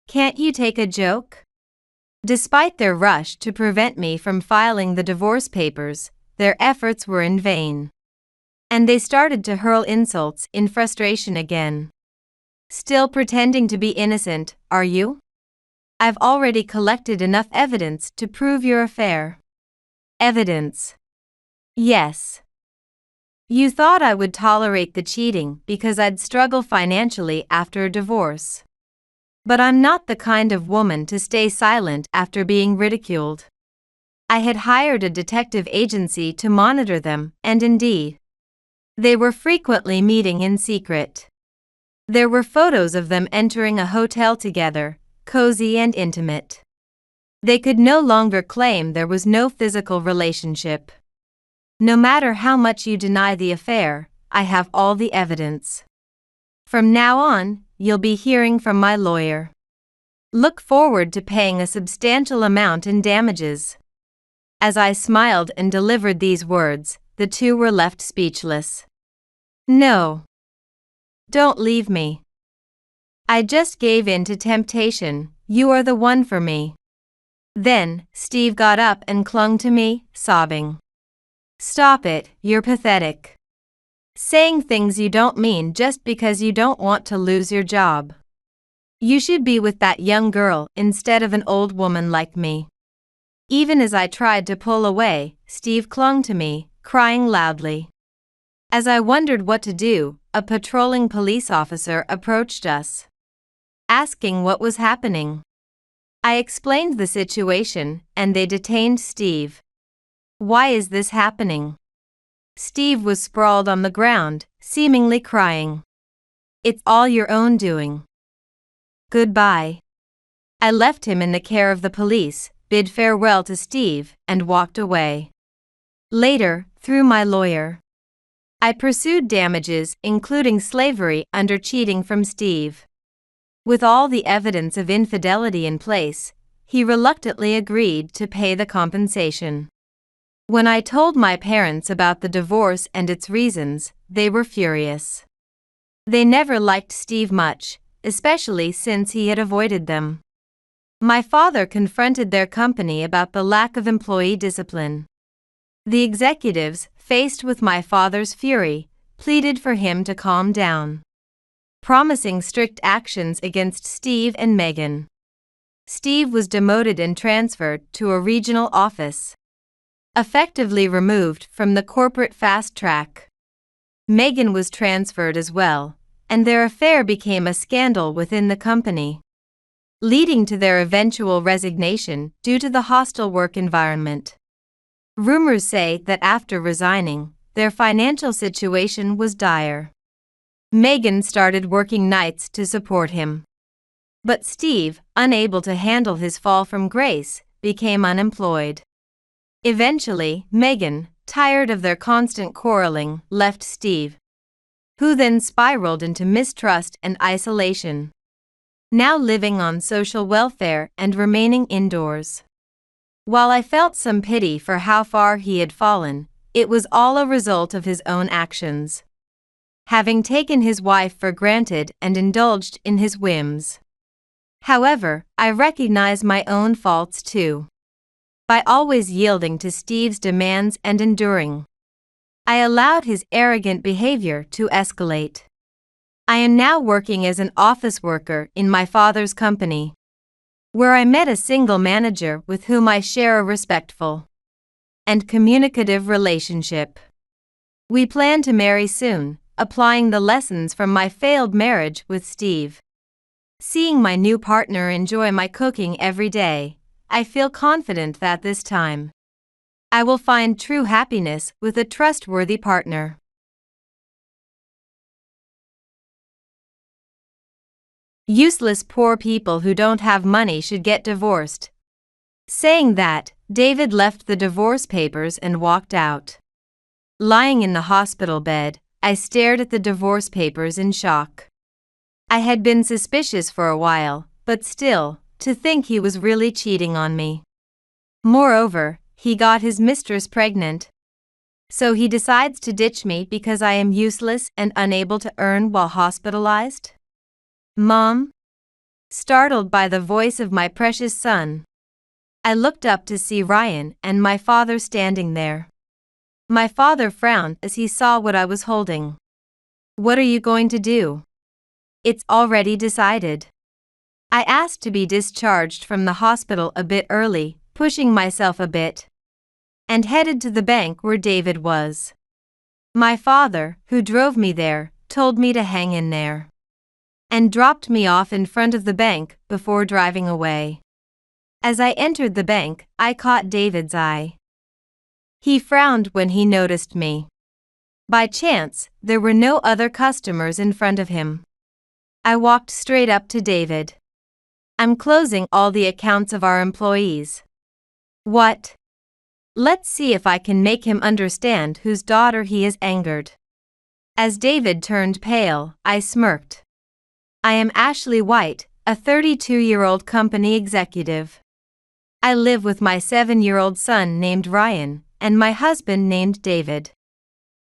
Can't you take a joke? Despite their rush to prevent me from filing the divorce papers, their efforts were in vain. And they started to hurl insults in frustration again. Still pretending to be innocent, are you? I've already collected enough evidence to prove your affair. Evidence? Yes. You thought I would tolerate the cheating because I'd struggle financially after a divorce. But I'm not the kind of woman to stay silent after being ridiculed. I had hired a detective agency to monitor them, and indeed, they were frequently meeting in secret. There were photos of them entering a hotel together, cozy and intimate. They could no longer claim there was no physical relationship. No matter how much you deny the affair, I have all the evidence. From now on, you'll be hearing from my lawyer. Look forward to paying a substantial amount in damages. As I smiled and delivered these words, the two were left speechless. No. Don't leave me. I just gave in to temptation. You are the one for me. Then, Steve got up and clung to me, sobbing. Stop it, you're pathetic. Saying things you don't mean just because you don't want to lose your job. You should be with that young girl instead of an old woman like me. Even as I tried to pull away, Steve clung to me, crying loudly. As I wondered what to do, a patrolling police officer approached us, asking what was happening. I explained the situation, and they detained Steve. Why is this happening? Steve was sprawled on the ground, seemingly crying. It's all your own doing. Goodbye. I left him in the care of the police, bid farewell to Steve, and walked away. Later, through my lawyer, I pursued damages, including slavery under cheating from Steve. With all the evidence of infidelity in place, he reluctantly agreed to pay the compensation. When I told my parents about the divorce and its reasons, they were furious. They never liked Steve much, especially since he had avoided them. My father confronted their company about the lack of employee discipline. The executives, faced with my father's fury, pleaded for him to calm down, promising strict actions against Steve and Megan. Steve was demoted and transferred to a regional office, effectively removed from the corporate fast track. Megan was transferred as well, and their affair became a scandal within the company, leading to their eventual resignation due to the hostile work environment. Rumors say that after resigning, their financial situation was dire. Megan started working nights to support him. But Steve, unable to handle his fall from grace, became unemployed. Eventually, Megan, tired of their constant quarreling, left Steve, who then spiraled into mistrust and isolation, now living on social welfare and remaining indoors. While I felt some pity for how far he had fallen, it was all a result of his own actions, having taken his wife for granted and indulged in his whims. However, I recognize my own faults too. By always yielding to Steve's demands and enduring, I allowed his arrogant behavior to escalate. I am now working as an office worker in my father's company, where I met a single manager with whom I share a respectful and communicative relationship. We plan to marry soon, applying the lessons from my failed marriage with Steve. Seeing my new partner enjoy my cooking every day, I feel confident that this time, I will find true happiness with a trustworthy partner. Useless poor people who don't have money should get divorced. Saying that, David left the divorce papers and walked out. Lying in the hospital bed, I stared at the divorce papers in shock. I had been suspicious for a while, but still, to think he was really cheating on me. Moreover, he got his mistress pregnant. So he decides to ditch me because I am useless and unable to earn while hospitalized? Mom? Startled by the voice of my precious son, I looked up to see Ryan and my father standing there. My father frowned as he saw what I was holding. "What are you going to do?" "It's already decided." I asked to be discharged from the hospital a bit early, pushing myself a bit, and headed to the bank where David was. My father, who drove me there, told me to hang in there, and dropped me off in front of the bank before driving away. As I entered the bank, I caught David's eye. He frowned when he noticed me. By chance, there were no other customers in front of him. I walked straight up to David. "I'm closing all the accounts of our employees." "What?" "Let's see if I can make him understand whose daughter he has angered." As David turned pale, I smirked. "I am Ashley White, a 32-year-old company executive. I live with my 7-year-old son named Ryan, and my husband named David.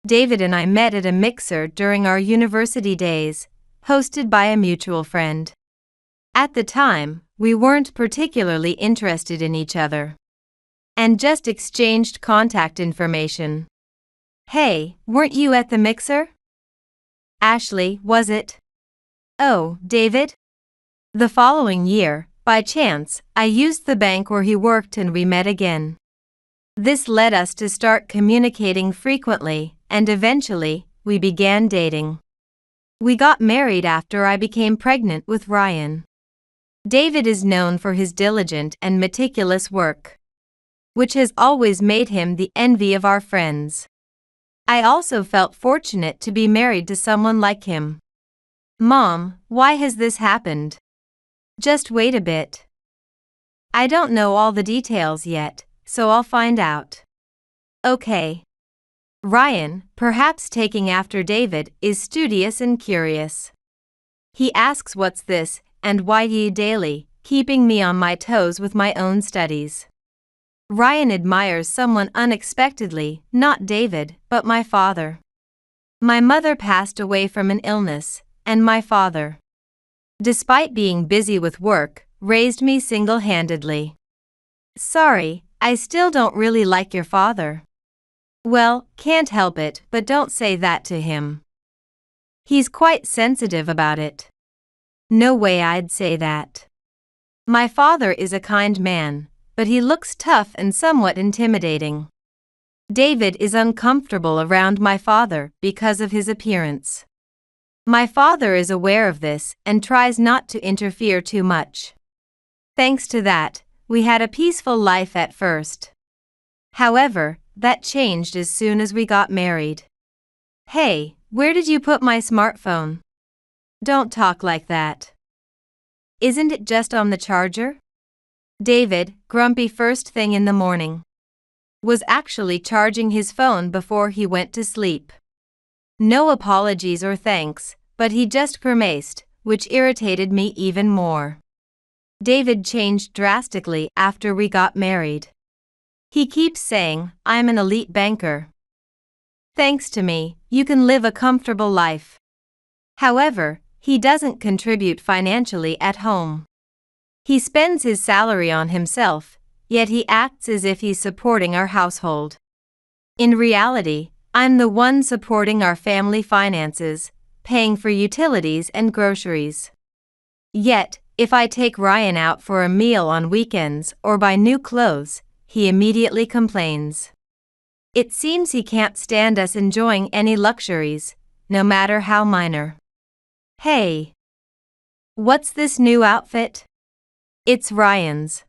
David and I met at a mixer during our university days, hosted by a mutual friend. At the time, we weren't particularly interested in each other, and just exchanged contact information." "Hey, weren't you at the mixer?" "Ashley, was it?" "Oh, David?" The following year, by chance, I used the bank where he worked and we met again. This led us to start communicating frequently, and eventually, we began dating. We got married after I became pregnant with Ryan. David is known for his diligent and meticulous work, which has always made him the envy of our friends. I also felt fortunate to be married to someone like him. "Mom, why has this happened?" "Just wait a bit. I don't know all the details yet, so I'll find out." "Okay." Ryan, perhaps taking after David, is studious and curious. He asks what's this and why daily, keeping me on my toes with my own studies. Ryan admires someone unexpectedly, not David, but my father. My mother passed away from an illness, and my father, despite being busy with work, raised me single-handedly. "Sorry, I still don't really like your father." "Well, can't help it, but don't say that to him. He's quite sensitive about it." "No way I'd say that. My father is a kind man, but he looks tough and somewhat intimidating. David is uncomfortable around my father because of his appearance. My father is aware of this and tries not to interfere too much. Thanks to that, we had a peaceful life at first. However, that changed as soon as we got married." "Hey, where did you put my smartphone?" "Don't talk like that. Isn't it just on the charger?" David, grumpy first thing in the morning, was actually charging his phone before he went to sleep. No apologies or thanks, but he just grimaced, which irritated me even more. David changed drastically after we got married. He keeps saying, "I'm an elite banker. Thanks to me, you can live a comfortable life." However, he doesn't contribute financially at home. He spends his salary on himself, yet he acts as if he's supporting our household. In reality, I'm the one supporting our family finances, paying for utilities and groceries. Yet, if I take Ryan out for a meal on weekends or buy new clothes, he immediately complains. It seems he can't stand us enjoying any luxuries, no matter how minor. "Hey, what's this new outfit?" It's Ryan's.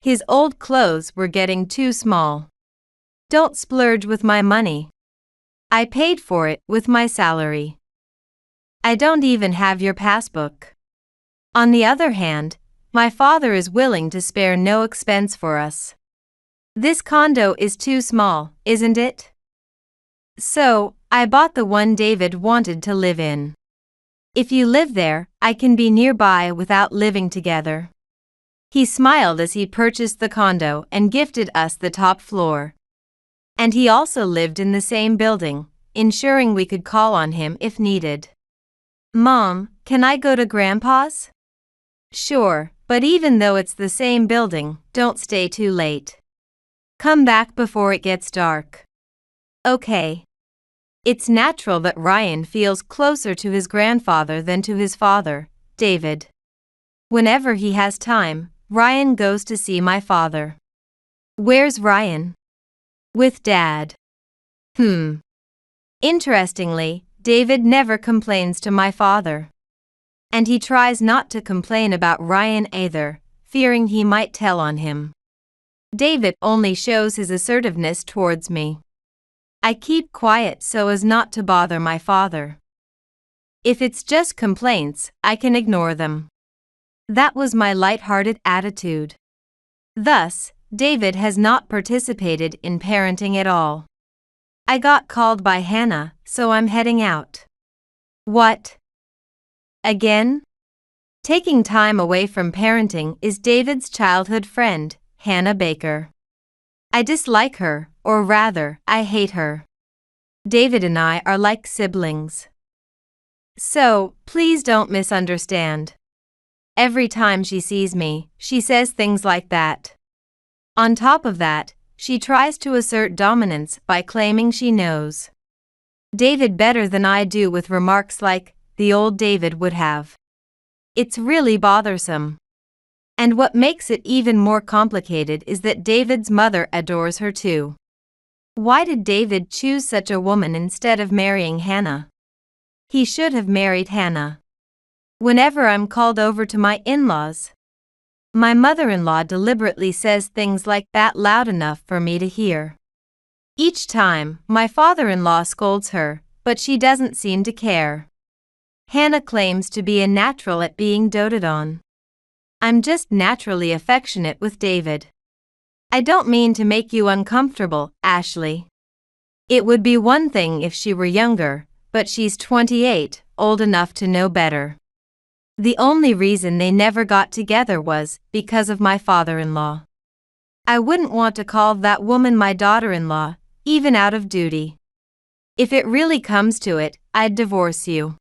His old clothes were getting too small. Don't splurge with my money. I paid for it with my salary. I don't even have your passbook. On the other hand, my father is willing to spare no expense for us. This condo is too small, isn't it? So, I bought the one David wanted to live in. If you live there, I can be nearby without living together. He smiled as he purchased the condo and gifted us the top floor. And he also lived in the same building, ensuring we could call on him if needed. "Mom, can I go to Grandpa's?" "Sure, but even though it's the same building, don't stay too late. Come back before it gets dark. Okay. It's natural that Ryan feels closer to his grandfather than to his father, David. Whenever he has time, Ryan goes to see my father. Where's Ryan? With Dad. Interestingly, David never complains to my father. And he tries not to complain about Ryan either, fearing he might tell on him. David only shows his assertiveness towards me. I keep quiet so as not to bother my father. If it's just complaints, I can ignore them. That was my light-hearted attitude. Thus, David has not participated in parenting at all. I got called by Hannah, so I'm heading out. What? Again? Taking time away from parenting is David's childhood friend, Hannah Baker. I dislike her, or rather, I hate her. David and I are like siblings. So, please don't misunderstand. Every time she sees me, she says things like that. On top of that, she tries to assert dominance by claiming she knows David better than I do with remarks like, the old David would have. It's really bothersome. And what makes it even more complicated is that David's mother adores her too. Why did David choose such a woman instead of marrying Hannah? He should have married Hannah. Whenever I'm called over to my in-laws, my mother-in-law deliberately says things like that loud enough for me to hear. Each time, my father-in-law scolds her, but she doesn't seem to care. Hannah claims to be a natural at being doted on. I'm just naturally affectionate with David. I don't mean to make you uncomfortable, Ashley. It would be one thing if she were younger, but she's 28, old enough to know better. The only reason they never got together was because of my father-in-law. I wouldn't want to call that woman my daughter-in-law, even out of duty. If it really comes to it, I'd divorce you.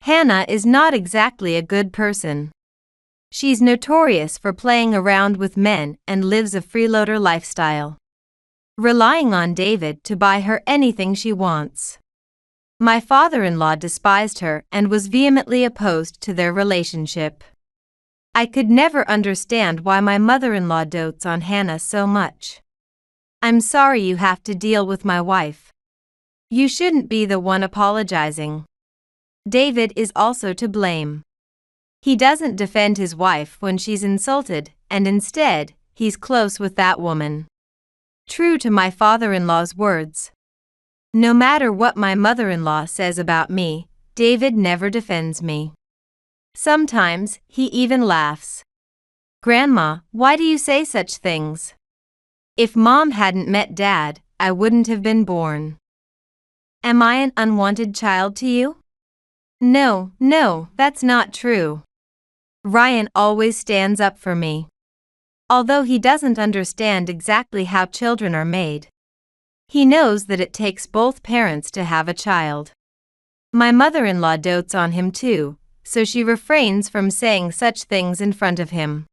Hannah is not exactly a good person. She's notorious for playing around with men and lives a freeloader lifestyle, relying on David to buy her anything she wants. My father-in-law despised her and was vehemently opposed to their relationship. I could never understand why my mother-in-law dotes on Hannah so much. I'm sorry you have to deal with my wife. You shouldn't be the one apologizing. David is also to blame. He doesn't defend his wife when she's insulted, and instead, he's close with that woman. True to my father-in-law's words. No matter what my mother-in-law says about me, David never defends me. Sometimes, he even laughs. Grandma, why do you say such things? If Mom hadn't met Dad, I wouldn't have been born. Am I an unwanted child to you? No, that's not true. Ryan always stands up for me. Although he doesn't understand exactly how children are made. He knows that it takes both parents to have a child. My mother-in-law dotes on him too, so she refrains from saying such things in front of him.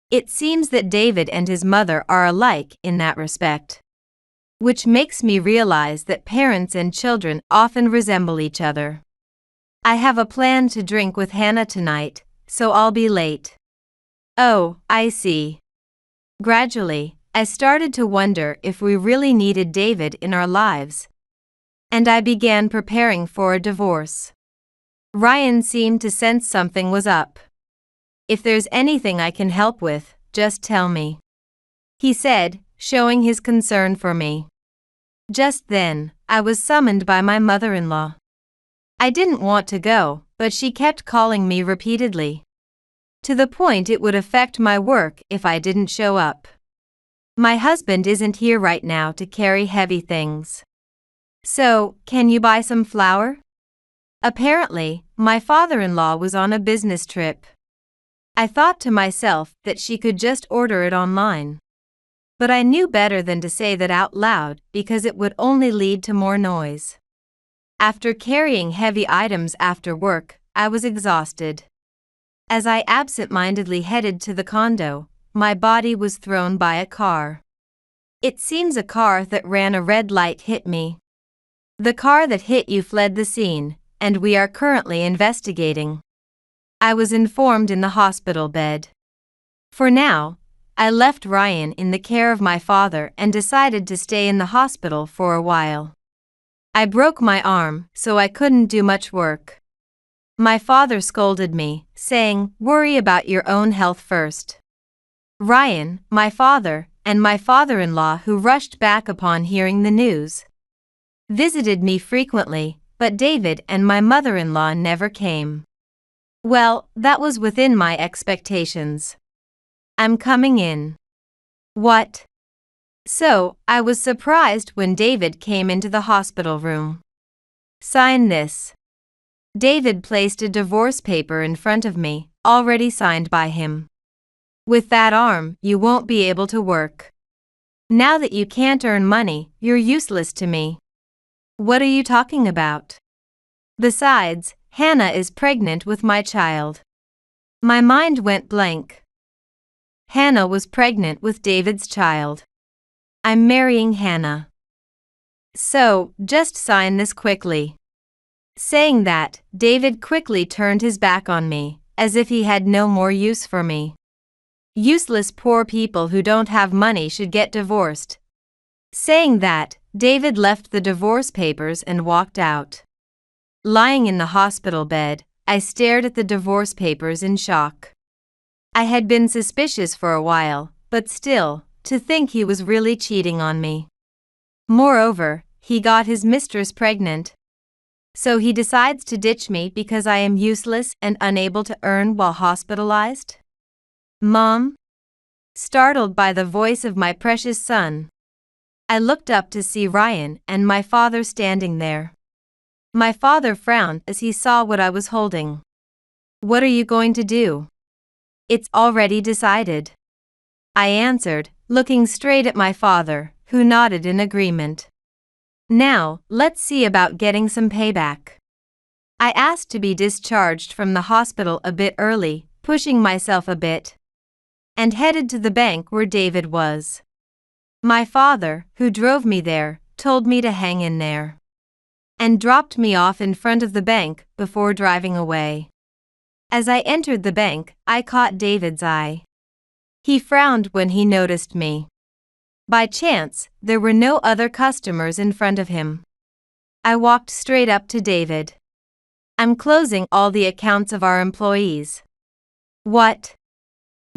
It seems that David and his mother are alike in that respect. Which makes me realize that parents and children often resemble each other. I have a plan to drink with Hannah tonight, so I'll be late. Oh, I see. Gradually, I started to wonder if we really needed David in our lives. And I began preparing for a divorce. Ryan seemed to sense something was up. If there's anything I can help with, just tell me, he said, showing his concern for me. Just then, I was summoned by my mother-in-law. I didn't want to go, but she kept calling me repeatedly. To the point it would affect my work if I didn't show up. My husband isn't here right now to carry heavy things. So, can you buy some flour? Apparently, my father-in-law was on a business trip. I thought to myself that she could just order it online. But I knew better than to say that out loud because it would only lead to more noise. After carrying heavy items after work, I was exhausted. As I absent-mindedly headed to the condo, my body was thrown by a car. It seems a car that ran a red light hit me. The car that hit you fled the scene, and we are currently investigating. I was informed in the hospital bed. For now, I left Ryan in the care of my father and decided to stay in the hospital for a while. I broke my arm, so I couldn't do much work. My father scolded me, saying, "Worry about your own health first." Ryan, my father, and my father-in-law, who rushed back upon hearing the news, visited me frequently, but David and my mother-in-law never came. Well, that was within my expectations. "I'm coming in." What? So, I was surprised when David came into the hospital room. "Sign this." David placed a divorce paper in front of me, already signed by him. "With that arm, you won't be able to work. Now that you can't earn money, you're useless to me." "What are you talking about? Besides, Hannah is pregnant with my child." My mind went blank. Hannah was pregnant with David's child. "I'm marrying Hannah. So, just sign this quickly." Saying that, David quickly turned his back on me, as if he had no more use for me. Useless poor people who don't have money should get divorced. Saying that, David left the divorce papers and walked out. Lying in the hospital bed, I stared at the divorce papers in shock. I had been suspicious for a while, but still, to think he was really cheating on me. Moreover, he got his mistress pregnant. So he decides to ditch me because I am useless and unable to earn while hospitalized? "Mom?" Startled by the voice of my precious son, I looked up to see Ryan and my father standing there. My father frowned as he saw what I was holding. "What are you going to do?" "It's already decided," I answered, looking straight at my father, who nodded in agreement. "Now, let's see about getting some payback." I asked to be discharged from the hospital a bit early, pushing myself a bit, and headed to the bank where David was. My father, who drove me there, told me to hang in there, and dropped me off in front of the bank before driving away. As I entered the bank, I caught David's eye. He frowned when he noticed me. By chance, there were no other customers in front of him. I walked straight up to David. "I'm closing all the accounts of our employees." "What?"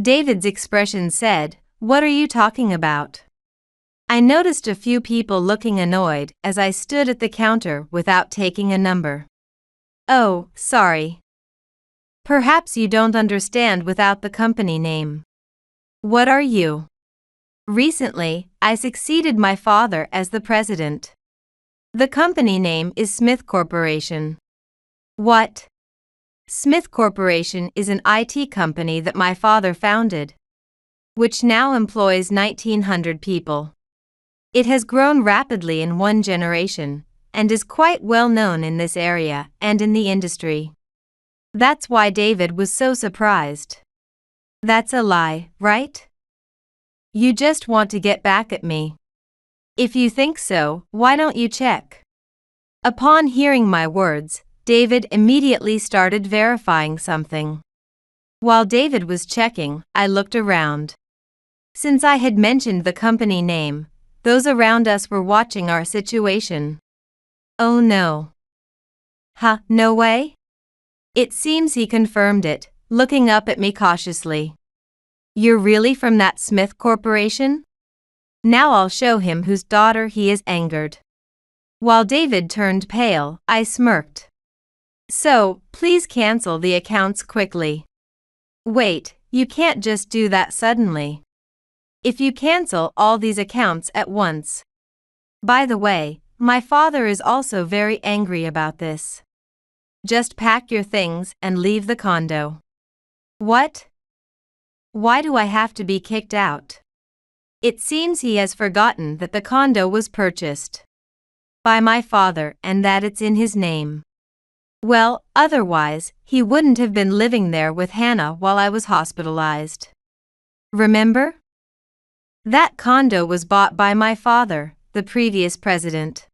David's expression said, "What are you talking about?" I noticed a few people looking annoyed as I stood at the counter without taking a number. "Oh, sorry. Perhaps you don't understand without the company name." "What are you?" "Recently, I succeeded my father as the president. The company name is Smith Corporation." "What?" Smith Corporation is an IT company that my father founded, which now employs 1,900 people. It has grown rapidly in one generation, and is quite well known in this area and in the industry. That's why David was so surprised. "That's a lie, right? You just want to get back at me. If you think so, why don't you check?" Upon hearing my words, David immediately started verifying something. While David was checking, I looked around. Since I had mentioned the company name, those around us were watching our situation. "Oh no." "Huh, no way?" It seems he confirmed it, looking up at me cautiously. "You're really from that Smith Corporation? Now I'll show him whose daughter he is." Angered. While David turned pale, I smirked. "So, please cancel the accounts quickly." "Wait, you can't just do that suddenly. If you cancel all these accounts at once. By the way, my father is also very angry about this. Just pack your things and leave the condo." "What? Why do I have to be kicked out?" It seems he has forgotten that the condo was purchased by my father and that it's in his name. Well, otherwise, he wouldn't have been living there with Hannah while I was hospitalized. Remember? That condo was bought by my father, the previous president.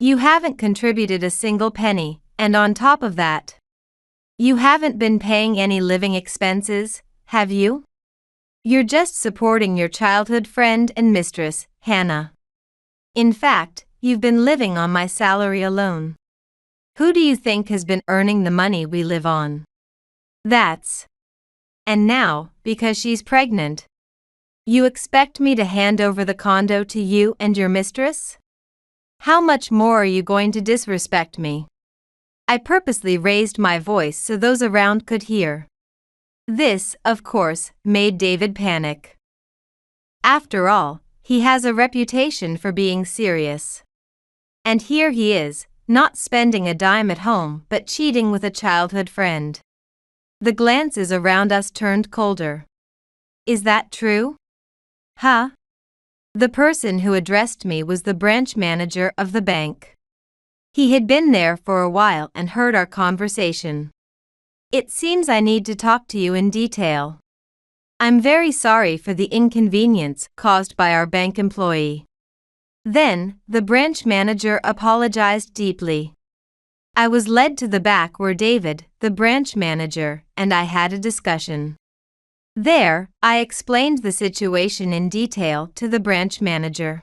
You haven't contributed a single penny, and on top of that, you haven't been paying any living expenses, have you? You're just supporting your childhood friend and mistress, Hannah. In fact, you've been living on my salary alone. Who do you think has been earning the money we live on? That's. And now, because she's pregnant, you expect me to hand over the condo to you and your mistress? How much more are you going to disrespect me? I purposely raised my voice so those around could hear. This, of course, made David panic. After all, he has a reputation for being serious. And here he is, not spending a dime at home but cheating with a childhood friend. The glances around us turned colder. Is that true? Huh? The person who addressed me was the branch manager of the bank. He had been there for a while and heard our conversation. It seems I need to talk to you in detail. I'm very sorry for the inconvenience caused by our bank employee. Then, the branch manager apologized deeply. I was led to the back where David, the branch manager, and I had a discussion. There, I explained the situation in detail to the branch manager.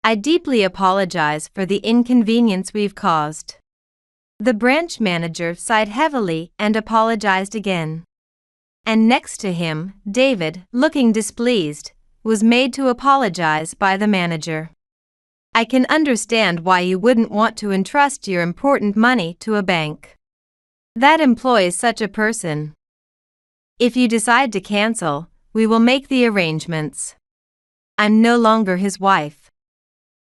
I deeply apologize for the inconvenience we've caused. The branch manager sighed heavily and apologized again. And next to him, David, looking displeased, was made to apologize by the manager. I can understand why you wouldn't want to entrust your important money to a bank that employs such a person. If you decide to cancel, we will make the arrangements. I'm no longer his wife.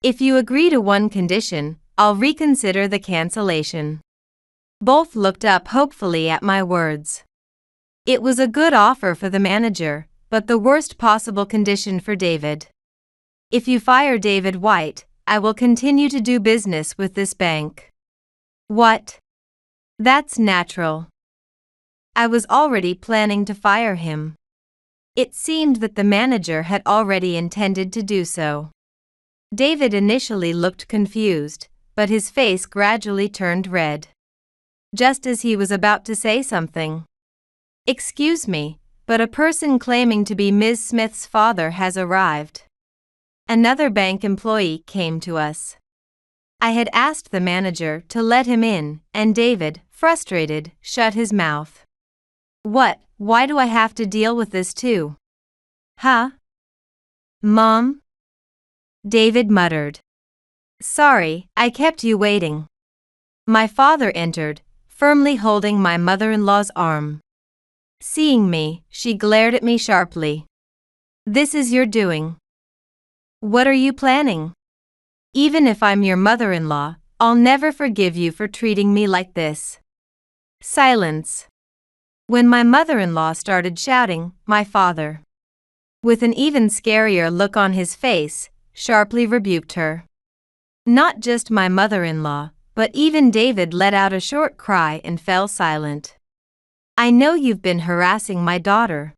If you agree to one condition, I'll reconsider the cancellation. Both looked up hopefully at my words. It was a good offer for the manager, but the worst possible condition for David. If you fire David White, I will continue to do business with this bank. What? That's natural. I was already planning to fire him. It seemed that the manager had already intended to do so. David initially looked confused, but his face gradually turned red. Just as he was about to say something. Excuse me, but a person claiming to be Ms. Smith's father has arrived. Another bank employee came to us. I had asked the manager to let him in, and David, frustrated, shut his mouth. What? Why do I have to deal with this too? Huh? Mom? David muttered. Sorry, I kept you waiting. My father entered, firmly holding my mother-in-law's arm. Seeing me, she glared at me sharply. This is your doing. What are you planning? Even if I'm your mother-in-law, I'll never forgive you for treating me like this. Silence. When my mother-in-law started shouting, my father, with an even scarier look on his face, sharply rebuked her. Not just my mother-in-law, but even David let out a short cry and fell silent. I know you've been harassing my daughter.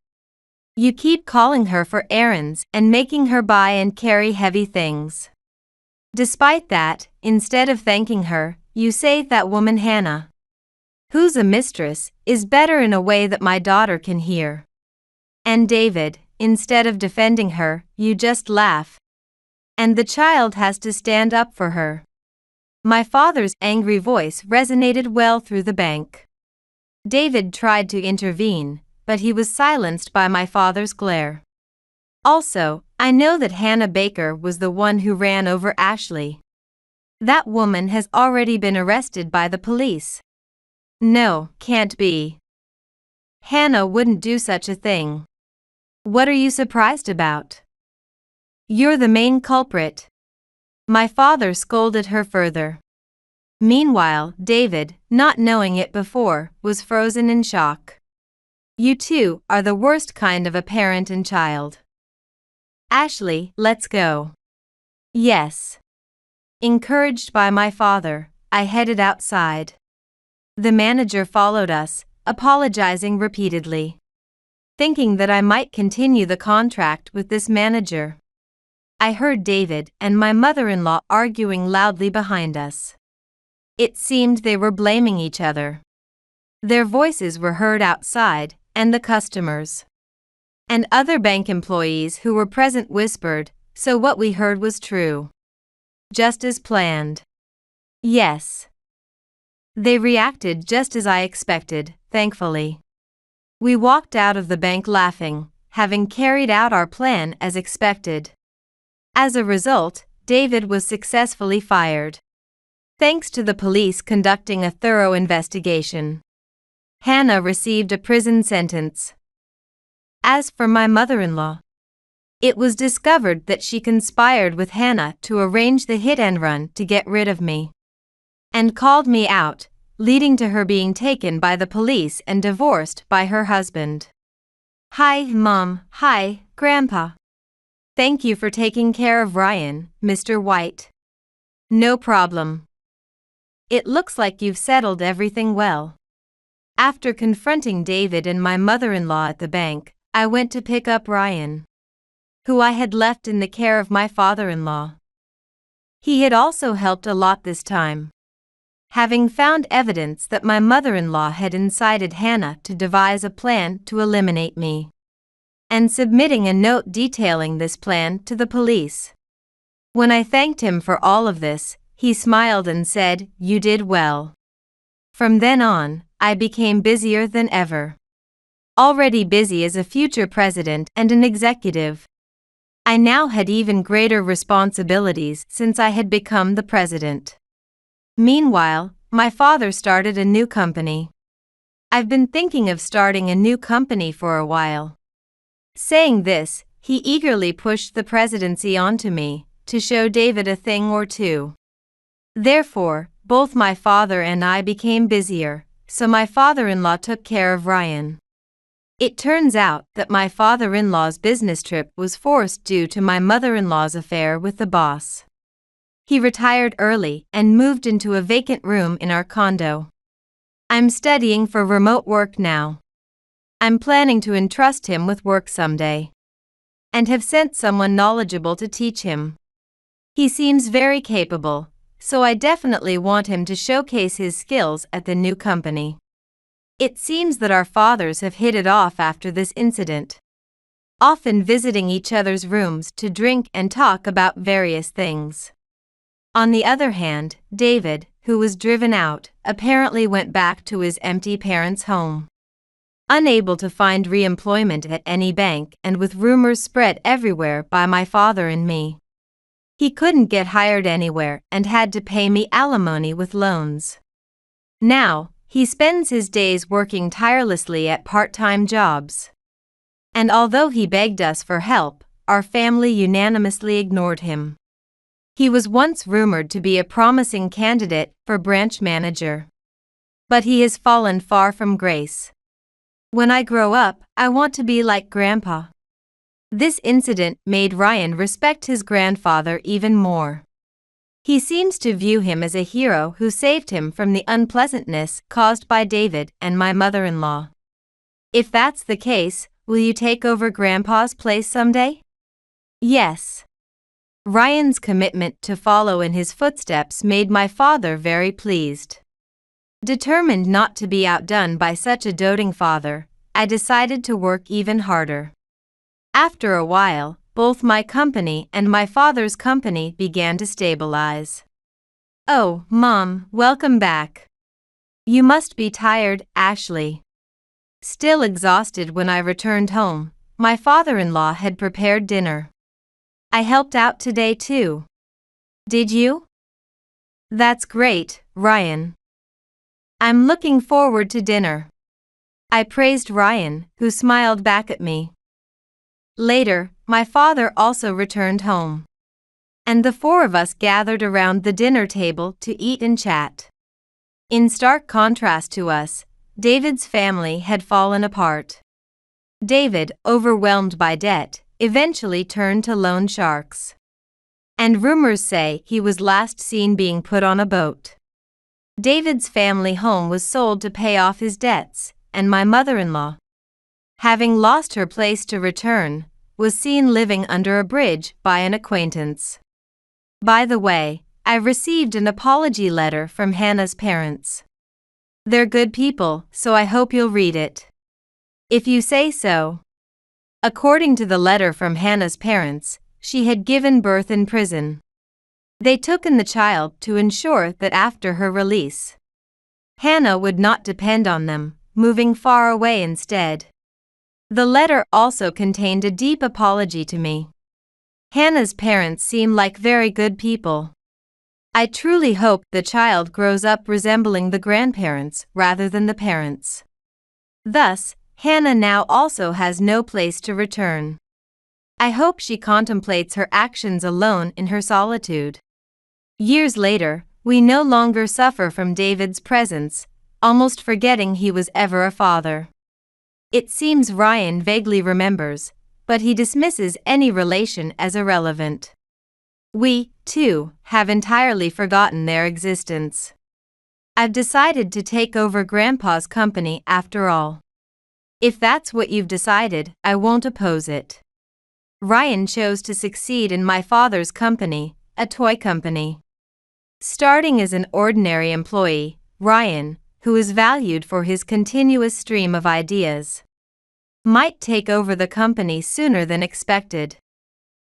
You keep calling her for errands and making her buy and carry heavy things. Despite that, instead of thanking her, you say that woman Hannah, who's a mistress, is better in a way that my daughter can hear. And David, instead of defending her, you just laugh. And the child has to stand up for her. My father's angry voice resonated well through the bank. David tried to intervene, but he was silenced by my father's glare. Also, I know that Hannah Baker was the one who ran over Ashley. That woman has already been arrested by the police. No, can't be. Hannah wouldn't do such a thing. What are you surprised about? You're the main culprit. My father scolded her further. Meanwhile, David, not knowing it before, was frozen in shock. You two are the worst kind of a parent and child. Ashley, let's go. Yes. Encouraged by my father, I headed outside. The manager followed us, apologizing repeatedly, thinking that I might continue the contract with this manager. I heard David and my mother-in-law arguing loudly behind us. It seemed they were blaming each other. Their voices were heard outside, and the customers and other bank employees who were present whispered, so what we heard was true. Just as planned. Yes. They reacted just as I expected, thankfully. We walked out of the bank laughing, having carried out our plan as expected. As a result, David was successfully fired, thanks to the police conducting a thorough investigation. Hannah received a prison sentence. As for my mother-in-law, it was discovered that she conspired with Hannah to arrange the hit-and-run to get rid of me, and called me out, leading to her being taken by the police and divorced by her husband. Hi, Mom. Hi, Grandpa. Thank you for taking care of Ryan, Mr. White. No problem. It looks like you've settled everything well. After confronting David and my mother-in-law at the bank, I went to pick up Ryan, who I had left in the care of my father-in-law. He had also helped a lot this time, having found evidence that my mother-in-law had incited Hannah to devise a plan to eliminate me, and submitting a note detailing this plan to the police. When I thanked him for all of this, he smiled and said, "You did well." From then on, I became busier than ever. Already busy as a future president and an executive, I now had even greater responsibilities since I had become the president. Meanwhile, my father started a new company. I've been thinking of starting a new company for a while. Saying this, he eagerly pushed the presidency onto me, to show David a thing or two. Therefore, both my father and I became busier, so my father-in-law took care of Ryan. It turns out that my father-in-law's business trip was forced due to my mother-in-law's affair with the boss. He retired early and moved into a vacant room in our condo. I'm studying for remote work now. I'm planning to entrust him with work someday, and have sent someone knowledgeable to teach him. He seems very capable, so I definitely want him to showcase his skills at the new company. It seems that our fathers have hit it off after this incident, often visiting each other's rooms to drink and talk about various things. On the other hand, David, who was driven out, apparently went back to his empty parents' home. Unable to find re-employment at any bank and with rumors spread everywhere by my father and me, he couldn't get hired anywhere and had to pay me alimony with loans. Now, he spends his days working tirelessly at part-time jobs. And although he begged us for help, our family unanimously ignored him. He was once rumored to be a promising candidate for branch manager, but he has fallen far from grace. When I grow up, I want to be like Grandpa. This incident made Ryan respect his grandfather even more. He seems to view him as a hero who saved him from the unpleasantness caused by David and my mother-in-law. If that's the case, will you take over Grandpa's place someday? Yes. Ryan's commitment to follow in his footsteps made my father very pleased. Determined not to be outdone by such a doting father, I decided to work even harder. After a while, both my company and my father's company began to stabilize. Oh, Mom, welcome back. You must be tired, Ashley. Still exhausted when I returned home, my father-in-law had prepared dinner. I helped out today too. Did you? That's great, Ryan. I'm looking forward to dinner. I praised Ryan, who smiled back at me. Later, my father also returned home, and the four of us gathered around the dinner table to eat and chat. In stark contrast to us, David's family had fallen apart. David, overwhelmed by debt, eventually turned to loan sharks. And rumors say he was last seen being put on a boat. David's family home was sold to pay off his debts, and my mother-in-law, having lost her place to return, was seen living under a bridge by an acquaintance. By the way, I received an apology letter from Hannah's parents. They're good people, so I hope you'll read it. If you say so. According to the letter from Hannah's parents, she had given birth in prison. They took in the child to ensure that after her release, Hannah would not depend on them, moving far away instead. The letter also contained a deep apology to me. Hannah's parents seem like very good people. I truly hope the child grows up resembling the grandparents rather than the parents. Thus, Hannah now also has no place to return. I hope she contemplates her actions alone in her solitude. Years later, we no longer suffer from David's presence, almost forgetting he was ever a father. It seems Ryan vaguely remembers, but he dismisses any relation as irrelevant. We, too, have entirely forgotten their existence. I've decided to take over Grandpa's company after all. If that's what you've decided, I won't oppose it. Ryan chose to succeed in my father's company, a toy company. Starting as an ordinary employee, Ryan, who is valued for his continuous stream of ideas, might take over the company sooner than expected.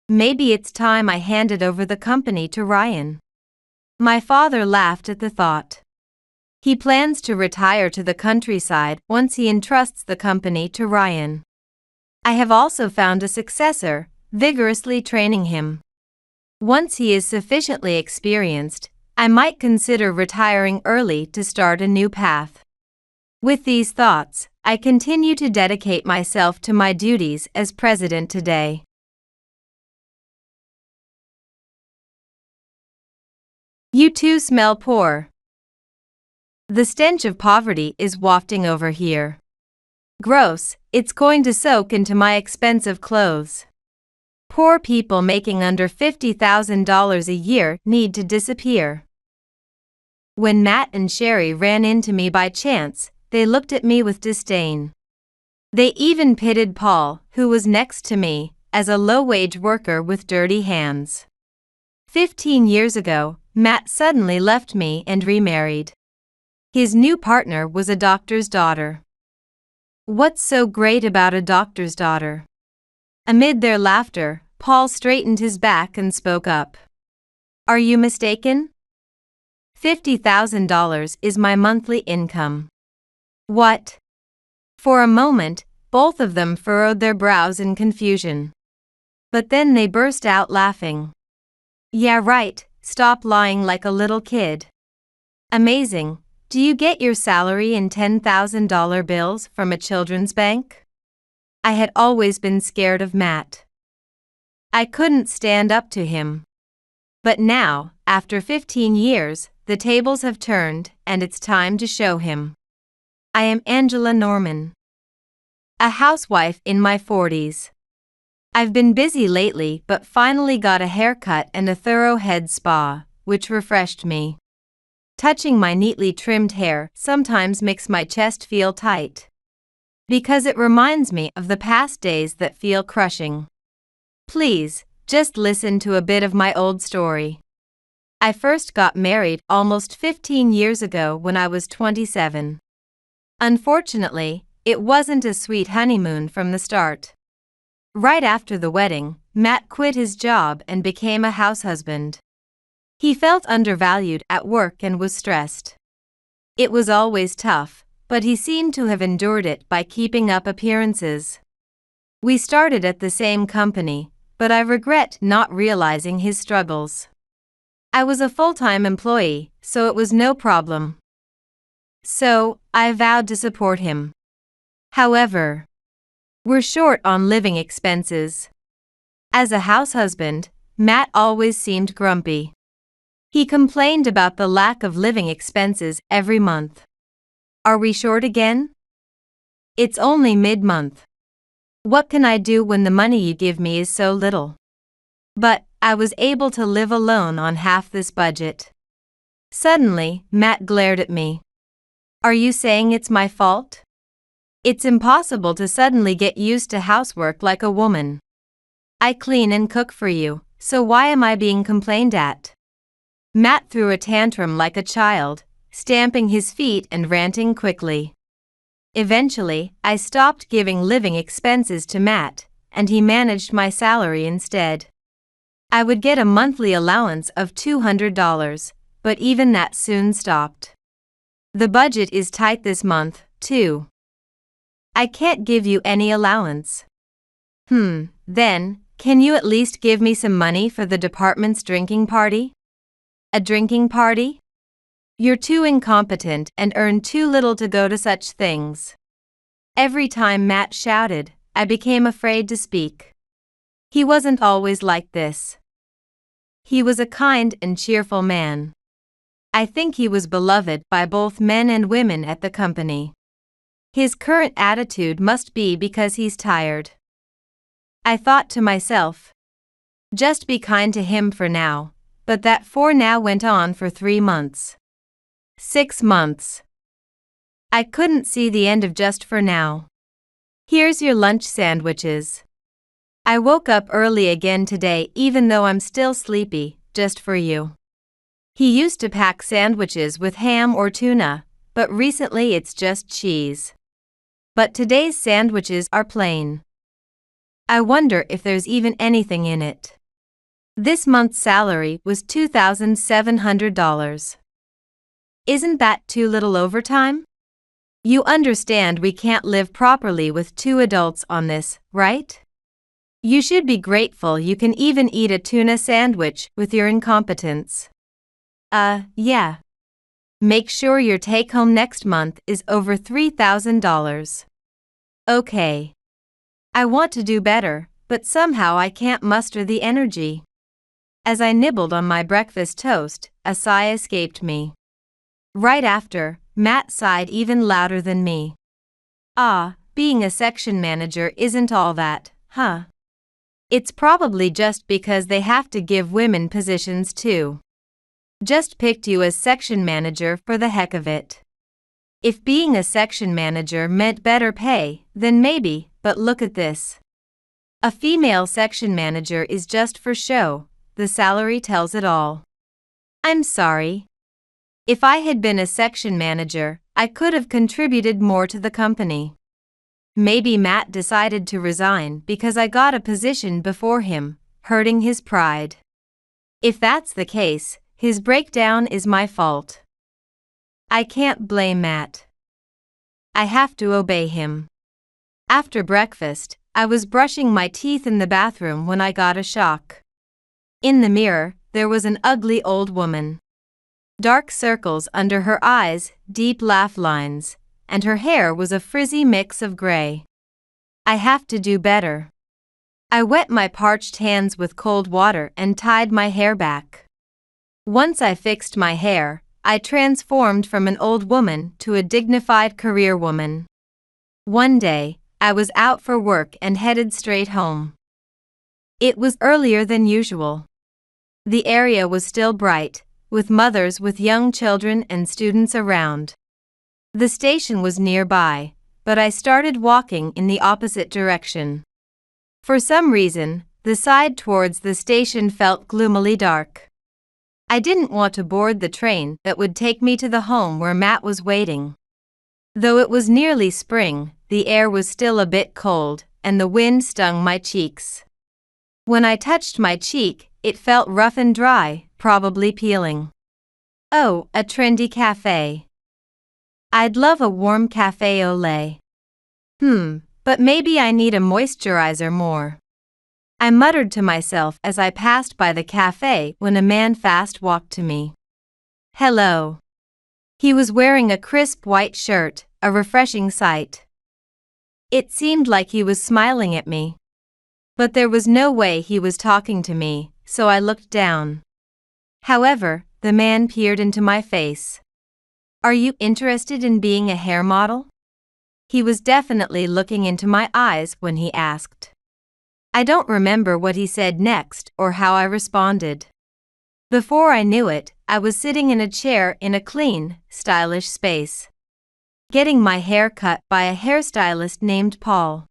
Maybe it's time I handed over the company to Ryan. My father laughed at the thought. He plans to retire to the countryside once he entrusts the company to Ryan. I have also found a successor, vigorously training him. Once he is sufficiently experienced, I might consider retiring early to start a new path. With these thoughts, I continue to dedicate myself to my duties as president today. You too smell poor. The stench of poverty is wafting over here. Gross, it's going to soak into my expensive clothes. Poor people making under $50,000 a year need to disappear. When Matt and Sherry ran into me by chance, they looked at me with disdain. They even pitted Paul, who was next to me, as a low-wage worker with dirty hands. 15 years ago, Matt suddenly left me and remarried. His new partner was a doctor's daughter. What's so great about a doctor's daughter? Amid their laughter, Paul straightened his back and spoke up. Are you mistaken? $50,000 is my monthly income. What? For a moment, both of them furrowed their brows in confusion. But then they burst out laughing. Yeah, right, stop lying like a little kid. Amazing. Do you get your salary in $10,000 bills from a children's bank? I had always been scared of Matt. I couldn't stand up to him. But now, after 15 years, the tables have turned and it's time to show him. I am Angela Norman, a housewife in my 40s. I've been busy lately but finally got a haircut and a thorough head spa, which refreshed me. Touching my neatly trimmed hair sometimes makes my chest feel tight, because it reminds me of the past days that feel crushing. Please, just listen to a bit of my old story. I first got married almost 15 years ago when I was 27. Unfortunately, it wasn't a sweet honeymoon from the start. Right after the wedding, Matt quit his job and became a house husband. He felt undervalued at work and was stressed. It was always tough, but he seemed to have endured it by keeping up appearances. We started at the same company, but I regret not realizing his struggles. I was a full-time employee, so it was no problem. So, I vowed to support him. However, we're short on living expenses. As a house husband, Matt always seemed grumpy. He complained about the lack of living expenses every month. Are we short again? It's only mid-month. What can I do when the money you give me is so little? But I was able to live alone on half this budget. Suddenly, Matt glared at me. Are you saying it's my fault? It's impossible to suddenly get used to housework like a woman. I clean and cook for you, so why am I being complained at? Matt threw a tantrum like a child, stamping his feet and ranting quickly. Eventually, I stopped giving living expenses to Matt, and he managed my salary instead. I would get a monthly allowance of $200, but even that soon stopped. The budget is tight this month, too. I can't give you any allowance. Then, can you at least give me some money for the department's drinking party? A drinking party? You're too incompetent and earn too little to go to such things. Every time Matt shouted, I became afraid to speak. He wasn't always like this. He was a kind and cheerful man. I think he was beloved by both men and women at the company. His current attitude must be because he's tired. I thought to myself, just be kind to him for now, but that for now went on for 3 months. 6 months. I couldn't see the end of just for now. Here's your lunch sandwiches. I woke up early again today even though I'm still sleepy, just for you. He used to pack sandwiches with ham or tuna, but recently it's just cheese. But today's sandwiches are plain. I wonder if there's even anything in it. This month's salary was $2,700. Isn't that too little overtime? You understand we can't live properly with 2 adults on this, right? You should be grateful you can even eat a tuna sandwich with your incompetence. Yeah. Make sure your take-home next month is over $3,000. Okay. I want to do better, but somehow I can't muster the energy. As I nibbled on my breakfast toast, a sigh escaped me. Right after, Matt sighed even louder than me. Being a section manager isn't all that, huh? It's probably just because they have to give women positions too. Just picked you as section manager for the heck of it. If being a section manager meant better pay, then maybe, but look at this. A female section manager is just for show, the salary tells it all. I'm sorry. If I had been a section manager, I could have contributed more to the company. Maybe Matt decided to resign because I got a position before him, hurting his pride. If that's the case, his breakdown is my fault. I can't blame Matt. I have to obey him. After breakfast, I was brushing my teeth in the bathroom when I got a shock. In the mirror, there was an ugly old woman. Dark circles under her eyes, deep laugh lines, and her hair was a frizzy mix of gray. I have to do better. I wet my parched hands with cold water and tied my hair back. Once I fixed my hair, I transformed from an old woman to a dignified career woman. One day, I was out for work and headed straight home. It was earlier than usual. The area was still bright, with mothers with young children and students around. The station was nearby, but I started walking in the opposite direction. For some reason, the side towards the station felt gloomily dark. I didn't want to board the train that would take me to the home where Matt was waiting. Though it was nearly spring, the air was still a bit cold, and the wind stung my cheeks. When I touched my cheek, it felt rough and dry, probably peeling. Oh, a trendy cafe. I'd love a warm cafe au lait. But maybe I need a moisturizer more. I muttered to myself as I passed by the cafe when a man fast walked to me. Hello. He was wearing a crisp white shirt, a refreshing sight. It seemed like he was smiling at me. But there was no way he was talking to me, so I looked down. However, the man peered into my face. Are you interested in being a hair model? He was definitely looking into my eyes when he asked. I don't remember what he said next or how I responded. Before I knew it, I was sitting in a chair in a clean, stylish space, getting my hair cut by a hairstylist named Paul.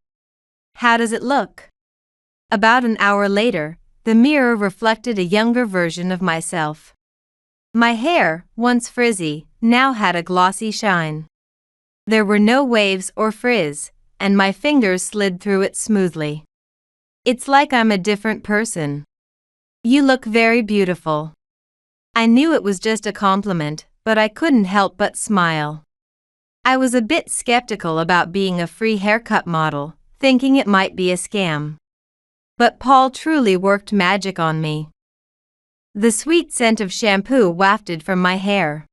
How does it look? About an hour later, the mirror reflected a younger version of myself. My hair, once frizzy, now had a glossy shine. There were no waves or frizz, and my fingers slid through it smoothly. It's like I'm a different person. You look very beautiful. I knew it was just a compliment, but I couldn't help but smile. I was a bit skeptical about being a free haircut model, thinking it might be a scam. But Paul truly worked magic on me. The sweet scent of shampoo wafted from my hair.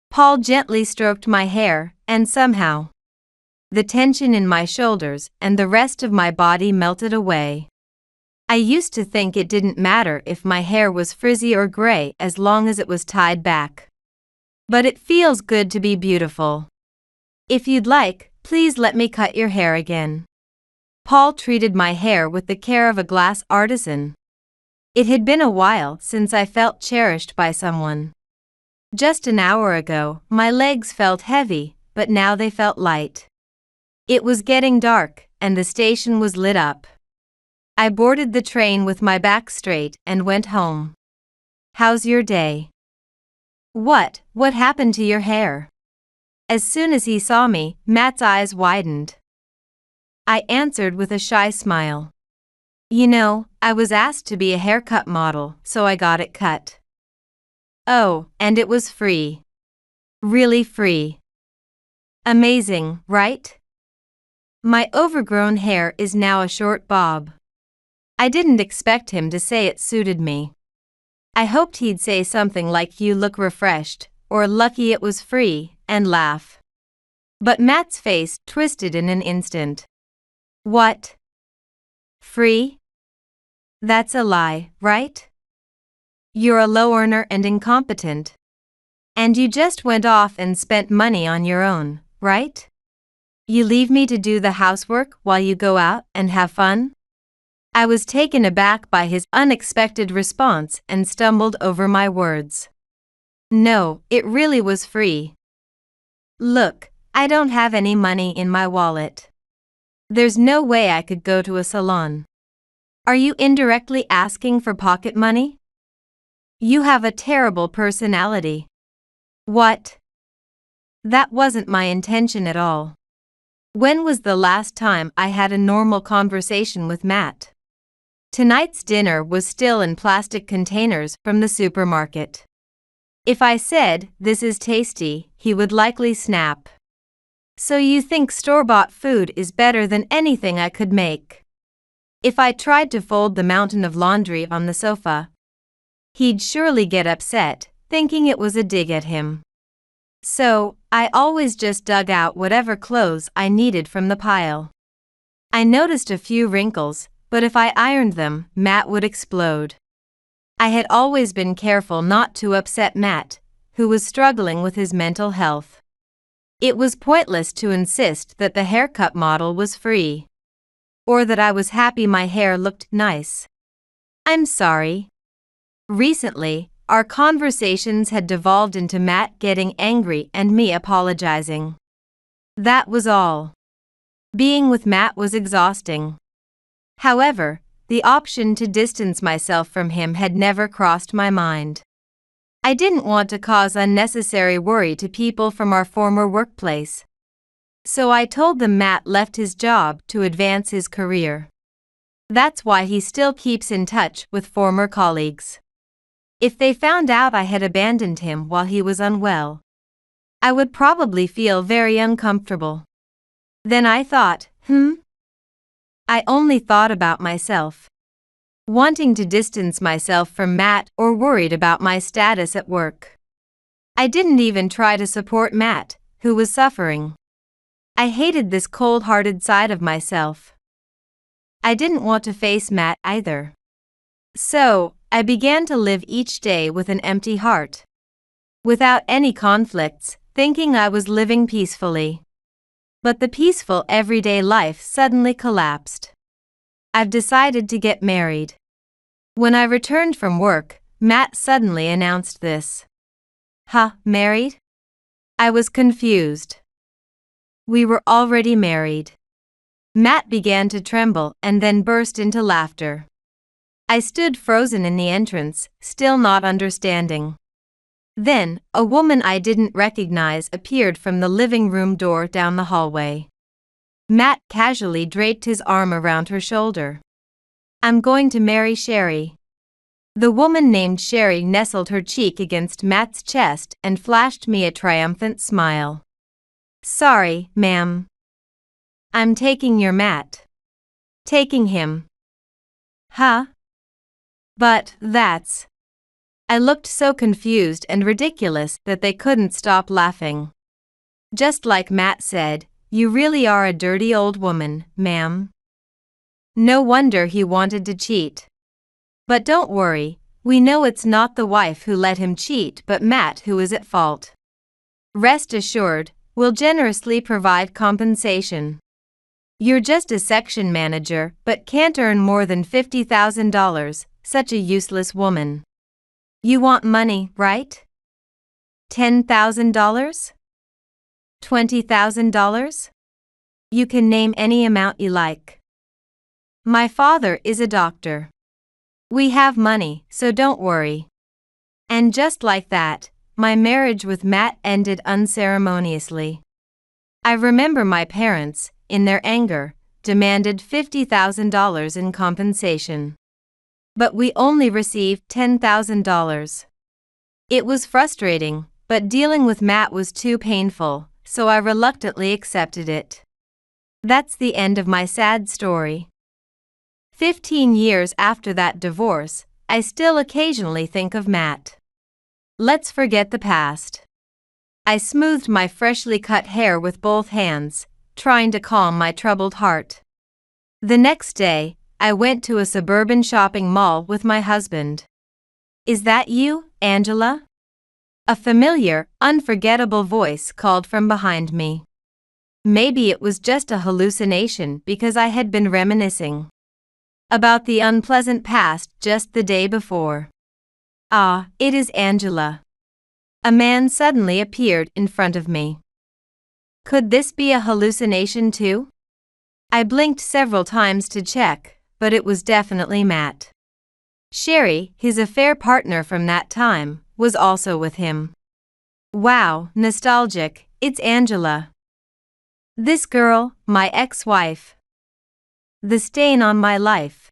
Paul gently stroked my hair, and somehow, the tension in my shoulders and the rest of my body melted away. I used to think it didn't matter if my hair was frizzy or gray as long as it was tied back. But it feels good to be beautiful. If you'd like, please let me cut your hair again. Paul treated my hair with the care of a glass artisan. It had been a while since I felt cherished by someone. Just an hour ago, my legs felt heavy, but now they felt light. It was getting dark, and the station was lit up. I boarded the train with my back straight and went home. How's your day? What happened to your hair? As soon as he saw me, Matt's eyes widened. I answered with a shy smile. You know, I was asked to be a haircut model, so I got it cut. Oh, and it was free. Really free. Amazing, right? My overgrown hair is now a short bob. I didn't expect him to say it suited me. I hoped he'd say something like "you look refreshed," or "lucky it was free," and laugh. But Matt's face twisted in an instant. What? Free? That's a lie, right? You're a low earner and incompetent. And you just went off and spent money on your own, right? You leave me to do the housework while you go out and have fun? I was taken aback by his unexpected response and stumbled over my words. No, it really was free. Look, I don't have any money in my wallet. There's no way I could go to a salon. Are you indirectly asking for pocket money? You have a terrible personality. What? That wasn't my intention at all. When was the last time I had a normal conversation with Matt? Tonight's dinner was still in plastic containers from the supermarket. If I said, "This is tasty," he would likely snap. So you think store-bought food is better than anything I could make? If I tried to fold the mountain of laundry on the sofa, he'd surely get upset, thinking it was a dig at him. So, I always just dug out whatever clothes I needed from the pile. I noticed a few wrinkles, but if I ironed them, Matt would explode. I had always been careful not to upset Matt, who was struggling with his mental health. It was pointless to insist that the haircut model was free, or that I was happy my hair looked nice. I'm sorry. Recently, our conversations had devolved into Matt getting angry and me apologizing. That was all. Being with Matt was exhausting. However, the option to distance myself from him had never crossed my mind. I didn't want to cause unnecessary worry to people from our former workplace. So I told them Matt left his job to advance his career. That's why he still keeps in touch with former colleagues. If they found out I had abandoned him while he was unwell, I would probably feel very uncomfortable. Then I thought, I only thought about myself. Wanting to distance myself from Matt or worried about my status at work. I didn't even try to support Matt, who was suffering. I hated this cold-hearted side of myself. I didn't want to face Matt either. So, I began to live each day with an empty heart. Without any conflicts, thinking I was living peacefully. But the peaceful everyday life suddenly collapsed. I've decided to get married. When I returned from work, Matt suddenly announced this. Huh, married? I was confused. We were already married. Matt began to tremble and then burst into laughter. I stood frozen in the entrance, still not understanding. Then, a woman I didn't recognize appeared from the living room door down the hallway. Matt casually draped his arm around her shoulder. I'm going to marry Sherry. The woman named Sherry nestled her cheek against Matt's chest and flashed me a triumphant smile. Sorry, ma'am. I'm taking your Matt. Taking him. Huh? But that's... I looked so confused and ridiculous that they couldn't stop laughing. Just like Matt said, you really are a dirty old woman, ma'am. No wonder he wanted to cheat. But don't worry, we know it's not the wife who let him cheat but Matt who is at fault. Rest assured, we'll generously provide compensation. You're just a section manager but can't earn more than $50,000, such a useless woman. You want money, right? $10,000? $20,000? You can name any amount you like. My father is a doctor. We have money, so don't worry. And just like that, my marriage with Matt ended unceremoniously. I remember my parents, in their anger, demanded $50,000 in compensation. But we only received $10,000. It was frustrating, but dealing with Matt was too painful, so I reluctantly accepted it. That's the end of my sad story. 15 years after that divorce, I still occasionally think of Matt. Let's forget the past. I smoothed my freshly cut hair with both hands, trying to calm my troubled heart. The next day, I went to a suburban shopping mall with my husband. Is that you, Angela? A familiar, unforgettable voice called from behind me. Maybe it was just a hallucination because I had been reminiscing about the unpleasant past just the day before. Ah, it is Angela. A man suddenly appeared in front of me. Could this be a hallucination too? I blinked several times to check, but it was definitely Matt. Sherry, his affair partner from that time, was also with him. Wow, nostalgic, it's Angela. This girl, my ex-wife. The stain on my life.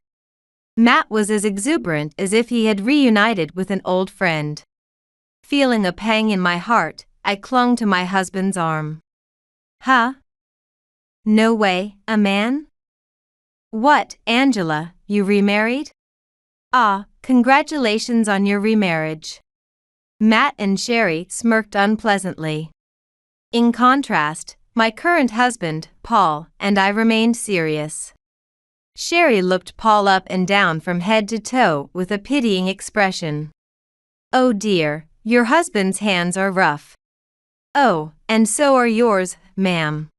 Matt was as exuberant as if he had reunited with an old friend. Feeling a pang in my heart, I clung to my husband's arm. Huh? No way, a man? What, Angela, you remarried? Ah, congratulations on your remarriage. Matt and Sherry smirked unpleasantly. In contrast, my current husband, Paul, and I remained serious. Sherry looked Paul up and down from head to toe with a pitying expression. Oh dear, your husband's hands are rough. Oh, and so are yours, ma'am.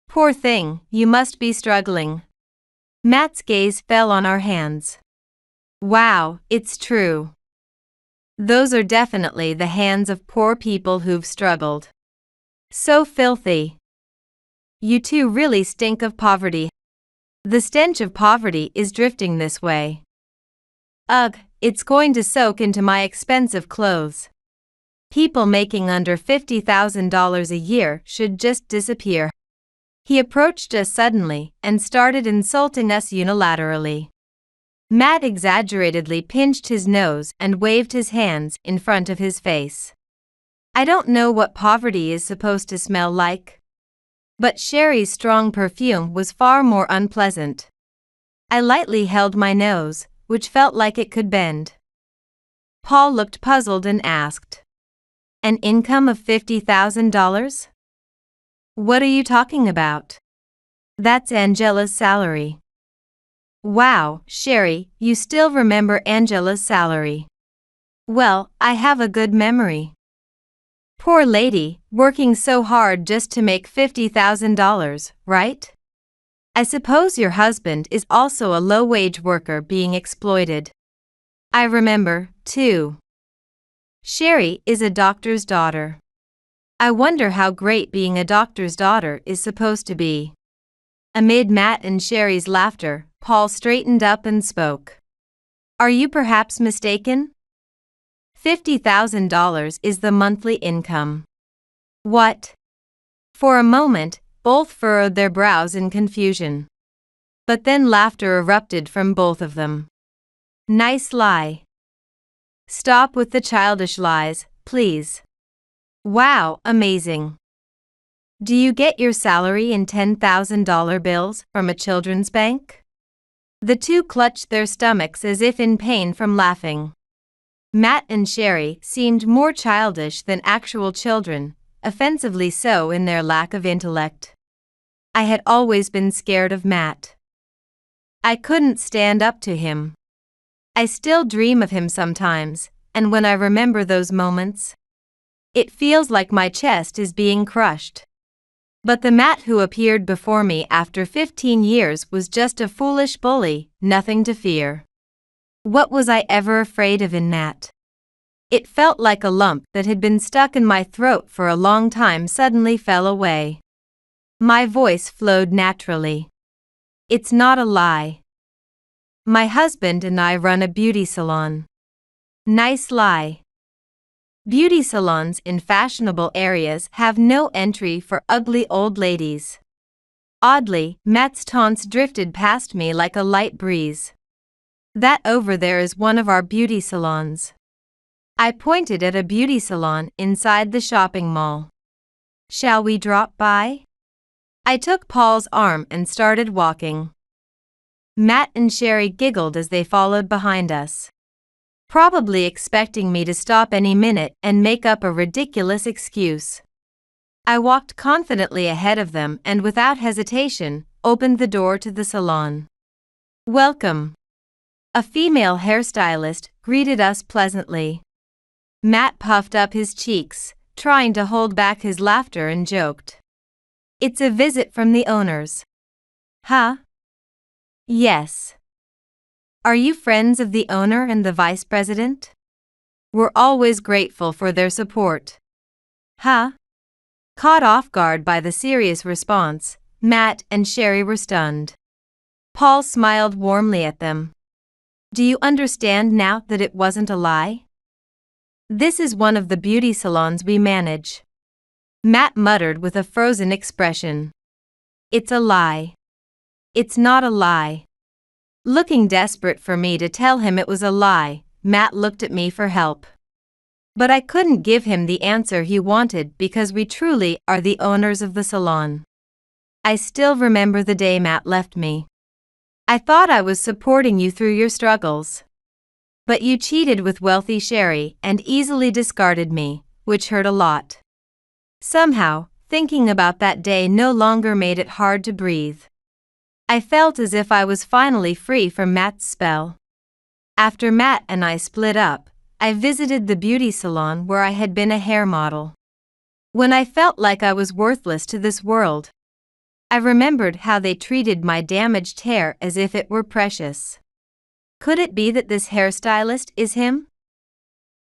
Poor thing, you must be struggling. Matt's gaze fell on our hands. Wow, it's true. Those are definitely the hands of poor people who've struggled. So filthy. You two really stink of poverty. The stench of poverty is drifting this way. Ugh, it's going to soak into my expensive clothes. People making under $50,000 a year should just disappear. He approached us suddenly and started insulting us unilaterally. Matt exaggeratedly pinched his nose and waved his hands in front of his face. I don't know what poverty is supposed to smell like. But Sherry's strong perfume was far more unpleasant. I lightly held my nose, which felt like it could bend. Paul looked puzzled and asked, An income of $50,000? What are you talking about? That's Angela's salary. Wow, Sherry, you still remember Angela's salary. Well, I have a good memory. Poor lady, working so hard just to make $50,000, right? I suppose your husband is also a low-wage worker being exploited. I remember, too. Sherry is a doctor's daughter. I wonder how great being a doctor's daughter is supposed to be. Amid Matt and Sherry's laughter, Paul straightened up and spoke. Are you perhaps mistaken? $50,000 is the monthly income. What? For a moment, both furrowed their brows in confusion. But then laughter erupted from both of them. Nice lie. Stop with the childish lies, please. Wow, amazing. Do you get your salary in $10,000 bills from a children's bank? The two clutched their stomachs as if in pain from laughing. Matt and Sherry seemed more childish than actual children, offensively so in their lack of intellect. I had always been scared of Matt. I couldn't stand up to him. I still dream of him sometimes, and when I remember those moments, it feels like my chest is being crushed. But the Matt who appeared before me after 15 years was just a foolish bully, nothing to fear. What was I ever afraid of in Matt? It felt like a lump that had been stuck in my throat for a long time suddenly fell away. My voice flowed naturally. It's not a lie. My husband and I run a beauty salon. Nice lie. Beauty salons in fashionable areas have no entry for ugly old ladies. Oddly, Matt's taunts drifted past me like a light breeze. That over there is one of our beauty salons. I pointed at a beauty salon inside the shopping mall. Shall we drop by? I took Paul's arm and started walking. Matt and Sherry giggled as they followed behind us, probably expecting me to stop any minute and make up a ridiculous excuse. I walked confidently ahead of them and without hesitation, opened the door to the salon. Welcome. A female hairstylist greeted us pleasantly. Matt puffed up his cheeks, trying to hold back his laughter, and joked. It's a visit from the owners. Huh? Yes. Are you friends of the owner and the vice president? We're always grateful for their support. Huh? Caught off guard by the serious response, Matt and Sherry were stunned. Paul smiled warmly at them. Do you understand now that it wasn't a lie? This is one of the beauty salons we manage. Matt muttered with a frozen expression. It's a lie. It's not a lie. Looking desperate for me to tell him it was a lie, Matt looked at me for help. But I couldn't give him the answer he wanted because we truly are the owners of the salon. I still remember the day Matt left me. I thought I was supporting you through your struggles. But you cheated with wealthy Sherry and easily discarded me, which hurt a lot. Somehow, thinking about that day no longer made it hard to breathe. I felt as if I was finally free from Matt's spell. After Matt and I split up, I visited the beauty salon where I had been a hair model. When I felt like I was worthless to this world, I remembered how they treated my damaged hair as if it were precious. Could it be that this hairstylist is him?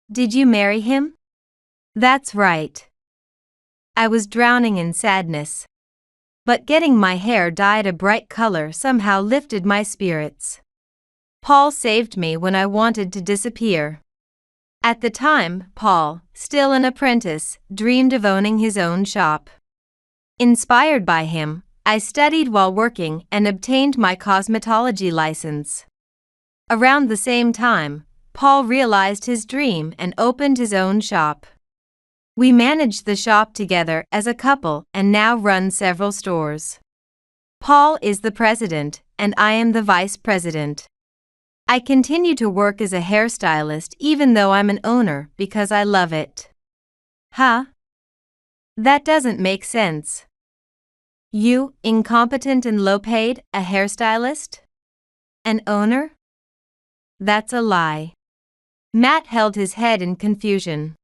Did you marry him? That's right. I was drowning in sadness. But getting my hair dyed a bright color somehow lifted my spirits. Paul saved me when I wanted to disappear. At the time, Paul, still an apprentice, dreamed of owning his own shop. Inspired by him, I studied while working and obtained my cosmetology license. Around the same time, Paul realized his dream and opened his own shop. We managed the shop together as a couple and now run several stores. Paul is the president, and I am the vice president. I continue to work as a hairstylist even though I'm an owner because I love it. Huh? That doesn't make sense. You, incompetent and low-paid, a hairstylist? An owner? That's a lie. Matt held his head in confusion.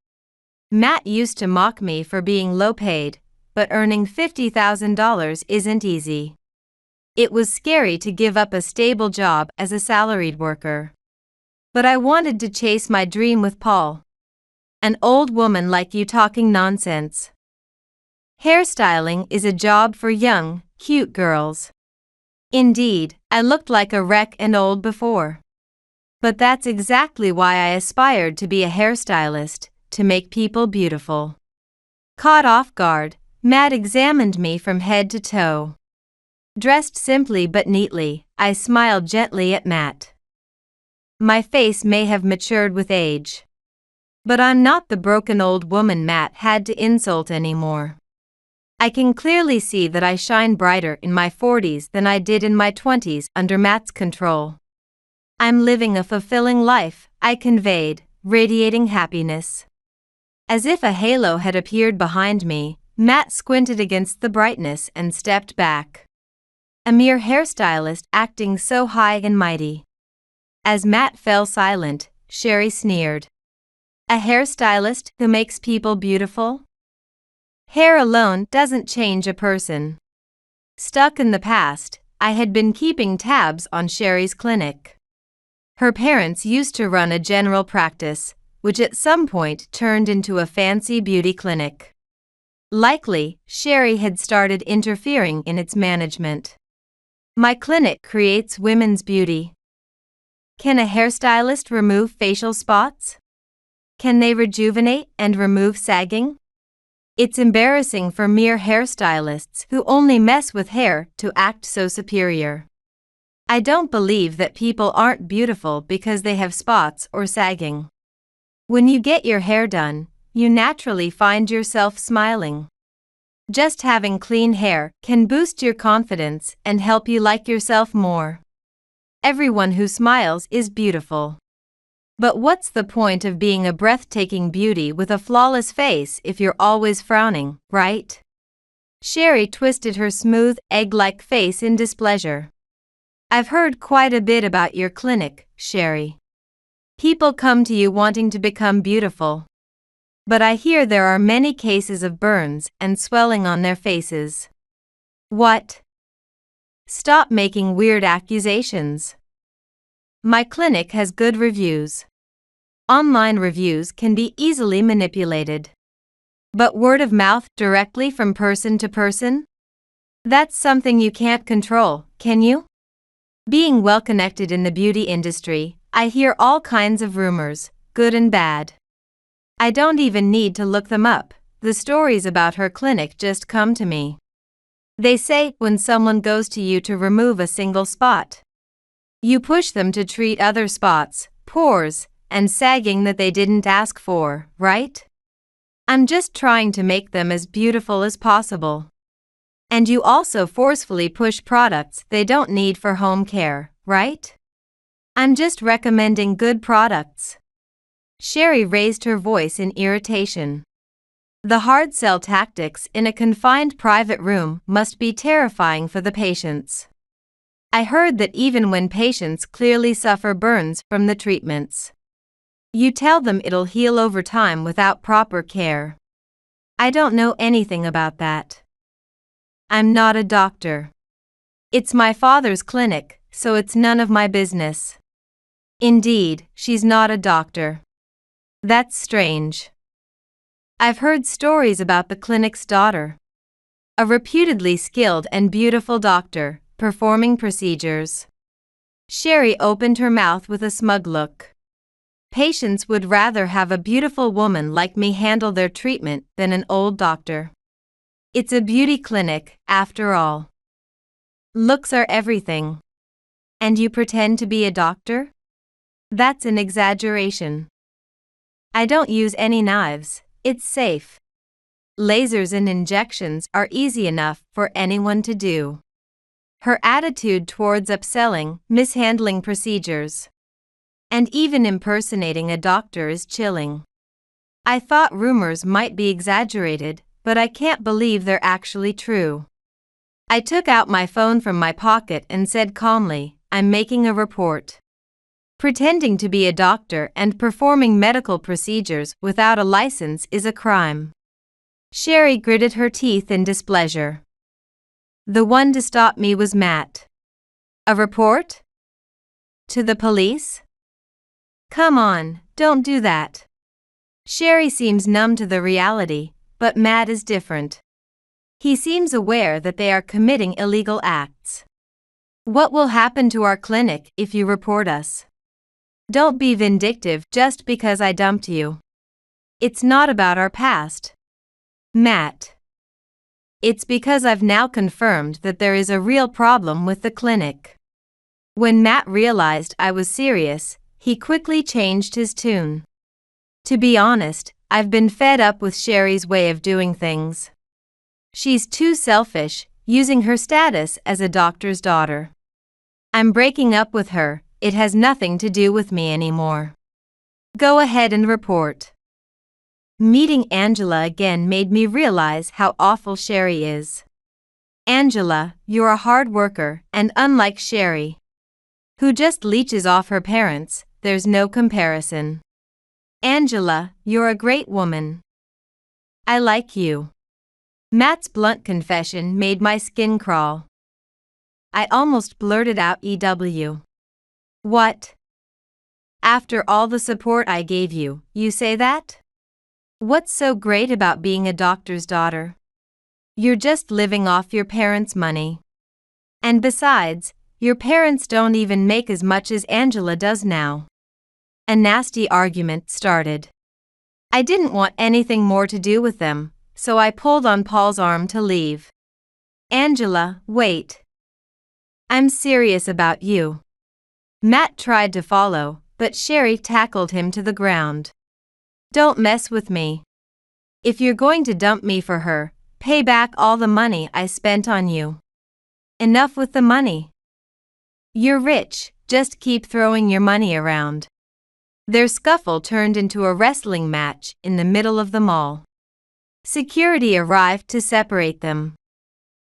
Matt used to mock me for being low-paid, but earning $50,000 isn't easy. It was scary to give up a stable job as a salaried worker. But I wanted to chase my dream with Paul. An old woman like you talking nonsense. Hairstyling is a job for young, cute girls. Indeed, I looked like a wreck and old before. But that's exactly why I aspired to be a hairstylist, to make people beautiful. Caught off guard, Matt examined me from head to toe. Dressed simply but neatly, I smiled gently at Matt. My face may have matured with age. But I'm not the broken old woman Matt had to insult anymore. I can clearly see that I shine brighter in my 40s than I did in my 20s under Matt's control. I'm living a fulfilling life, I conveyed, radiating happiness. As if a halo had appeared behind me, Matt squinted against the brightness and stepped back. A mere hairstylist acting so high and mighty. As Matt fell silent, Sherry sneered. A hairstylist who makes people beautiful? Hair alone doesn't change a person. Stuck in the past, I had been keeping tabs on Sherry's clinic. Her parents used to run a general practice, which at some point turned into a fancy beauty clinic. Likely, Sherry had started interfering in its management. My clinic creates women's beauty. Can a hairstylist remove facial spots? Can they rejuvenate and remove sagging? It's embarrassing for mere hairstylists who only mess with hair to act so superior. I don't believe that people aren't beautiful because they have spots or sagging. When you get your hair done, you naturally find yourself smiling. Just having clean hair can boost your confidence and help you like yourself more. Everyone who smiles is beautiful. But what's the point of being a breathtaking beauty with a flawless face if you're always frowning, right? Sherry twisted her smooth, egg-like face in displeasure. I've heard quite a bit about your clinic, Sherry. People come to you wanting to become beautiful. But I hear there are many cases of burns and swelling on their faces. What? Stop making weird accusations. My clinic has good reviews. Online reviews can be easily manipulated. But word of mouth directly from person to person? That's something you can't control, can you? Being well connected in the beauty industry, I hear all kinds of rumors, good and bad. I don't even need to look them up, the stories about her clinic just come to me. They say when someone goes to you to remove a single spot, you push them to treat other spots, pores, and sagging that they didn't ask for, right? I'm just trying to make them as beautiful as possible. And you also forcefully push products they don't need for home care, right? I'm just recommending good products. Sherry raised her voice in irritation. The hard sell tactics in a confined private room must be terrifying for the patients. I heard that even when patients clearly suffer burns from the treatments, you tell them it'll heal over time without proper care. I don't know anything about that. I'm not a doctor. It's my father's clinic, so it's none of my business. Indeed, she's not a doctor. That's strange. I've heard stories about the clinic's daughter. A reputedly skilled and beautiful doctor, performing procedures. Sherry opened her mouth with a smug look. Patients would rather have a beautiful woman like me handle their treatment than an old doctor. It's a beauty clinic, after all. Looks are everything. And you pretend to be a doctor? That's an exaggeration. I don't use any knives, it's safe. Lasers and injections are easy enough for anyone to do. Her attitude towards upselling, mishandling procedures, and even impersonating a doctor is chilling. I thought rumors might be exaggerated, but I can't believe they're actually true. I took out my phone from my pocket and said calmly, I'm making a report. Pretending to be a doctor and performing medical procedures without a license is a crime. Sherry gritted her teeth in displeasure. The one to stop me was Matt. A report? To the police? Come on, don't do that. Sherry seems numb to the reality, but Matt is different. He seems aware that they are committing illegal acts. What will happen to our clinic if you report us? Don't be vindictive just because I dumped you. It's not about our past, Matt. It's because I've now confirmed that there is a real problem with the clinic. When Matt realized I was serious, he quickly changed his tune. To be honest, I've been fed up with Sherry's way of doing things. She's too selfish, using her status as a doctor's daughter. I'm breaking up with her, it has nothing to do with me anymore. Go ahead and report. Meeting Angela again made me realize how awful Sherry is. Angela, you're a hard worker, and unlike Sherry, who just leeches off her parents, there's no comparison. Angela, you're a great woman. I like you. Matt's blunt confession made my skin crawl. I almost blurted out EW. What? After all the support I gave you, you say that? What's so great about being a doctor's daughter? You're just living off your parents' money. And besides, your parents don't even make as much as Angela does now. A nasty argument started. I didn't want anything more to do with them, so I pulled on Paul's arm to leave. Angela, wait. I'm serious about you. Matt tried to follow, but Sherry tackled him to the ground. Don't mess with me. If you're going to dump me for her, pay back all the money I spent on you. Enough with the money. You're rich, just keep throwing your money around. Their scuffle turned into a wrestling match in the middle of the mall. Security arrived to separate them.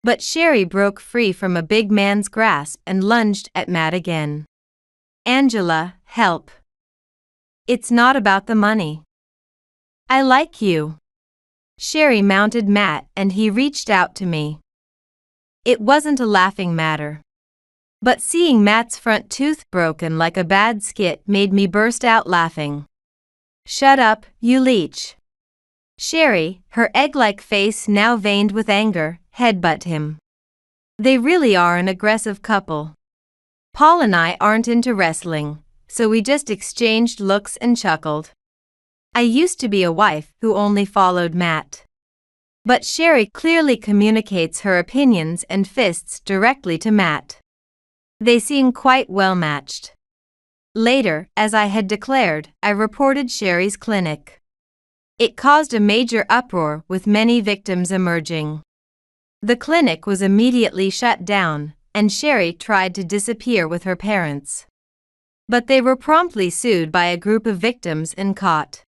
But Sherry broke free from a big man's grasp and lunged at Matt again. Angela, help. It's not about the money. I like you. Sherry mounted Matt and he reached out to me. It wasn't a laughing matter. But seeing Matt's front tooth broken like a bad skit made me burst out laughing. Shut up, you leech. Sherry, her egg-like face now veined with anger, headbutt him. They really are an aggressive couple. Paul and I aren't into wrestling, so we just exchanged looks and chuckled. I used to be a wife who only followed Matt. But Sherry clearly communicates her opinions and fists directly to Matt. They seem quite well matched. Later, as I had declared, I reported Sherry's clinic. It caused a major uproar with many victims emerging. The clinic was immediately shut down, and Sherry tried to disappear with her parents. But they were promptly sued by a group of victims and caught.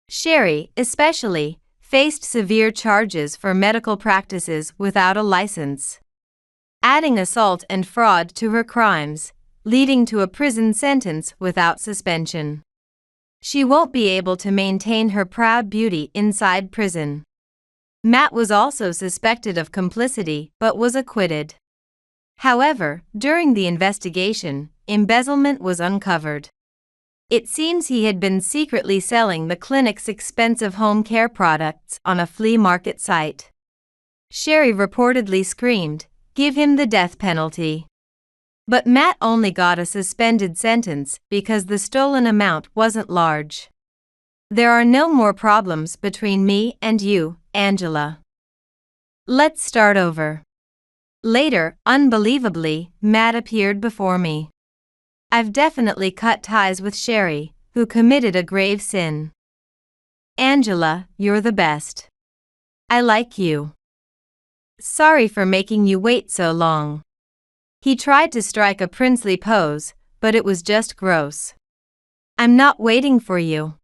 Sherry, especially, faced severe charges for medical practices without a license, adding assault and fraud to her crimes, leading to a prison sentence without suspension. She won't be able to maintain her proud beauty inside prison. Matt was also suspected of complicity but was acquitted. However, during the investigation, embezzlement was uncovered. It seems he had been secretly selling the clinic's expensive home care products on a flea market site. Sherry reportedly screamed, "Give him the death penalty." But Matt only got a suspended sentence because the stolen amount wasn't large. There are no more problems between me and you, Angela. Let's start over. Later, unbelievably, Matt appeared before me. I've definitely cut ties with Sherry, who committed a grave sin. Angela, you're the best. I like you. Sorry for making you wait so long. He tried to strike a princely pose, but it was just gross. I'm not waiting for you.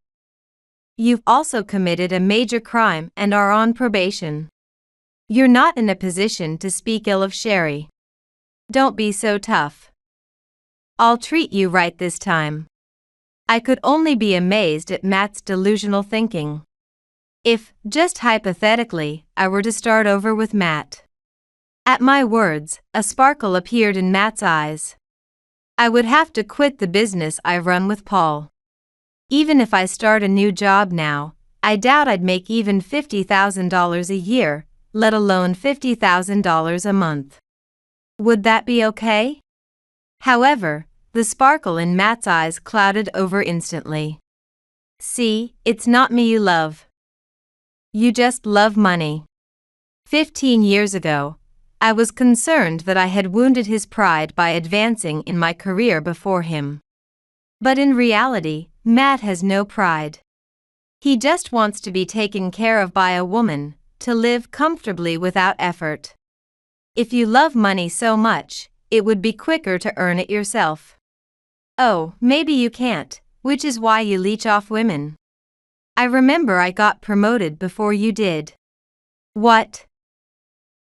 You've also committed a major crime and are on probation. You're not in a position to speak ill of Sherry. Don't be so tough. I'll treat you right this time. I could only be amazed at Matt's delusional thinking. If, just hypothetically, I were to start over with Matt. At my words, a sparkle appeared in Matt's eyes. I would have to quit the business I run with Paul. Even if I start a new job now, I doubt I'd make even $50,000 a year, let alone $50,000 a month. Would that be okay? However, the sparkle in Matt's eyes clouded over instantly. See, it's not me you love. You just love money. 15 years ago, I was concerned that I had wounded his pride by advancing in my career before him. But in reality, Matt has no pride. He just wants to be taken care of by a woman, to live comfortably without effort. If you love money so much, it would be quicker to earn it yourself. Oh, maybe you can't, which is why you leech off women. I remember I got promoted before you did. What?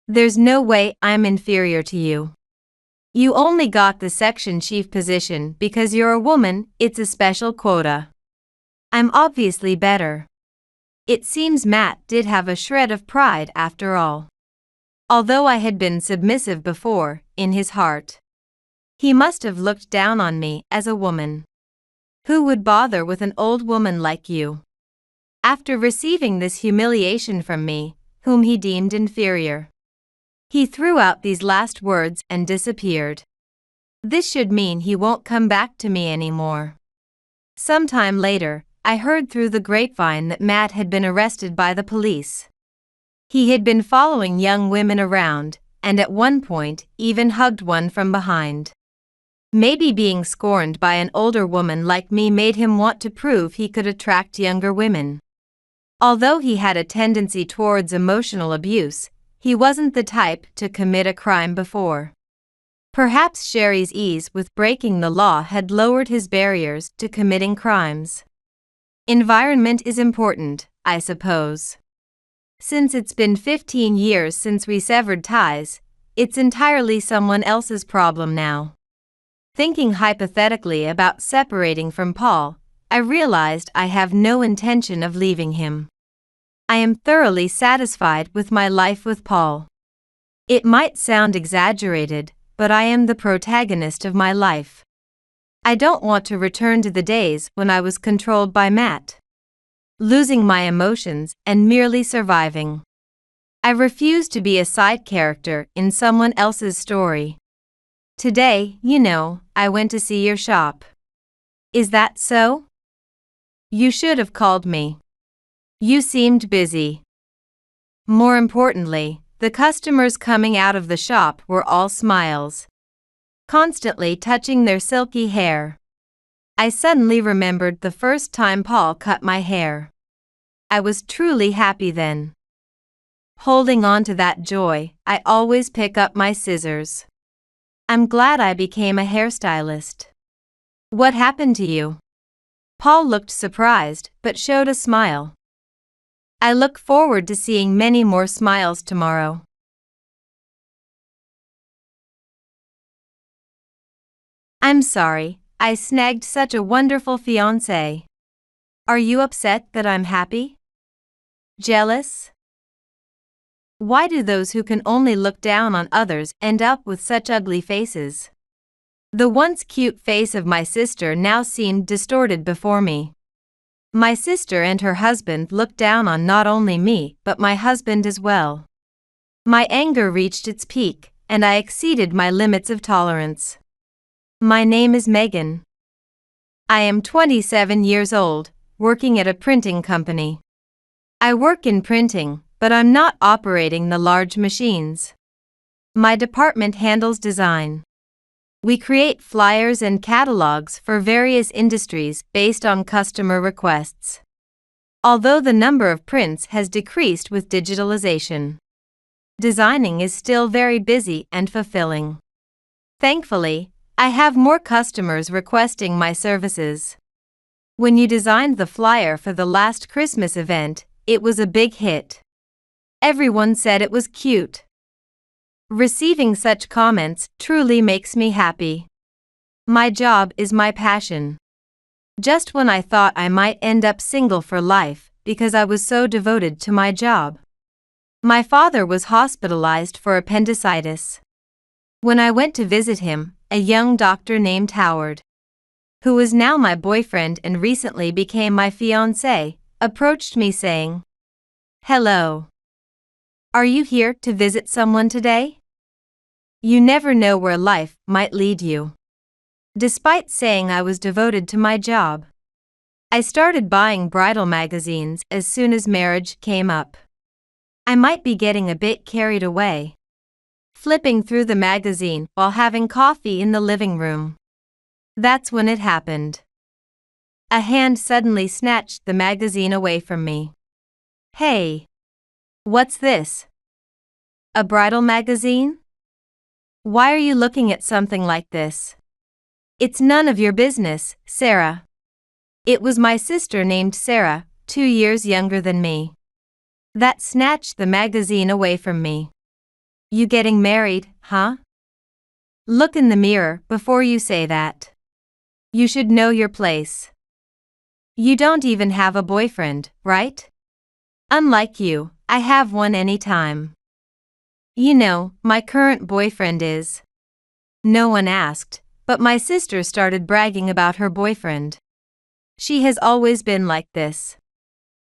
There's no way I'm inferior to you. You only got the section chief position because you're a woman, it's a special quota. I'm obviously better. It seems Matt did have a shred of pride after all. Although I had been submissive before, in his heart, he must have looked down on me as a woman. Who would bother with an old woman like you? After receiving this humiliation from me, whom he deemed inferior, he threw out these last words and disappeared. This should mean he won't come back to me anymore. Sometime later, I heard through the grapevine that Matt had been arrested by the police. He had been following young women around, and at one point, even hugged one from behind. Maybe being scorned by an older woman like me made him want to prove he could attract younger women. Although he had a tendency towards emotional abuse, he wasn't the type to commit a crime before. Perhaps Sherry's ease with breaking the law had lowered his barriers to committing crimes. Environment is important, I suppose. Since it's been 15 years since we severed ties, it's entirely someone else's problem now. Thinking hypothetically about separating from Paul, I realized I have no intention of leaving him. I am thoroughly satisfied with my life with Paul. It might sound exaggerated, but I am the protagonist of my life. I don't want to return to the days when I was controlled by Matt, losing my emotions and merely surviving. I refuse to be a side character in someone else's story. Today, I went to see your shop. Is that so? You should have called me. You seemed busy. More importantly, the customers coming out of the shop were all smiles, constantly touching their silky hair. I suddenly remembered the first time Paul cut my hair. I was truly happy then. Holding on to that joy, I always pick up my scissors. I'm glad I became a hairstylist. What happened to you? Paul looked surprised but showed a smile. I look forward to seeing many more smiles tomorrow. I'm sorry, I snagged such a wonderful fiancé. Are you upset that I'm happy? Jealous? Why do those who can only look down on others end up with such ugly faces? The once cute face of my sister now seemed distorted before me. My sister and her husband looked down on not only me but my husband as well. My anger reached its peak, and I exceeded my limits of tolerance. My name is Megan. I am 27 years old, working at a printing company. I work in printing, but I'm not operating the large machines. My department handles design. We create flyers and catalogs for various industries based on customer requests. Although the number of prints has decreased with digitalization, designing is still very busy and fulfilling. Thankfully, I have more customers requesting my services. When you designed the flyer for the last Christmas event, it was a big hit. Everyone said it was cute. Receiving such comments truly makes me happy. My job is my passion. Just when I thought I might end up single for life because I was so devoted to my job, my father was hospitalized for appendicitis. When I went to visit him, a young doctor named Howard, who is now my boyfriend and recently became my fiancé, approached me saying, "Hello. Are you here to visit someone today? You never know where life might lead you." Despite saying I was devoted to my job, I started buying bridal magazines as soon as marriage came up. I might be getting a bit carried away, flipping through the magazine while having coffee in the living room. That's when it happened. A hand suddenly snatched the magazine away from me. "Hey, what's this? A bridal magazine? Why are you looking at something like this? It's none of your business, Sarah." It was my sister named Sarah, 2 years younger than me, that snatched the magazine away from me. "You getting married, huh? Look in the mirror before you say that. You should know your place. You don't even have a boyfriend, right? Unlike you, I have one anytime. You know, my current boyfriend is." No one asked, but my sister started bragging about her boyfriend. She has always been like this.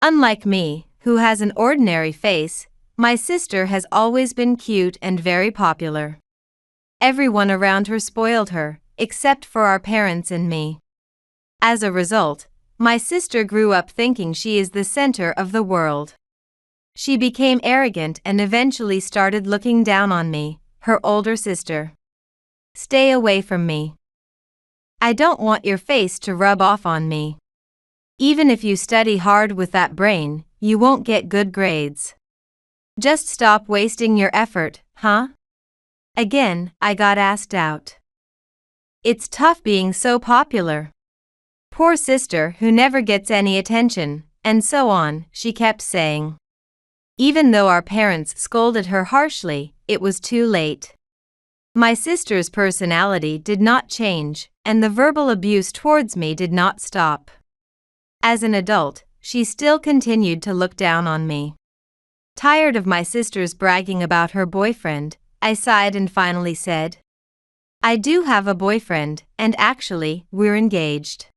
Unlike me, who has an ordinary face, my sister has always been cute and very popular. Everyone around her spoiled her, except for our parents and me. As a result, my sister grew up thinking she is the center of the world. She became arrogant and eventually started looking down on me, her older sister. "Stay away from me. I don't want your face to rub off on me. Even if you study hard with that brain, you won't get good grades. Just stop wasting your effort, huh?" Again, I got asked out. It's tough being so popular. Poor sister who never gets any attention, and so on, she kept saying. Even though our parents scolded her harshly, it was too late. My sister's personality did not change, and the verbal abuse towards me did not stop. As an adult, she still continued to look down on me. Tired of my sister's bragging about her boyfriend, I sighed and finally said, "I do have a boyfriend, and actually, we're engaged.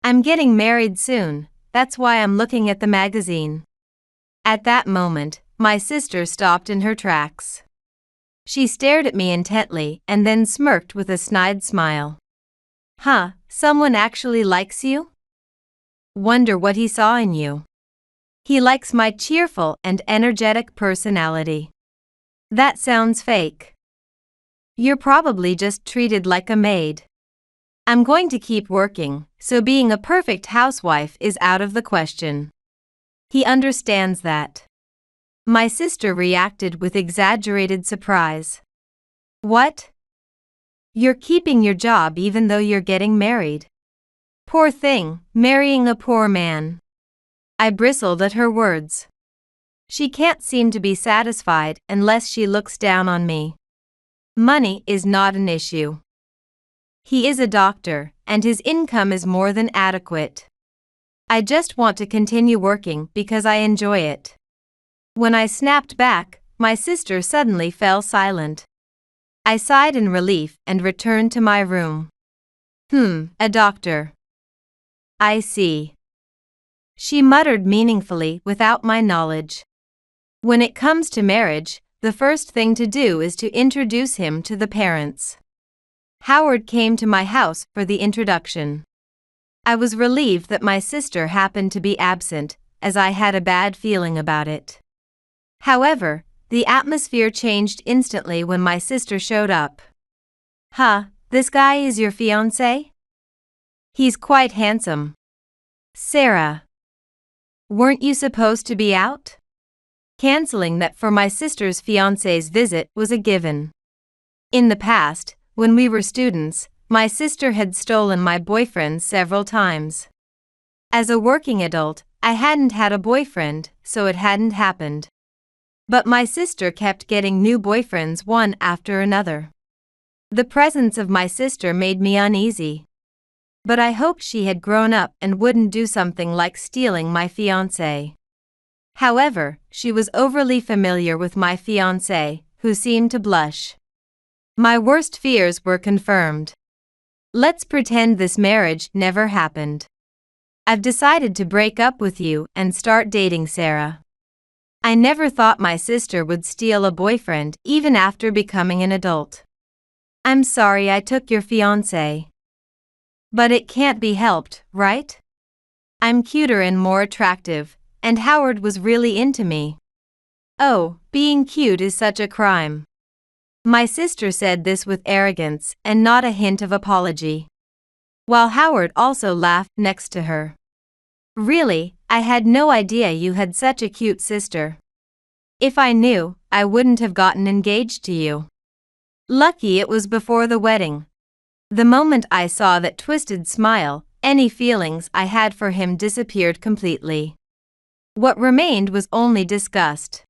I'm getting married soon, that's why I'm looking at the magazine." At that moment, my sister stopped in her tracks. She stared at me intently and then smirked with a snide smile. "Huh, someone actually likes you? Wonder what he saw in you. He likes my cheerful and energetic personality. That sounds fake. You're probably just treated like a maid. I'm going to keep working, so being a perfect housewife is out of the question. He understands that." My sister reacted with exaggerated surprise. "What? You're keeping your job even though you're getting married? Poor thing, marrying a poor man." I bristled at her words. She can't seem to be satisfied unless she looks down on me. Money is not an issue. He is a doctor, and his income is more than adequate. I just want to continue working because I enjoy it. When I snapped back, my sister suddenly fell silent. I sighed in relief and returned to my room. A doctor. I see. She muttered meaningfully without my knowledge. When it comes to marriage, the first thing to do is to introduce him to the parents. Howard came to my house for the introduction. I was relieved that my sister happened to be absent, as I had a bad feeling about it. However, the atmosphere changed instantly when my sister showed up. "Huh, this guy is your fiancé? He's quite handsome. Sarah, weren't you supposed to be out?" Canceling that for my sister's fiancé's visit was a given. In the past, when we were students, my sister had stolen my boyfriend several times. As a working adult, I hadn't had a boyfriend, so it hadn't happened. But my sister kept getting new boyfriends one after another. The presence of my sister made me uneasy. But I hoped she had grown up and wouldn't do something like stealing my fiancé. However, she was overly familiar with my fiancé, who seemed to blush. My worst fears were confirmed. Let's pretend this marriage never happened. I've decided to break up with you and start dating Sarah. I never thought my sister would steal a boyfriend even after becoming an adult. I'm sorry I took your fiancé. But it can't be helped, right? I'm cuter and more attractive, and Howard was really into me. Oh, being cute is such a crime. My sister said this with arrogance and not a hint of apology, while Howard also laughed next to her. Really, I had no idea you had such a cute sister. If I knew, I wouldn't have gotten engaged to you. Lucky it was before the wedding. The moment I saw that twisted smile, any feelings I had for him disappeared completely. What remained was only disgust.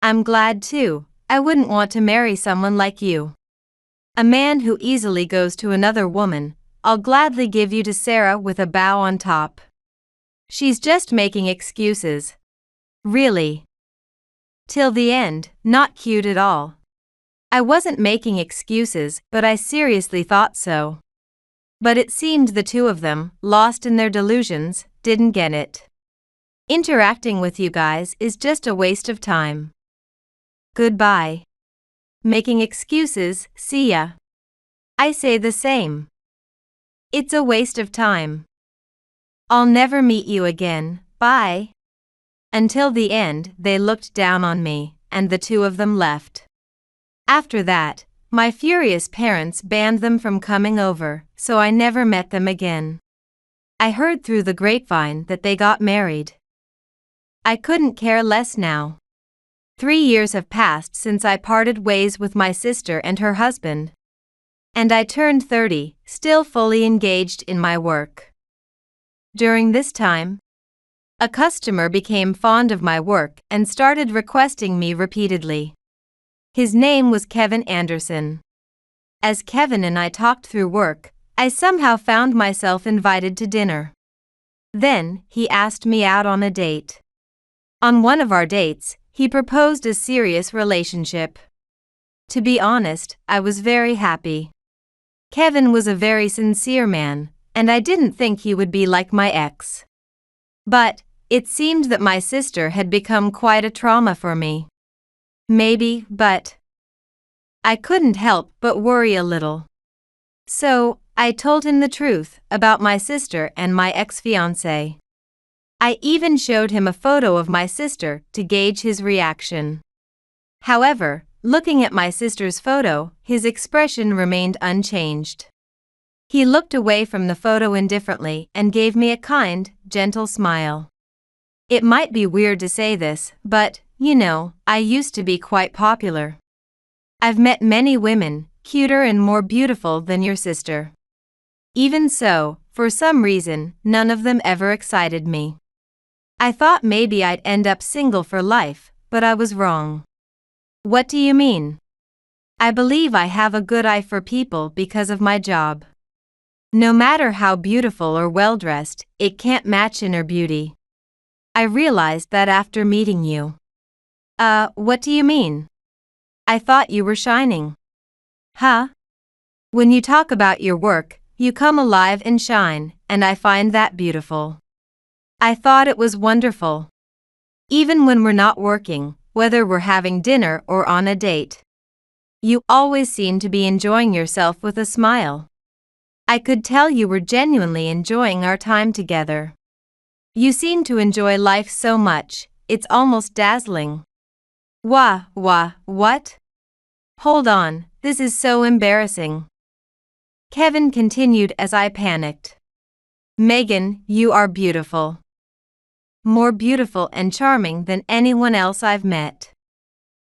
I'm glad too. I wouldn't want to marry someone like you. A man who easily goes to another woman. I'll gladly give you to Sarah with a bow on top. She's just making excuses. Really. Till the end, not cute at all. I wasn't making excuses, but I seriously thought so. But it seemed the two of them, lost in their delusions, didn't get it. Interacting with you guys is just a waste of time. Goodbye. Making excuses, see ya. I say the same. It's a waste of time. I'll never meet you again, bye. Until the end, they looked down on me, and the two of them left. After that, my furious parents banned them from coming over, so I never met them again. I heard through the grapevine that they got married. I couldn't care less now. 3 years have passed since I parted ways with my sister and her husband. And I turned 30, still fully engaged in my work. During this time, a customer became fond of my work and started requesting me repeatedly. His name was Kevin Anderson. As Kevin and I talked through work, I somehow found myself invited to dinner. Then, he asked me out on a date. On one of our dates, he proposed a serious relationship. To be honest, I was very happy. Kevin was a very sincere man, and I didn't think he would be like my ex. But, it seemed that my sister had become quite a trauma for me. Maybe, but I couldn't help but worry a little. So, I told him the truth about my sister and my ex-fiancé. I even showed him a photo of my sister to gauge his reaction. However, looking at my sister's photo, his expression remained unchanged. He looked away from the photo indifferently and gave me a kind, gentle smile. It might be weird to say this, but, you know, I used to be quite popular. I've met many women, cuter and more beautiful than your sister. Even so, for some reason, none of them ever excited me. I thought maybe I'd end up single for life, but I was wrong. What do you mean? I believe I have a good eye for people because of my job. No matter how beautiful or well-dressed, it can't match inner beauty. I realized that after meeting you. What do you mean? I thought you were shining. Huh? When you talk about your work, you come alive and shine, and I find that beautiful. I thought it was wonderful. Even when we're not working, whether we're having dinner or on a date. You always seem to be enjoying yourself with a smile. I could tell you were genuinely enjoying our time together. You seem to enjoy life so much, it's almost dazzling. What? Hold on, this is so embarrassing. Kevin continued as I panicked. Megan, you are beautiful. More beautiful and charming than anyone else I've met.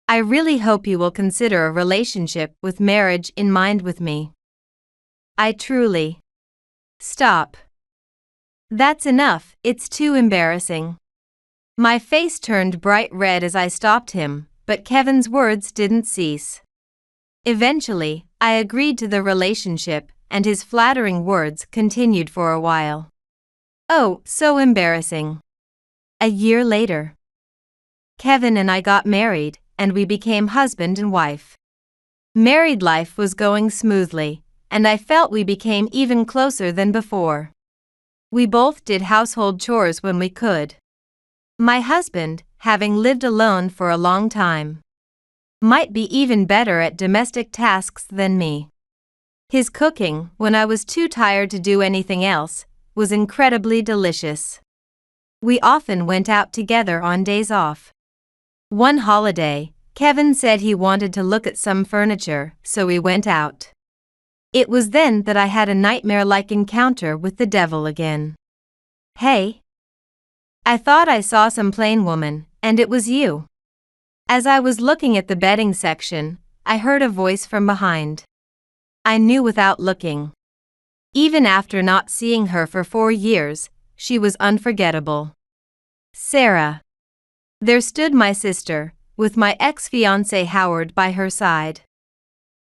I really hope you will consider a relationship with marriage in mind with me. I truly. Stop. That's enough, it's too embarrassing. My face turned bright red as I stopped him, but Kevin's words didn't cease. Eventually, I agreed to the relationship, and his flattering words continued for a while. Oh, so embarrassing. A year later, Kevin and I got married, and we became husband and wife. Married life was going smoothly, and I felt we became even closer than before. We both did household chores when we could. My husband, having lived alone for a long time, might be even better at domestic tasks than me. His cooking, when I was too tired to do anything else, was incredibly delicious. We often went out together on days off. One holiday, Kevin said he wanted to look at some furniture, so we went out. It was then that I had a nightmare-like encounter with the devil again. Hey! I thought I saw some plain woman, and it was you. As I was looking at the bedding section, I heard a voice from behind. I knew without looking. Even after not seeing her for 4 years, she was unforgettable. Sarah. There stood my sister, with my ex-fiancé Howard by her side.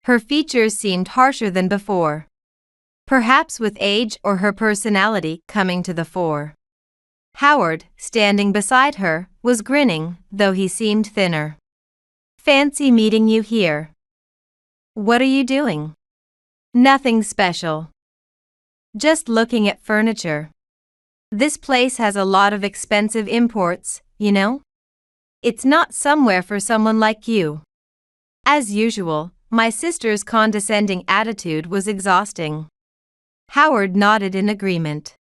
Her features seemed harsher than before. Perhaps with age or her personality coming to the fore. Howard, standing beside her, was grinning, though he seemed thinner. Fancy meeting you here. What are you doing? Nothing special. Just looking at furniture. This place has a lot of expensive imports, you know? It's not somewhere for someone like you. As usual, my sister's condescending attitude was exhausting. Howard nodded in agreement.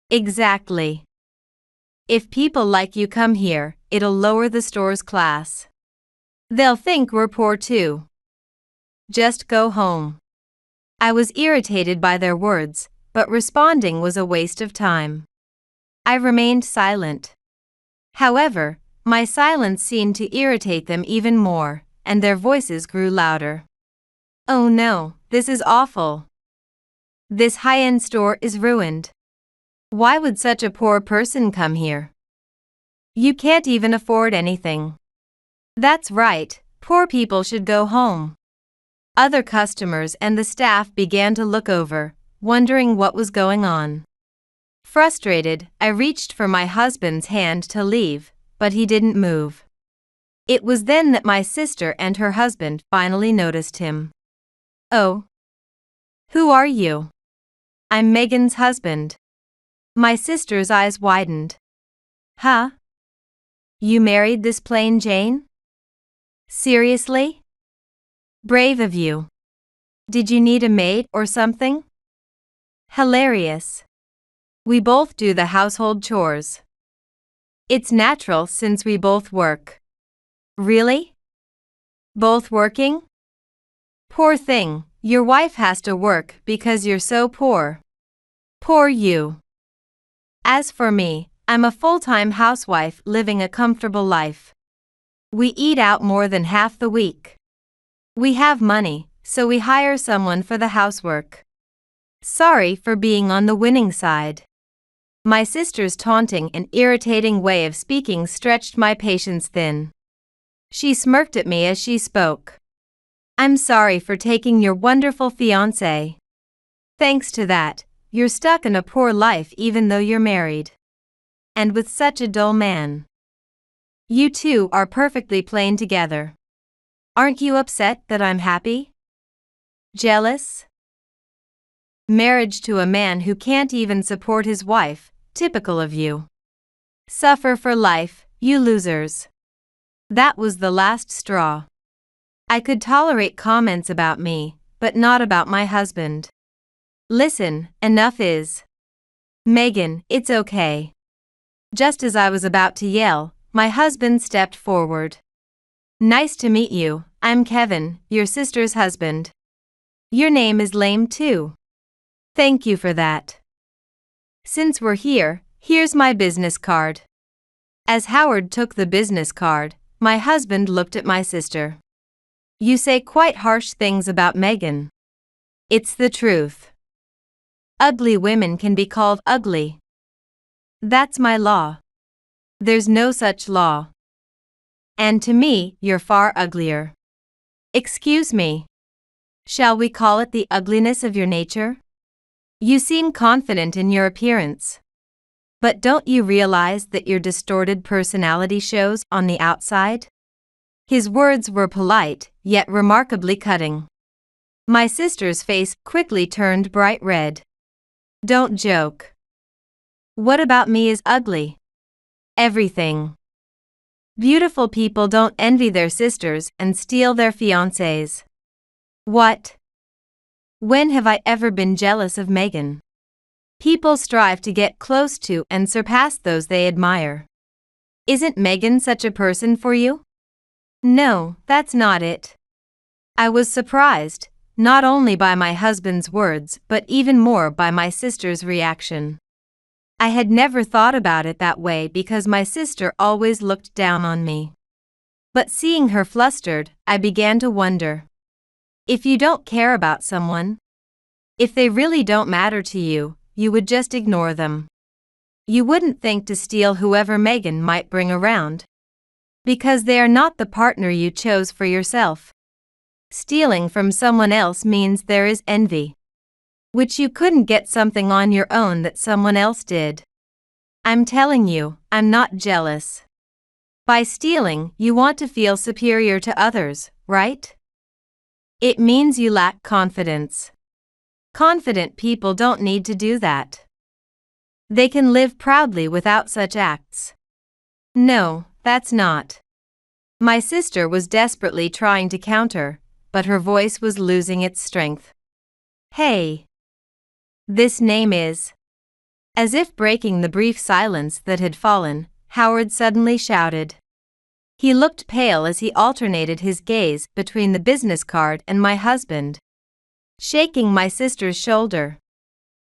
Exactly. If people like you come here, it'll lower the store's class. They'll think we're poor too. Just go home. I was irritated by their words, but responding was a waste of time. I remained silent. However, my silence seemed to irritate them even more, and their voices grew louder. Oh no, this is awful. This high-end store is ruined. Why would such a poor person come here? You can't even afford anything. That's right, poor people should go home. Other customers and the staff began to look over, wondering what was going on. Frustrated, I reached for my husband's hand to leave, but he didn't move. It was then that my sister and her husband finally noticed him. Oh. Who are you? I'm Megan's husband. My sister's eyes widened. Huh? You married this plain Jane? Seriously? Brave of you. Did you need a maid or something? Hilarious. We both do the household chores. It's natural since we both work. Really? Both working? Poor thing, your wife has to work because you're so poor. Poor you. As for me, I'm a full-time housewife living a comfortable life. We eat out more than half the week. We have money, so we hire someone for the housework. Sorry for being on the winning side. My sister's taunting and irritating way of speaking stretched my patience thin. She smirked at me as she spoke. I'm sorry for taking your wonderful fiancé. Thanks to that, you're stuck in a poor life even though you're married. And with such a dull man. You two are perfectly plain together. Aren't you upset that I'm happy? Jealous? Marriage to a man who can't even support his wife, typical of you. Suffer for life, you losers. That was the last straw. I could tolerate comments about me, but not about my husband. Listen, enough is. Megan, it's okay. Just as I was about to yell, my husband stepped forward. Nice to meet you, I'm Kevin, your sister's husband. Your name is Lame too. Thank you for that. Since we're here, here's my business card. As Howard took the business card, my husband looked at my sister. You say quite harsh things about Megan. It's the truth. Ugly women can be called ugly. That's my law. There's no such law. And to me, you're far uglier. Excuse me. Shall we call it the ugliness of your nature? You seem confident in your appearance. But don't you realize that your distorted personality shows on the outside? His words were polite, yet remarkably cutting. My sister's face quickly turned bright red. Don't joke. What about me is ugly? Everything. Beautiful people don't envy their sisters and steal their fiancés. What? When have I ever been jealous of Megan? People strive to get close to and surpass those they admire. Isn't Megan such a person for you? No, that's not it. I was surprised, not only by my husband's words but even more by my sister's reaction. I had never thought about it that way because my sister always looked down on me. But seeing her flustered, I began to wonder. If you don't care about someone, if they really don't matter to you, you would just ignore them. You wouldn't think to steal whoever Megan might bring around. Because they are not the partner you chose for yourself. Stealing from someone else means there is envy. Which you couldn't get something on your own that someone else did. I'm telling you, I'm not jealous. By stealing, you want to feel superior to others, right? It means you lack confidence. Confident people don't need to do that. They can live proudly without such acts. No, that's not. My sister was desperately trying to counter, but her voice was losing its strength. Hey! This name is... As if breaking the brief silence that had fallen, Howard suddenly shouted. He looked pale as he alternated his gaze between the business card and my husband. Shaking my sister's shoulder.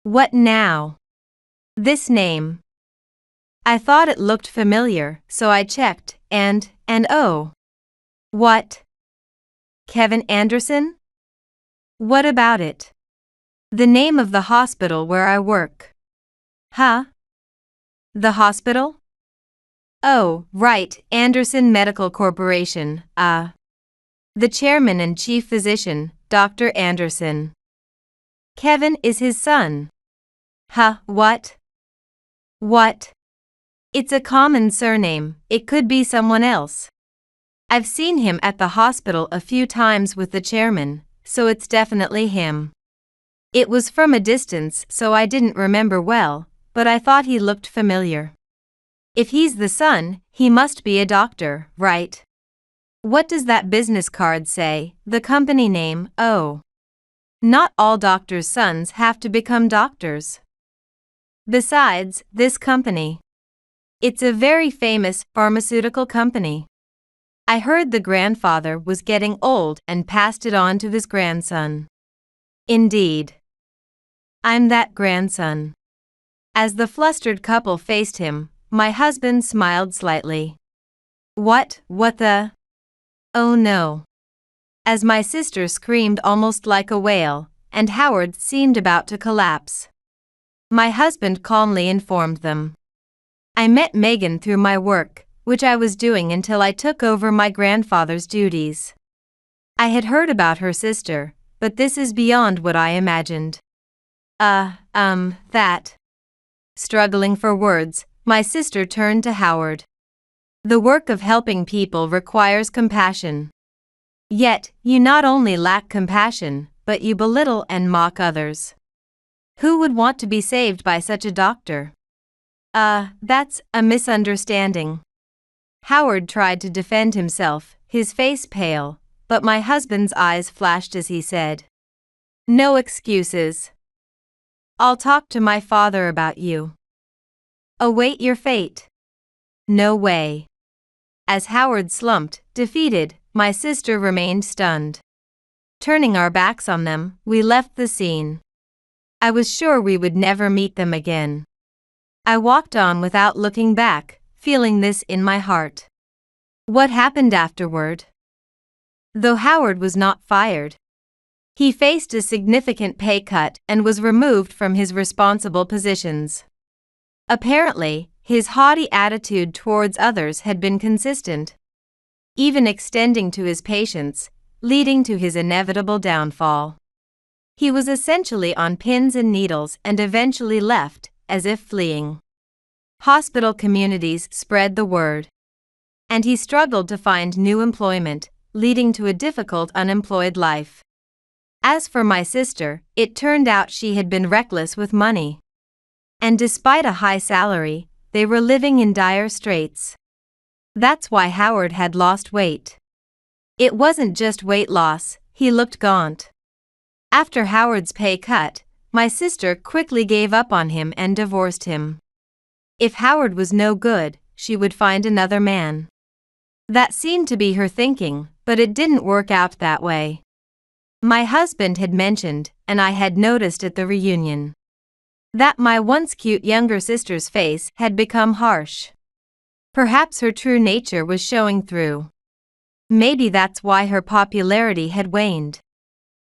What now? This name. I thought it looked familiar, so I checked, and oh. What? Kevin Anderson? What about it? The name of the hospital where I work. Huh? The hospital? Oh, right, Anderson Medical Corporation, The chairman and chief physician, Dr. Anderson. Kevin is his son. Huh, what? What? It's a common surname, it could be someone else. I've seen him at the hospital a few times with the chairman, so it's definitely him. It was from a distance, so I didn't remember well, but I thought he looked familiar. If he's the son, he must be a doctor, right? What does that business card say? The company name? Oh. Not all doctors' sons have to become doctors. Besides, this company. It's a very famous pharmaceutical company. I heard the grandfather was getting old and passed it on to his grandson. Indeed. I'm that grandson. As the flustered couple faced him, my husband smiled slightly. What the? Oh no. As my sister screamed almost like a wail, and Howard seemed about to collapse. My husband calmly informed them. I met Megan through my work, which I was doing until I took over my grandfather's duties. I had heard about her sister, but this is beyond what I imagined. That. Struggling for words, my sister turned to Howard. The work of helping people requires compassion. Yet, you not only lack compassion, but you belittle and mock others. Who would want to be saved by such a doctor? That's a misunderstanding. Howard tried to defend himself, his face pale, but my husband's eyes flashed as he said, "No excuses. I'll talk to my father about you. Await your fate." No way. As Howard slumped, defeated, my sister remained stunned. Turning our backs on them, we left the scene. I was sure we would never meet them again. I walked on without looking back, feeling this in my heart. What happened afterward? Though Howard was not fired, he faced a significant pay cut and was removed from his responsible positions. Apparently, his haughty attitude towards others had been consistent, even extending to his patients, leading to his inevitable downfall. He was essentially on pins and needles and eventually left, as if fleeing. Hospital communities spread the word. And he struggled to find new employment, leading to a difficult unemployed life. As for my sister, it turned out she had been reckless with money. And despite a high salary, they were living in dire straits. That's why Howard had lost weight. It wasn't just weight loss, he looked gaunt. After Howard's pay cut, my sister quickly gave up on him and divorced him. If Howard was no good, she would find another man. That seemed to be her thinking, but it didn't work out that way. My husband had mentioned, and I had noticed at the reunion, that my once cute younger sister's face had become harsh. Perhaps her true nature was showing through. Maybe that's why her popularity had waned.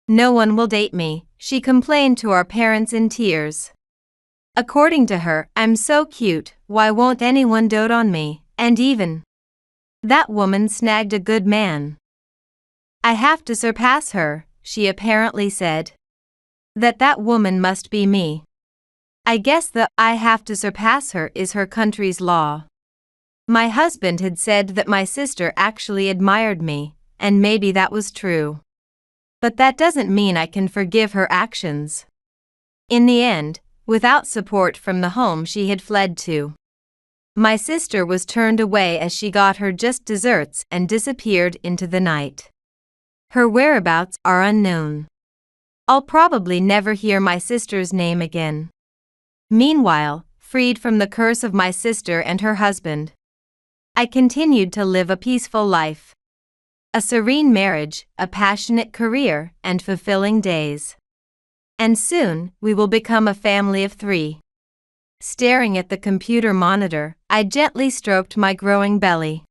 "No one will date me," she complained to our parents in tears. According to her, "I'm so cute, why won't anyone dote on me?" And even that woman snagged a good man. "I have to surpass her," she apparently said. That woman must be me. I guess the "I have to surpass her" is her country's law. My husband had said that my sister actually admired me, and maybe that was true. But that doesn't mean I can forgive her actions. In the end, without support from the home she had fled to, my sister was turned away as she got her just desserts and disappeared into the night. Her whereabouts are unknown. I'll probably never hear my sister's name again. Meanwhile, freed from the curse of my sister and her husband, I continued to live a peaceful life. A serene marriage, a passionate career, and fulfilling days. And soon, we will become a family of 3. Staring at the computer monitor, I gently stroked my growing belly.